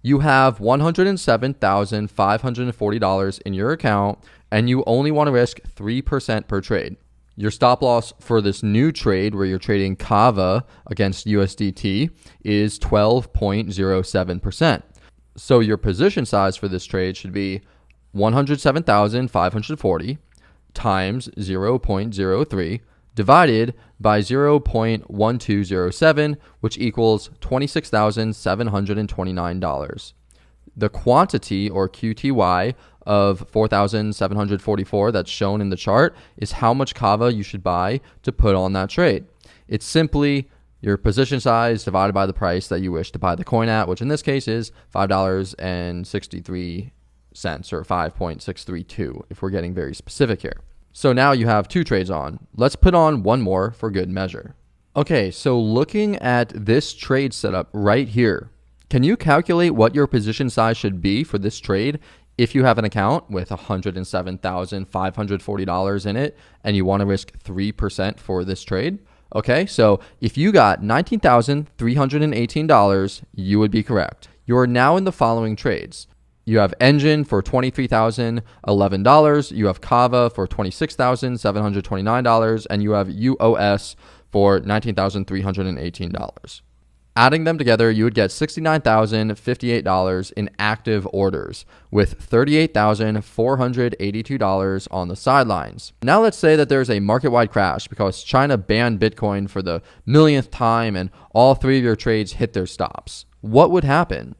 You have $107,540 in your account and you only want to risk 3% per trade. Your stop loss for this new trade, where you're trading Kava against USDT, is 12.07%. So your position size for this trade should be 107,540 times 0.03 divided by 0.1207, which equals $26,729. The quantity, or QTY, of 4,744 that's shown in the chart is how much Kava you should buy to put on that trade. It's simply your position size divided by the price that you wish to buy the coin at, which in this case is $5.63 or 5.632 if we're getting very specific here. So now you have 2 trades on. Let's put on one more for good measure. Okay, so looking at this trade setup right here, can you calculate what your position size should be for this trade if you have an account with $107,540 in it and you want to risk 3% for this trade? Okay, so if you got $19,318, you would be correct. You are now in the following trades. You have Engine for $23,011, you have Kava for $26,729, and you have UOS for $19,318. Adding them together, you would get $69,058 in active orders, with $38,482 on the sidelines. Now let's say that there's a market-wide crash because China banned Bitcoin for the millionth time and all 3 of your trades hit their stops. What would happen?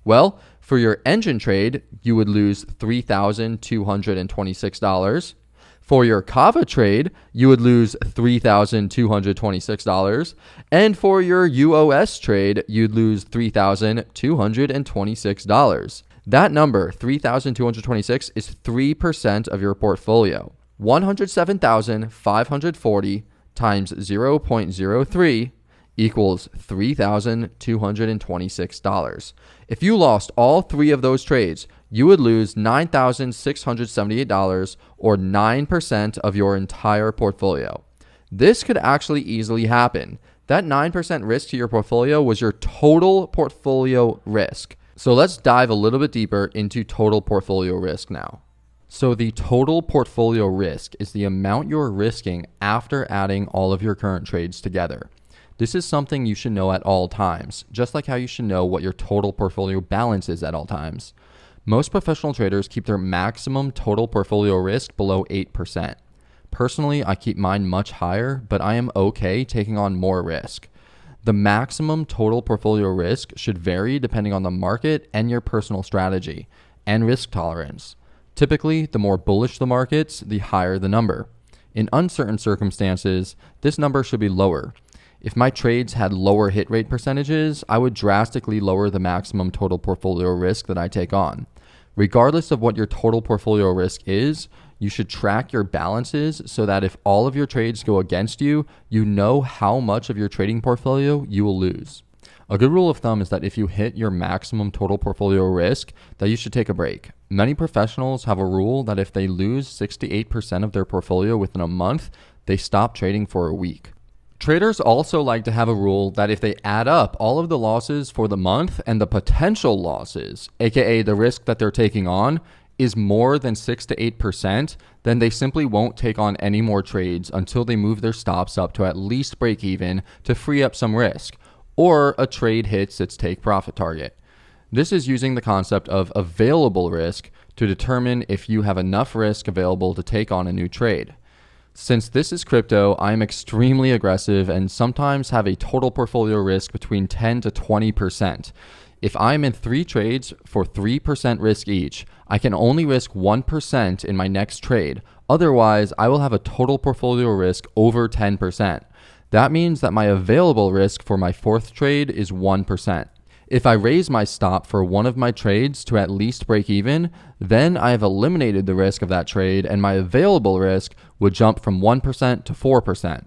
Well, for your Engine trade, you would lose $3,226. For your Kava trade, you would lose $3,226. And for your UOS trade, you'd lose $3,226. That number, $3,226, is 3% of your portfolio. 107,540 times 0.03 equals $3,226. If you lost all 3 of those trades, you would lose $9,678, or 9% of your entire portfolio. This could actually easily happen. That 9% risk to your portfolio was your total portfolio risk. So let's dive a little bit deeper into total portfolio risk now. So the total portfolio risk is the amount you're risking after adding all of your current trades together. This is something you should know at all times, just like how you should know what your total portfolio balance is at all times. Most professional traders keep their maximum total portfolio risk below 8%. Personally, I keep mine much higher, but I am okay taking on more risk. The maximum total portfolio risk should vary depending on the market and your personal strategy and risk tolerance. Typically, the more bullish the markets, the higher the number. In uncertain circumstances, this number should be lower. If my trades had lower hit rate percentages, I would drastically lower the maximum total portfolio risk that I take on. Regardless of what your total portfolio risk is, you should track your balances so that if all of your trades go against you, you know how much of your trading portfolio you will lose. A good rule of thumb is that if you hit your maximum total portfolio risk, that you should take a break. Many professionals have a rule that if they lose 68% of their portfolio within a month, they stop trading for a week. Traders also like to have a rule that if they add up all of the losses for the month and the potential losses, aka the risk that they're taking on, is more than 6 to 8%, then they simply won't take on any more trades until they move their stops up to at least break even to free up some risk, or a trade hits its take profit target. This is using the concept of available risk to determine if you have enough risk available to take on a new trade. Since this is crypto, I am extremely aggressive and sometimes have a total portfolio risk between 10 to 20%. If I'm in 3 trades for 3% risk each, I can only risk 1% in my next trade. Otherwise, I will have a total portfolio risk over 10%. That means that my available risk for my 4th trade is 1%. If I raise my stop for one of my trades to at least break even, then I have eliminated the risk of that trade and my available risk would jump from 1% to 4%.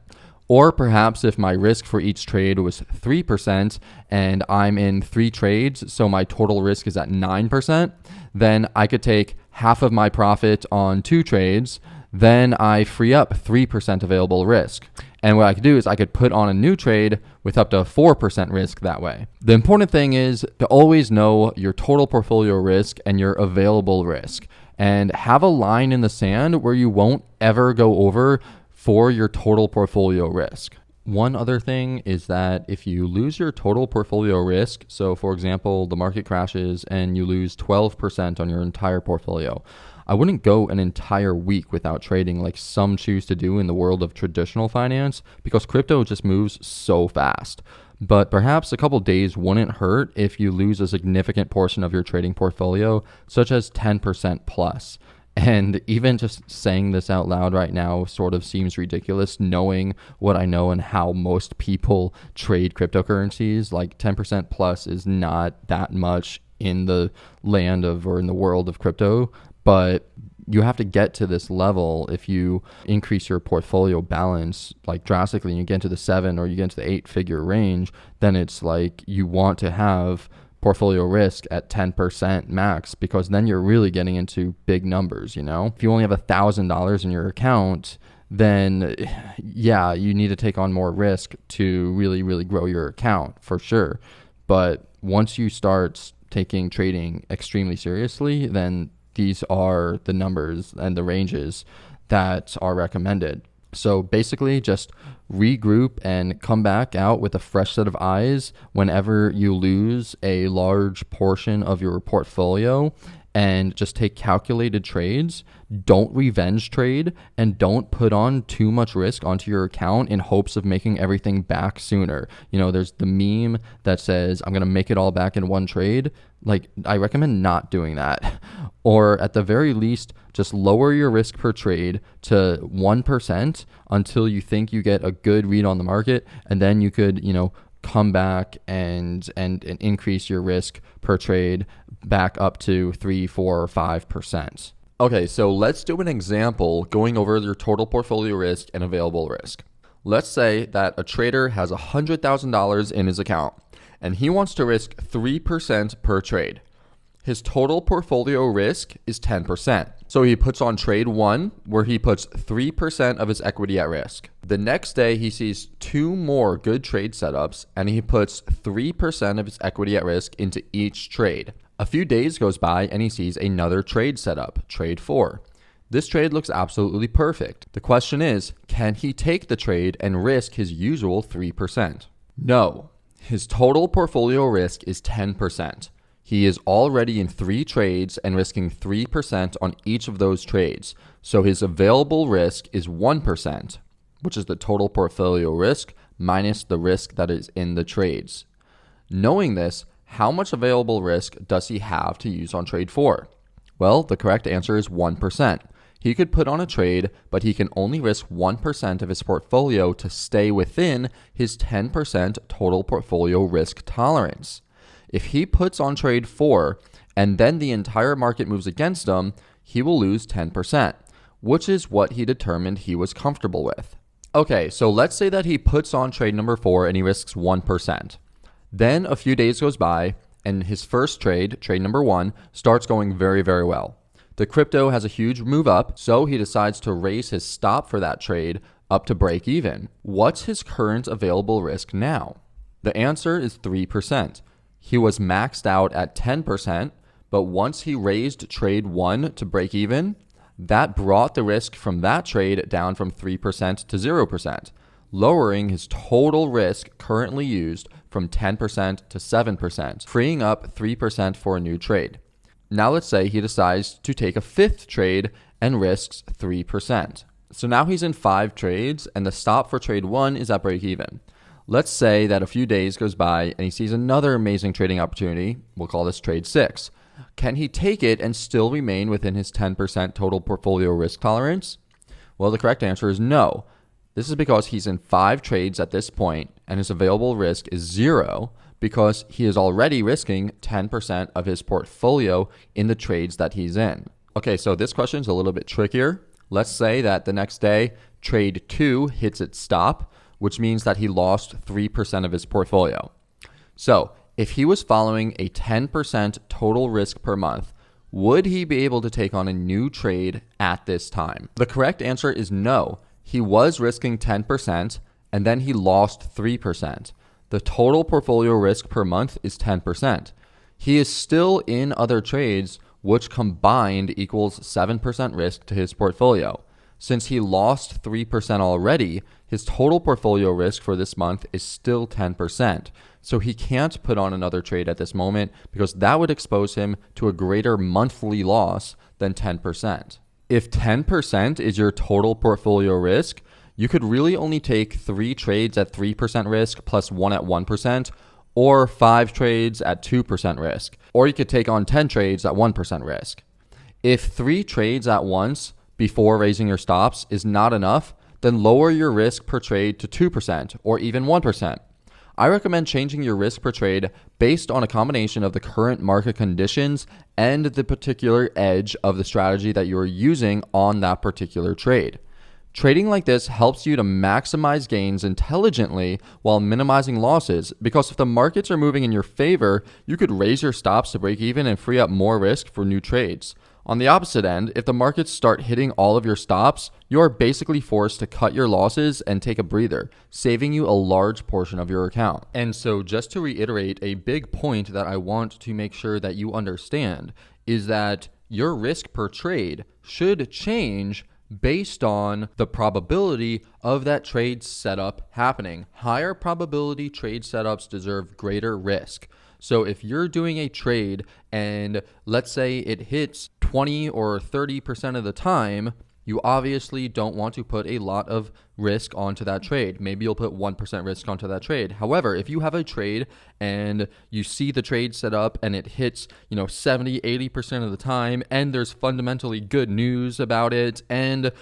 Or perhaps if my risk for each trade was 3% and I'm in 3 trades, so my total risk is at 9%, then I could take half of my profit on 2 trades, then I free up 3% available risk. And what I could do is I could put on a new trade with up to 4% risk that way. The important thing is to always know your total portfolio risk and your available risk, and have a line in the sand where you won't ever go over for your total portfolio risk. One other thing is that if you lose your total portfolio risk, so for example, the market crashes and you lose 12% on your entire portfolio, I wouldn't go an entire week without trading like some choose to do in the world of traditional finance, because crypto just moves so fast. But perhaps a couple days wouldn't hurt if you lose a significant portion of your trading portfolio, such as 10% plus. And even just saying this out loud right now sort of seems ridiculous, knowing what I know and how most people trade cryptocurrencies. Like 10% plus is not that much in the land of, or in the world of crypto, but you have to get to this level. If you increase your portfolio balance like drastically and you get into the 7 or you get into the 8-figure range, then it's like you want to have portfolio risk at 10% max, because then you're really getting into big numbers. You know, if you only have $1,000 in your account, then yeah, you need to take on more risk to really grow your account for sure. But once you start taking trading extremely seriously, then these are the numbers and the ranges that are recommended. So basically just regroup and come back out with a fresh set of eyes whenever you lose a large portion of your portfolio, and just take calculated trades. Don't revenge trade, and don't put on too much risk onto your account in hopes of making everything back sooner. You know, there's the meme that says, I'm going to make it all back in one trade. Like, I recommend not doing that. Or at the very least, just lower your risk per trade to 1% until you think you get a good read on the market. And then you could, you know, come back and increase your risk per trade back up to 3, 4, or 5%. Okay, so let's do an example going over your total portfolio risk and available risk. Let's say that a trader has $100,000 in his account and he wants to risk 3% per trade. His total portfolio risk is 10%. So he puts on trade 1, where he puts 3% of his equity at risk. The next day, he sees 2 more good trade setups, and he puts 3% of his equity at risk into each trade. A few days goes by and he sees another trade set up, trade 4. This trade looks absolutely perfect. The question is, can he take the trade and risk his usual 3%? No. His total portfolio risk is 10%. He is already in 3 trades and risking 3% on each of those trades. So his available risk is 1%, which is the total portfolio risk minus the risk that is in the trades. Knowing this, how much available risk does he have to use on trade 4? Well, the correct answer is 1%. He could put on a trade, but he can only risk 1% of his portfolio to stay within his 10% total portfolio risk tolerance. If he puts on trade 4 and then the entire market moves against him, he will lose 10%, which is what he determined he was comfortable with. Okay, so let's say that he puts on trade number 4 and he risks 1%. Then a few days goes by and his first trade, trade number 1, starts going very, very well. The crypto has a huge move up, so he decides to raise his stop for that trade up to break even. What's his current available risk now? The answer is 3%. He was maxed out at 10%, but once he raised trade 1 to break even, that brought the risk from that trade down from 3% to 0%, lowering his total risk currently used from 10% to 7%, freeing up 3% for a new trade. Now let's say he decides to take a 5th trade and risks 3%. So now he's in 5 trades and the stop for trade 1 is at break even. Let's say that a few days goes by and he sees another amazing trading opportunity. We'll call this trade 6. Can he take it and still remain within his 10% total portfolio risk tolerance? Well, the correct answer is no. This is because he's in 5 trades at this point and his available risk is 0 because he is already risking 10% of his portfolio in the trades that he's in. Okay, so this question is a little bit trickier. Let's say that the next day, trade 2 hits its stop, which means that he lost 3% of his portfolio. So if he was following a 10% total risk per month, would he be able to take on a new trade at this time? The correct answer is no. He was risking 10% and then he lost 3%. The total portfolio risk per month is 10%. He is still in other trades, which combined equals 7% risk to his portfolio. Since he lost 3% already, his total portfolio risk for this month is still 10%. So he can't put on another trade at this moment because that would expose him to a greater monthly loss than 10%. If 10% is your total portfolio risk, you could really only take 3 trades at 3% risk plus 1 at 1%, or 5 trades at 2% risk. Or you could take on 10 trades at 1% risk. If 3 trades at once before raising your stops is not enough, then lower your risk per trade to 2% or even 1%. I recommend changing your risk per trade based on a combination of the current market conditions and the particular edge of the strategy that you're using on that particular trade. Trading like this helps you to maximize gains intelligently while minimizing losses, because if the markets are moving in your favor, you could raise your stops to break even and free up more risk for new trades. On the opposite end, if the markets start hitting all of your stops, you are basically forced to cut your losses and take a breather, saving you a large portion of your account. And so just to reiterate, a big point that I want to make sure that you understand is that your risk per trade should change based on the probability of that trade setup happening. Higher probability trade setups deserve greater risk. So if you're doing a trade and let's say it hits 20 or 30% of the time, you obviously don't want to put a lot of risk onto that trade. Maybe you'll put 1% risk onto that trade. However, if you have a trade and you see the trade set up and it hits, 70, 80% of the time, and there's fundamentally good news about it, and,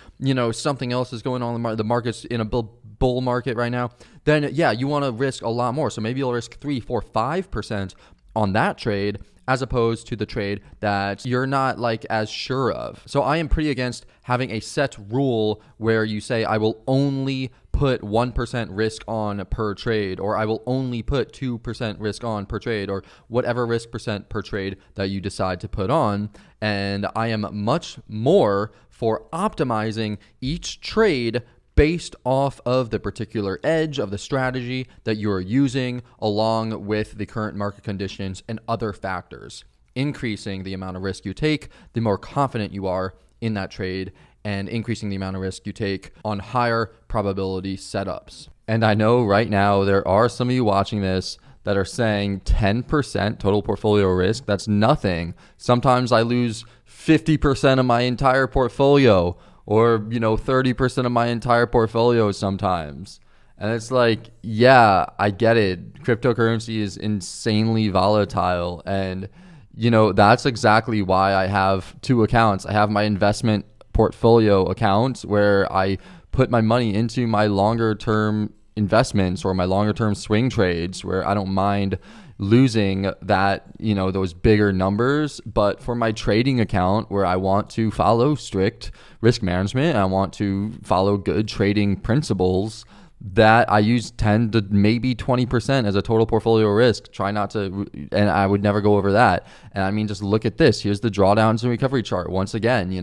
something else is going on in the market's in a bull market right now, then yeah, you want to risk a lot more. So maybe you'll risk 3, 4, 5% on that trade, as opposed to the trade that you're not as sure of. So I am pretty against having a set rule where you say, I will only put 1% risk on per trade, or I will only put 2% risk on per trade, or whatever risk percent per trade that you decide to put on. And I am much more for optimizing each trade based off of the particular edge of the strategy that you're using, along with the current market conditions and other factors. increasing the amount of risk you take, the more confident you are in that trade, and increasing the amount of risk you take on higher probability setups. And I know right now there are some of you watching this that are saying 10% total portfolio risk, that's nothing. Sometimes I lose 50% of my entire portfolio, or 30% of my entire portfolio sometimes. And it's like, yeah, I get it. Cryptocurrency is insanely volatile. And, that's exactly why I have two accounts. I have my investment portfolio account where I put my money into my longer term investments or my longer term swing trades where I don't mind losing that, those bigger numbers. But for my trading account where I want to follow strict risk management, I want to follow good trading principles, that I use 10 to maybe 20% as a total portfolio risk. Try not to, and I would never go over that. And I mean, just look at this. Here's the drawdowns and recovery chart. Once again, you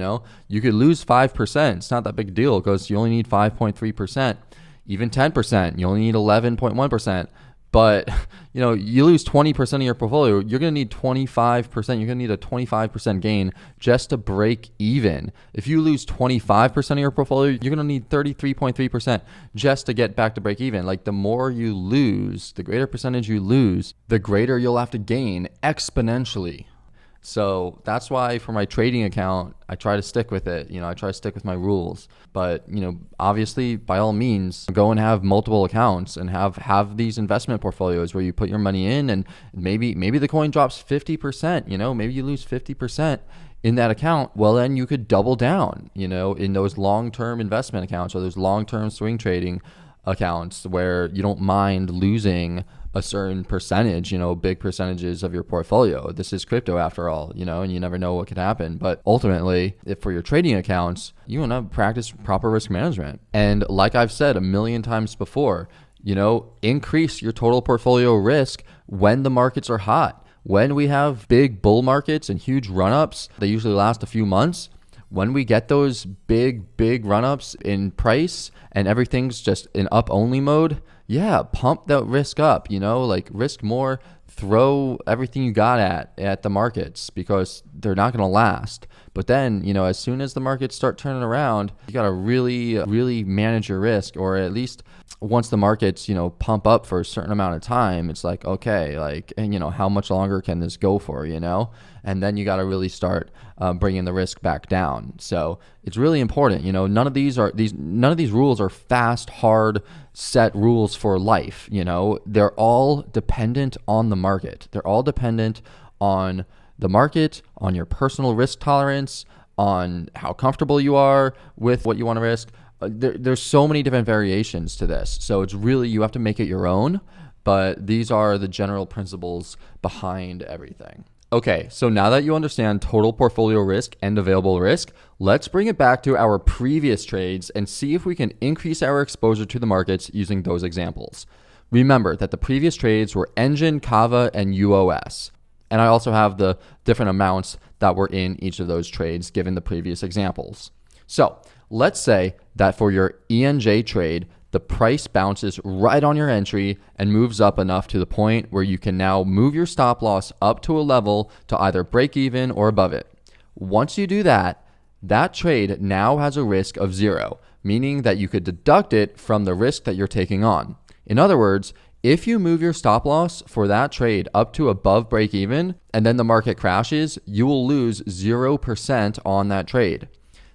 could lose 5%. It's not that big a deal because you only need 5.3%. Even 10%, you only need 11.1%. But, you lose 20% of your portfolio, you're going to need 25%. You're going to need a 25% gain just to break even. If you lose 25% of your portfolio, you're going to need 33.3% just to get back to break even. Like, the more you lose, the greater percentage you lose, the greater you'll have to gain exponentially. So that's why for my trading account, I try to stick with it. I try to stick with my rules. But, obviously, by all means, go and have multiple accounts and have these investment portfolios where you put your money in, and maybe the coin drops 50%, maybe you lose 50% in that account. Well, then you could double down, in those long-term investment accounts or those long-term swing trading accounts where you don't mind losing a certain percentage, big percentages of your portfolio. This is crypto after all, and you never know what could happen. But ultimately, if for your trading accounts, you want to practice proper risk management. And like I've said a million times before, increase your total portfolio risk when the markets are hot. When we have big bull markets and huge run-ups, they usually last a few months. When we get those big run-ups in price and everything's just in up-only mode, yeah, pump that risk up, risk more, throw everything you got at the markets because they're not going to last. But then, as soon as the markets start turning around, you got to really manage your risk, or at least once the markets, pump up for a certain amount of time, it's like, okay, and how much longer can this go for, and then you got to really start bringing the risk back down. So it's really important, none of these rules are fast, hard, set rules for life. They're all dependent on the market. They're all dependent on the market, on your personal risk tolerance, on how comfortable you are with what you want to risk. There's so many different variations to this. So it's really, you have to make it your own, but these are the general principles behind everything. Okay, so now that you understand total portfolio risk and available risk, let's bring it back to our previous trades and see if we can increase our exposure to the markets using those examples. Remember that the previous trades were Engine, Kava, and UOS. And I also have the different amounts that were in each of those trades given the previous examples. So let's say that for your ENJ trade, the price bounces right on your entry and moves up enough to the point where you can now move your stop loss up to a level to either break even or above it. Once you do that, that trade now has a risk of 0, meaning that you could deduct it from the risk that you're taking on. In other words, if you move your stop loss for that trade up to above break even and then the market crashes, you will lose 0% on that trade.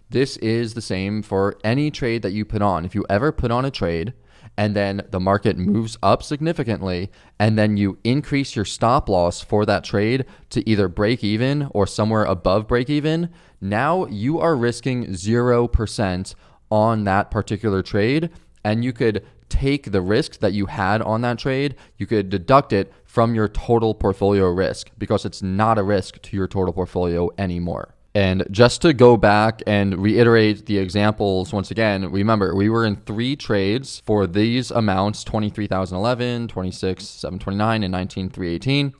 This is the same for any trade that you put on. If you ever put on a trade and then the market moves up significantly and then you increase your stop loss for that trade to either break even or somewhere above break even, now you are risking 0% on that particular trade, and you could take the risk that you had on that trade, you could deduct it from your total portfolio risk because it's not a risk to your total portfolio anymore. And just to go back and reiterate the examples once again, remember we were in 3 trades for these amounts: 23,011, 26,729, and 19,318.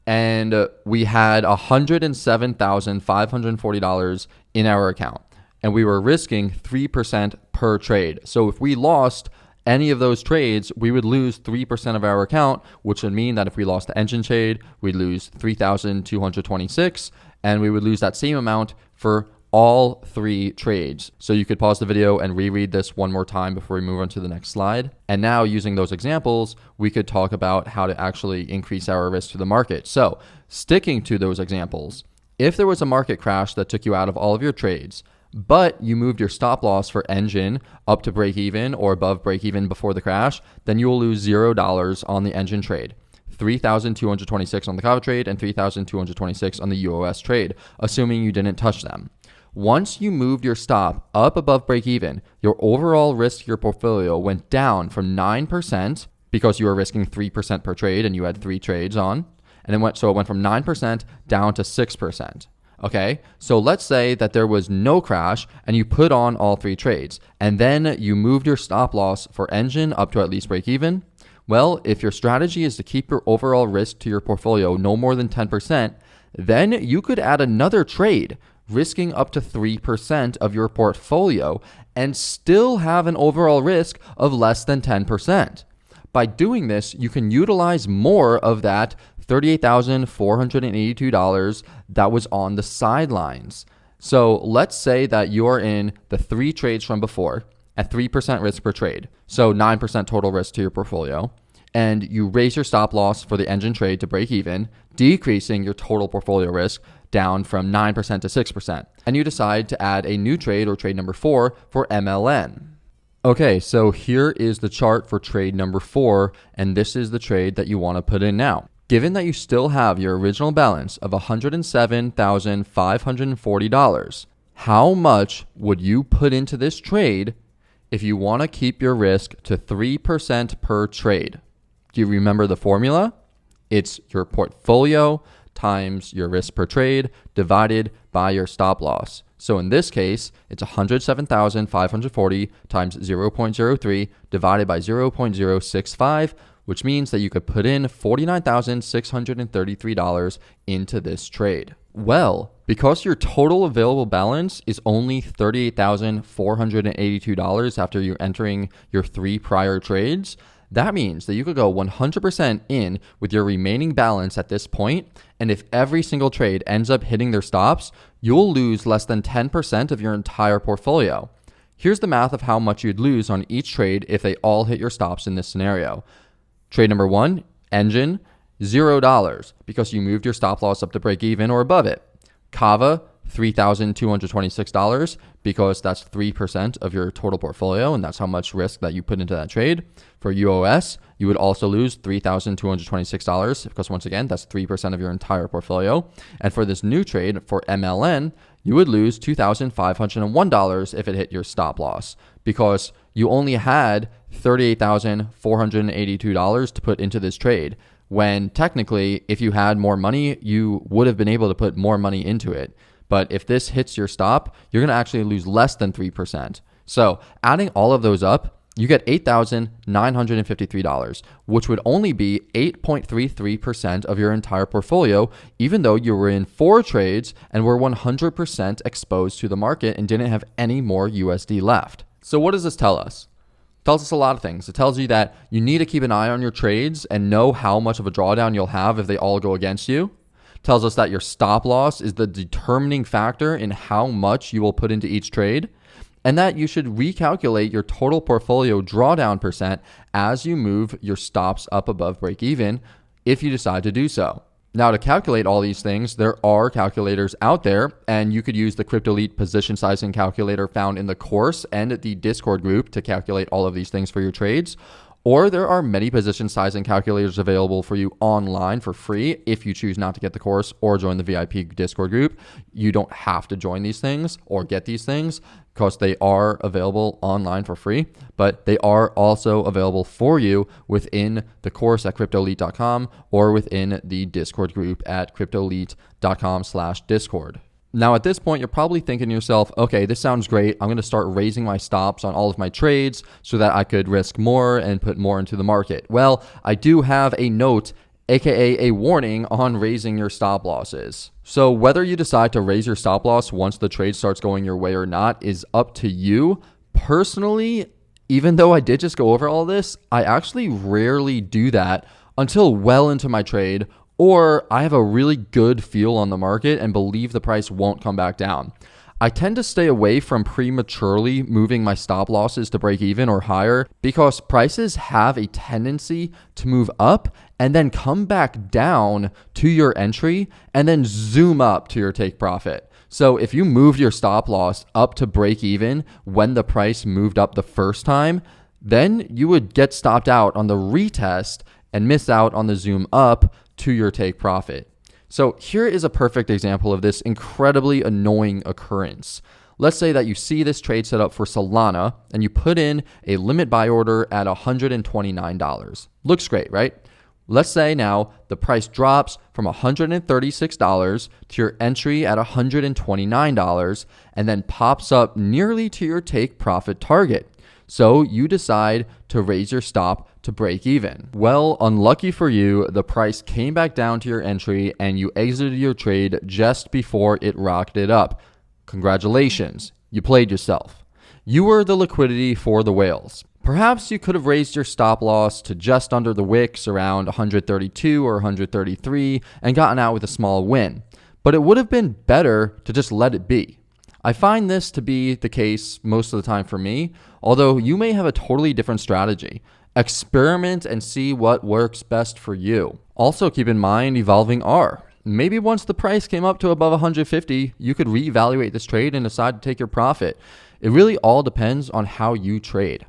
And we had $107,540 in our account, and we were risking 3% per trade. So if we lost any of those trades, we would lose 3% of our account, which would mean that if we lost the engine trade, we'd lose 3,226, and we would lose that same amount for all 3 trades. So you could pause the video and reread this one more time before we move on to the next slide. And now using those examples, we could talk about how to actually increase our risk to the market. So sticking to those examples, if there was a market crash that took you out of all of your trades, but you moved your stop loss for engine up to break even or above break even before the crash, then you will lose $0 on the engine trade. 3,226 on the Kava trade and 3,226 on the UOS trade, assuming you didn't touch them. Once you moved your stop up above break even, your overall risk to your portfolio went down from 9% because you were risking 3% per trade and you had 3 trades on, and it went from 9% down to 6%. Okay, so let's say that there was no crash and you put on all 3 trades, and then you moved your stop loss for engine up to at least break even. Well, if your strategy is to keep your overall risk to your portfolio no more than 10%, then you could add another trade, risking up to 3% of your portfolio, and still have an overall risk of less than 10%. By doing this, you can utilize more of that $38,482 that was on the sidelines. So let's say that you're in the 3 trades from before at 3% risk per trade, so 9% total risk to your portfolio, and you raise your stop loss for the engine trade to break even, decreasing your total portfolio risk down from 9% to 6%. And you decide to add a new trade or trade number 4 for MLN. Okay, so here is the chart for trade number 4, and this is the trade that you want to put in now. Given that you still have your original balance of $107,540, how much would you put into this trade if you want to keep your risk to 3% per trade? Do you remember the formula? It's your portfolio times your risk per trade divided by your stop loss. So in this case, it's 107,540 times 0.03 divided by 0.065, which means that you could put in $49,633 into this trade. Well, because your total available balance is only $38,482 after you're entering your 3 prior trades, that means that you could go 100% in with your remaining balance at this point, and if every single trade ends up hitting their stops, you'll lose less than 10% of your entire portfolio. Here's the math of how much you'd lose on each trade if they all hit your stops in this scenario. Trade number 1, engine, $0 because you moved your stop loss up to break even or above it. Kava, $3,226 because that's 3% of your total portfolio, and that's how much risk that you put into that trade. For UOS, you would also lose $3,226 because once again, that's 3% of your entire portfolio. And for this new trade for MLN, you would lose $2,501 if it hit your stop loss because you only had $38,482 to put into this trade, when technically, if you had more money, you would have been able to put more money into it. But if this hits your stop, you're going to actually lose less than 3%. So adding all of those up, you get $8,953, which would only be 8.33% of your entire portfolio, even though you were in 4 trades and were 100% exposed to the market and didn't have any more USD left. So what does this tell us? It tells us a lot of things. It tells you that you need to keep an eye on your trades and know how much of a drawdown you'll have if they all go against you. It tells us that your stop loss is the determining factor in how much you will put into each trade, and that you should recalculate your total portfolio drawdown percent as you move your stops up above break even if you decide to do so. Now, to calculate all these things, there are calculators out there, and you could use the CryptoElite position sizing calculator found in the course and the Discord group to calculate all of these things for your trades. Or there are many position sizing calculators available for you online for free if you choose not to get the course or join the VIP Discord group. You don't have to join these things or get these things because they are available online for free, but they are also available for you within the course at cryptoelite.com or within the Discord group at cryptoelite.com/Discord. Now, at this point, you're probably thinking to yourself, okay, this sounds great. I'm going to start raising my stops on all of my trades so that I could risk more and put more into the market. Well, I do have a note, aka a warning on raising your stop losses. So whether you decide to raise your stop loss once the trade starts going your way or not is up to you. Personally, even though I did just go over all this, I actually rarely do that until well into my trade, or I have a really good feel on the market and believe the price won't come back down. I tend to stay away from prematurely moving my stop losses to break even or higher because prices have a tendency to move up and then come back down to your entry and then zoom up to your take profit. So if you moved your stop loss up to break even when the price moved up the first time, then you would get stopped out on the retest and miss out on the zoom up to your take profit. So here is a perfect example of this incredibly annoying occurrence. Let's say that you see this trade set up for Solana and you put in a limit buy order at $129. Looks great, right? Let's say now the price drops from $136 to your entry at $129 and then pops up nearly to your take profit target. So you decide to raise your stop to break even. Well, unlucky for you, the price came back down to your entry and you exited your trade just before it rocketed up. Congratulations, you played yourself. You were the liquidity for the whales. Perhaps you could have raised your stop loss to just under the wicks around 132 or 133 and gotten out with a small win, but it would have been better to just let it be. I find this to be the case most of the time for me, although you may have a totally different strategy. Experiment and see what works best for you. Also keep in mind evolving R. Maybe once the price came up to above 150, you could reevaluate this trade and decide to take your profit. It really all depends on how you trade.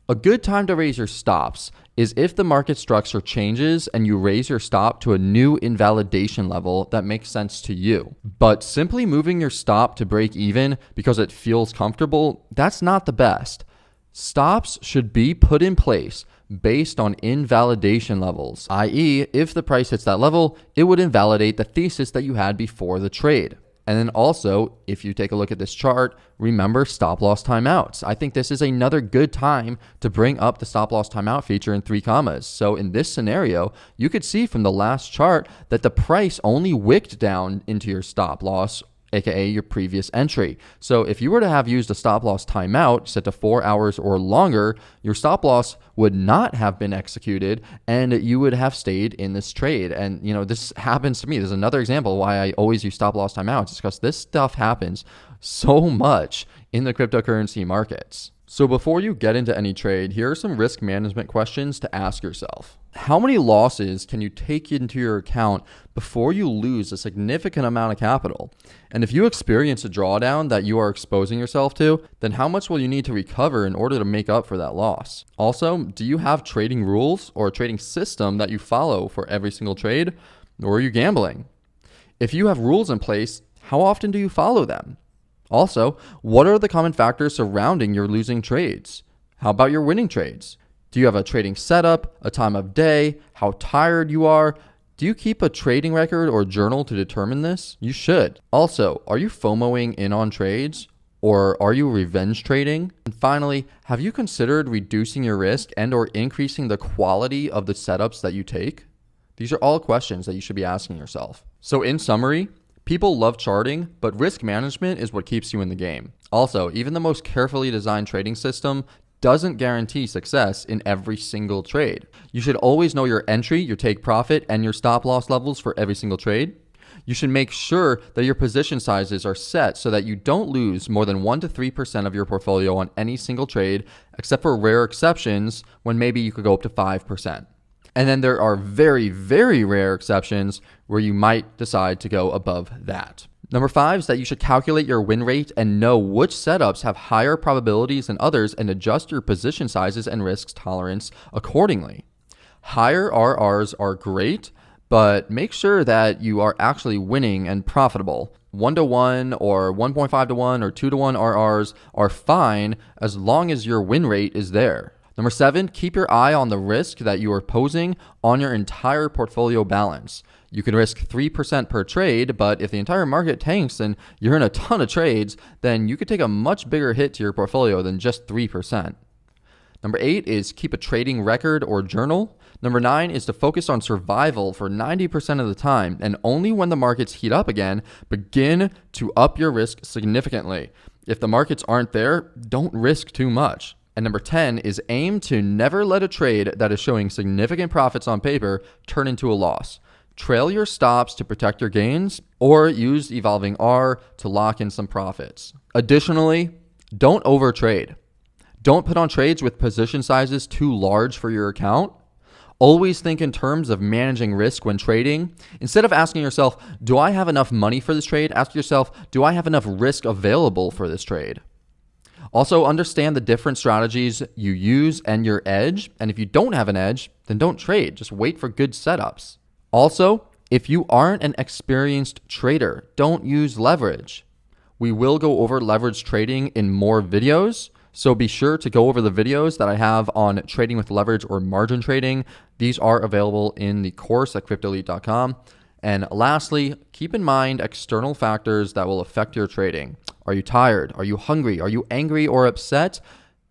A good time to raise your stops is if the market structure changes and you raise your stop to a new invalidation level that makes sense to you. But simply moving your stop to break even because it feels comfortable, that's not the best. Stops should be put in place based on invalidation levels, i.e., if the price hits that level, it would invalidate the thesis that you had before the trade. And then also, if you take a look at this chart, remember stop loss timeouts. I think this is another good time to bring up the stop loss timeout feature in 3 commas. So in this scenario, you could see from the last chart that the price only wicked down into your stop loss, aka your previous entry. So if you were to have used a stop loss timeout set to 4 hours or longer, your stop loss would not have been executed and you would have stayed in this trade. And this happens to me. There's another example why I always use stop loss timeouts. It's because this stuff happens so much in the cryptocurrency markets. So before you get into any trade, here are some risk management questions to ask yourself. How many losses can you take into your account before you lose a significant amount of capital? And if you experience a drawdown that you are exposing yourself to, then how much will you need to recover in order to make up for that loss? Also, do you have trading rules or a trading system that you follow for every single trade, or are you gambling? If you have rules in place, how often do you follow them? Also, what are the common factors surrounding your losing trades? How about your winning trades? Do you have a trading setup, a time of day, how tired you are? Do you keep a trading record or journal to determine this? You should. Also, are you FOMOing in on trades? Or are you revenge trading? And finally, have you considered reducing your risk and or increasing the quality of the setups that you take? These are all questions that you should be asking yourself. So in summary, people love charting, but risk management is what keeps you in the game. Also, even the most carefully designed trading system doesn't guarantee success in every single trade. You should always know your entry, your take profit, and your stop loss levels for every single trade. You should make sure that your position sizes are set so that you don't lose more than 1 to 3% of your portfolio on any single trade, except for rare exceptions when maybe you could go up to 5%. And then there are very, very rare exceptions where you might decide to go above that. Number 5 is that you should calculate your win rate and know which setups have higher probabilities than others and adjust your position sizes and risk tolerance accordingly. Higher RRs are great, but make sure that you are actually winning and profitable. 1-to-1 or 1.5-to-1 or 2-to-1 RRs are fine as long as your win rate is there. Number 7, keep your eye on the risk that you are posing on your entire portfolio balance. You can risk 3% per trade, but if the entire market tanks and you're in a ton of trades, then you could take a much bigger hit to your portfolio than just 3%. Number 8 is keep a trading record or journal. Number 9 is to focus on survival for 90% of the time, and only when the markets heat up again, begin to up your risk significantly. If the markets aren't there, don't risk too much. And number 10 is aim to never let a trade that is showing significant profits on paper turn into a loss. Trail your stops to protect your gains, or use evolving R to lock in some profits. Additionally, don't overtrade. Don't put on trades with position sizes too large for your account. Always think in terms of managing risk when trading. Instead of asking yourself, do I have enough money for this trade? Ask yourself, do I have enough risk available for this trade? Also, understand the different strategies you use and your edge. And if you don't have an edge, then don't trade. Just wait for good setups. Also, if you aren't an experienced trader, don't use leverage. We will go over leverage trading in more videos, so be sure to go over the videos that I have on trading with leverage or margin trading. These are available in the course at cryptoelite.com. And lastly, keep in mind external factors that will affect your trading. Are you tired? Are you hungry? Are you angry or upset?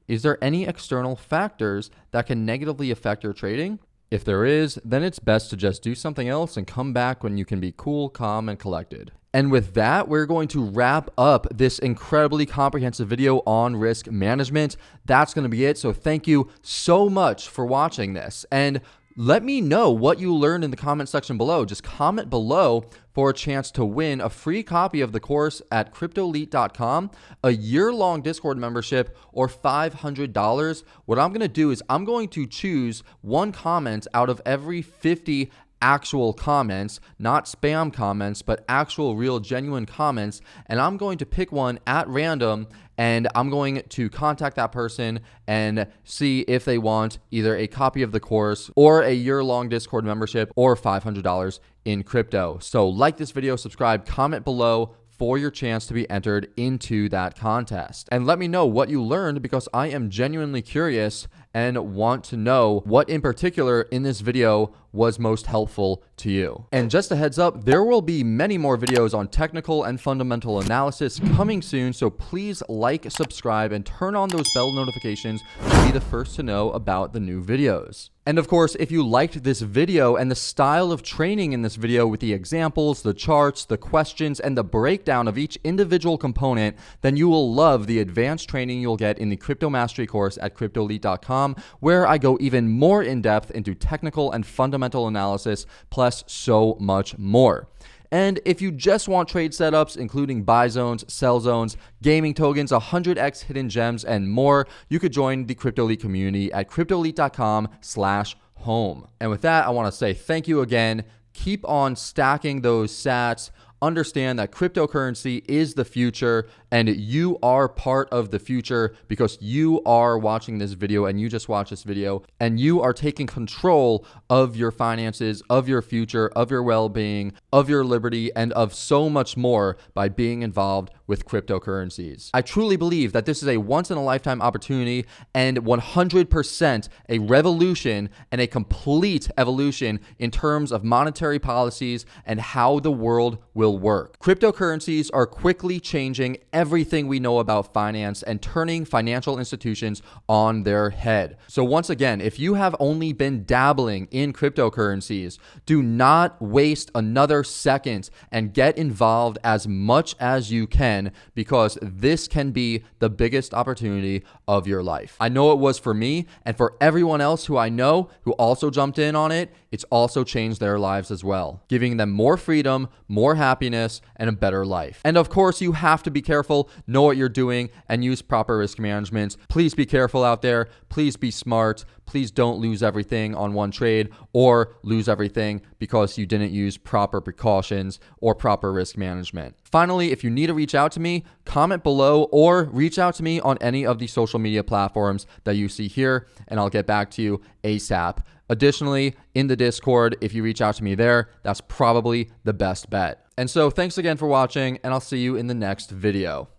Is there any external factors that can negatively affect your trading? If there is, then it's best to just do something else and come back when you can be cool, calm, and collected. And with that, we're going to wrap up this incredibly comprehensive video on risk management. That's going to be it. So thank you so much for watching this. And let me know what you learned in the comment section below. Just comment below for a chance to win a free copy of the course at cryptoelite.com, a year-long Discord membership, or $500. What I'm going to do is I'm going to choose one comment out of every 50 actual comments, not spam comments, but actual real genuine comments. And I'm going to pick one at random, and I'm going to contact that person and see if they want either a copy of the course or a year-long Discord membership or $500 in crypto. So like this video, subscribe, comment below for your chance to be entered into that contest. And let me know what you learned, because I am genuinely curious and want to know what in particular in this video was most helpful to you. And just a heads up, there will be many more videos on technical and fundamental analysis coming soon, so please like, subscribe, and turn on those bell notifications to be the first to know about the new videos. And of course, if you liked this video and the style of training in this video with the examples, the charts, the questions, and the breakdown of each individual component, then you will love the advanced training you'll get in the Crypto Mastery course at cryptoelite.com, where I go even more in depth into technical and fundamental analysis, plus so much more. And if you just want trade setups, including buy zones, sell zones, gaming tokens, 100x hidden gems, and more, you could join the Crypto Elite community at cryptoelite.com/home. And with that, I want to say thank you again. Keep on stacking those sats. Understand that cryptocurrency is the future, and you are part of the future because you are watching this video, and you just watched this video, and you are taking control of your finances, of your future, of your well-being, of your liberty, and of so much more by being involved with cryptocurrencies. I truly believe that this is a once-in-a-lifetime opportunity and 100% a revolution and a complete evolution in terms of monetary policies and how the world will work. Cryptocurrencies are quickly changing everything we know about finance and turning financial institutions on their head. So once again, if you have only been dabbling in cryptocurrencies, do not waste another second and get involved as much as you can, because this can be the biggest opportunity of your life. I know it was for me, and for everyone else who I know who also jumped in on it, it's also changed their lives as well, giving them more freedom, more happiness, and a better life. And of course, you have to be careful, know what you're doing, and use proper risk management. Please be careful out there. Please be smart. Please don't lose everything on one trade or lose everything because you didn't use proper precautions or proper risk management. Finally, if you need to reach out to me, comment below or reach out to me on any of the social media platforms that you see here, and I'll get back to you ASAP. Additionally, in the Discord, if you reach out to me there, that's probably the best bet. And so thanks again for watching, and I'll see you in the next video.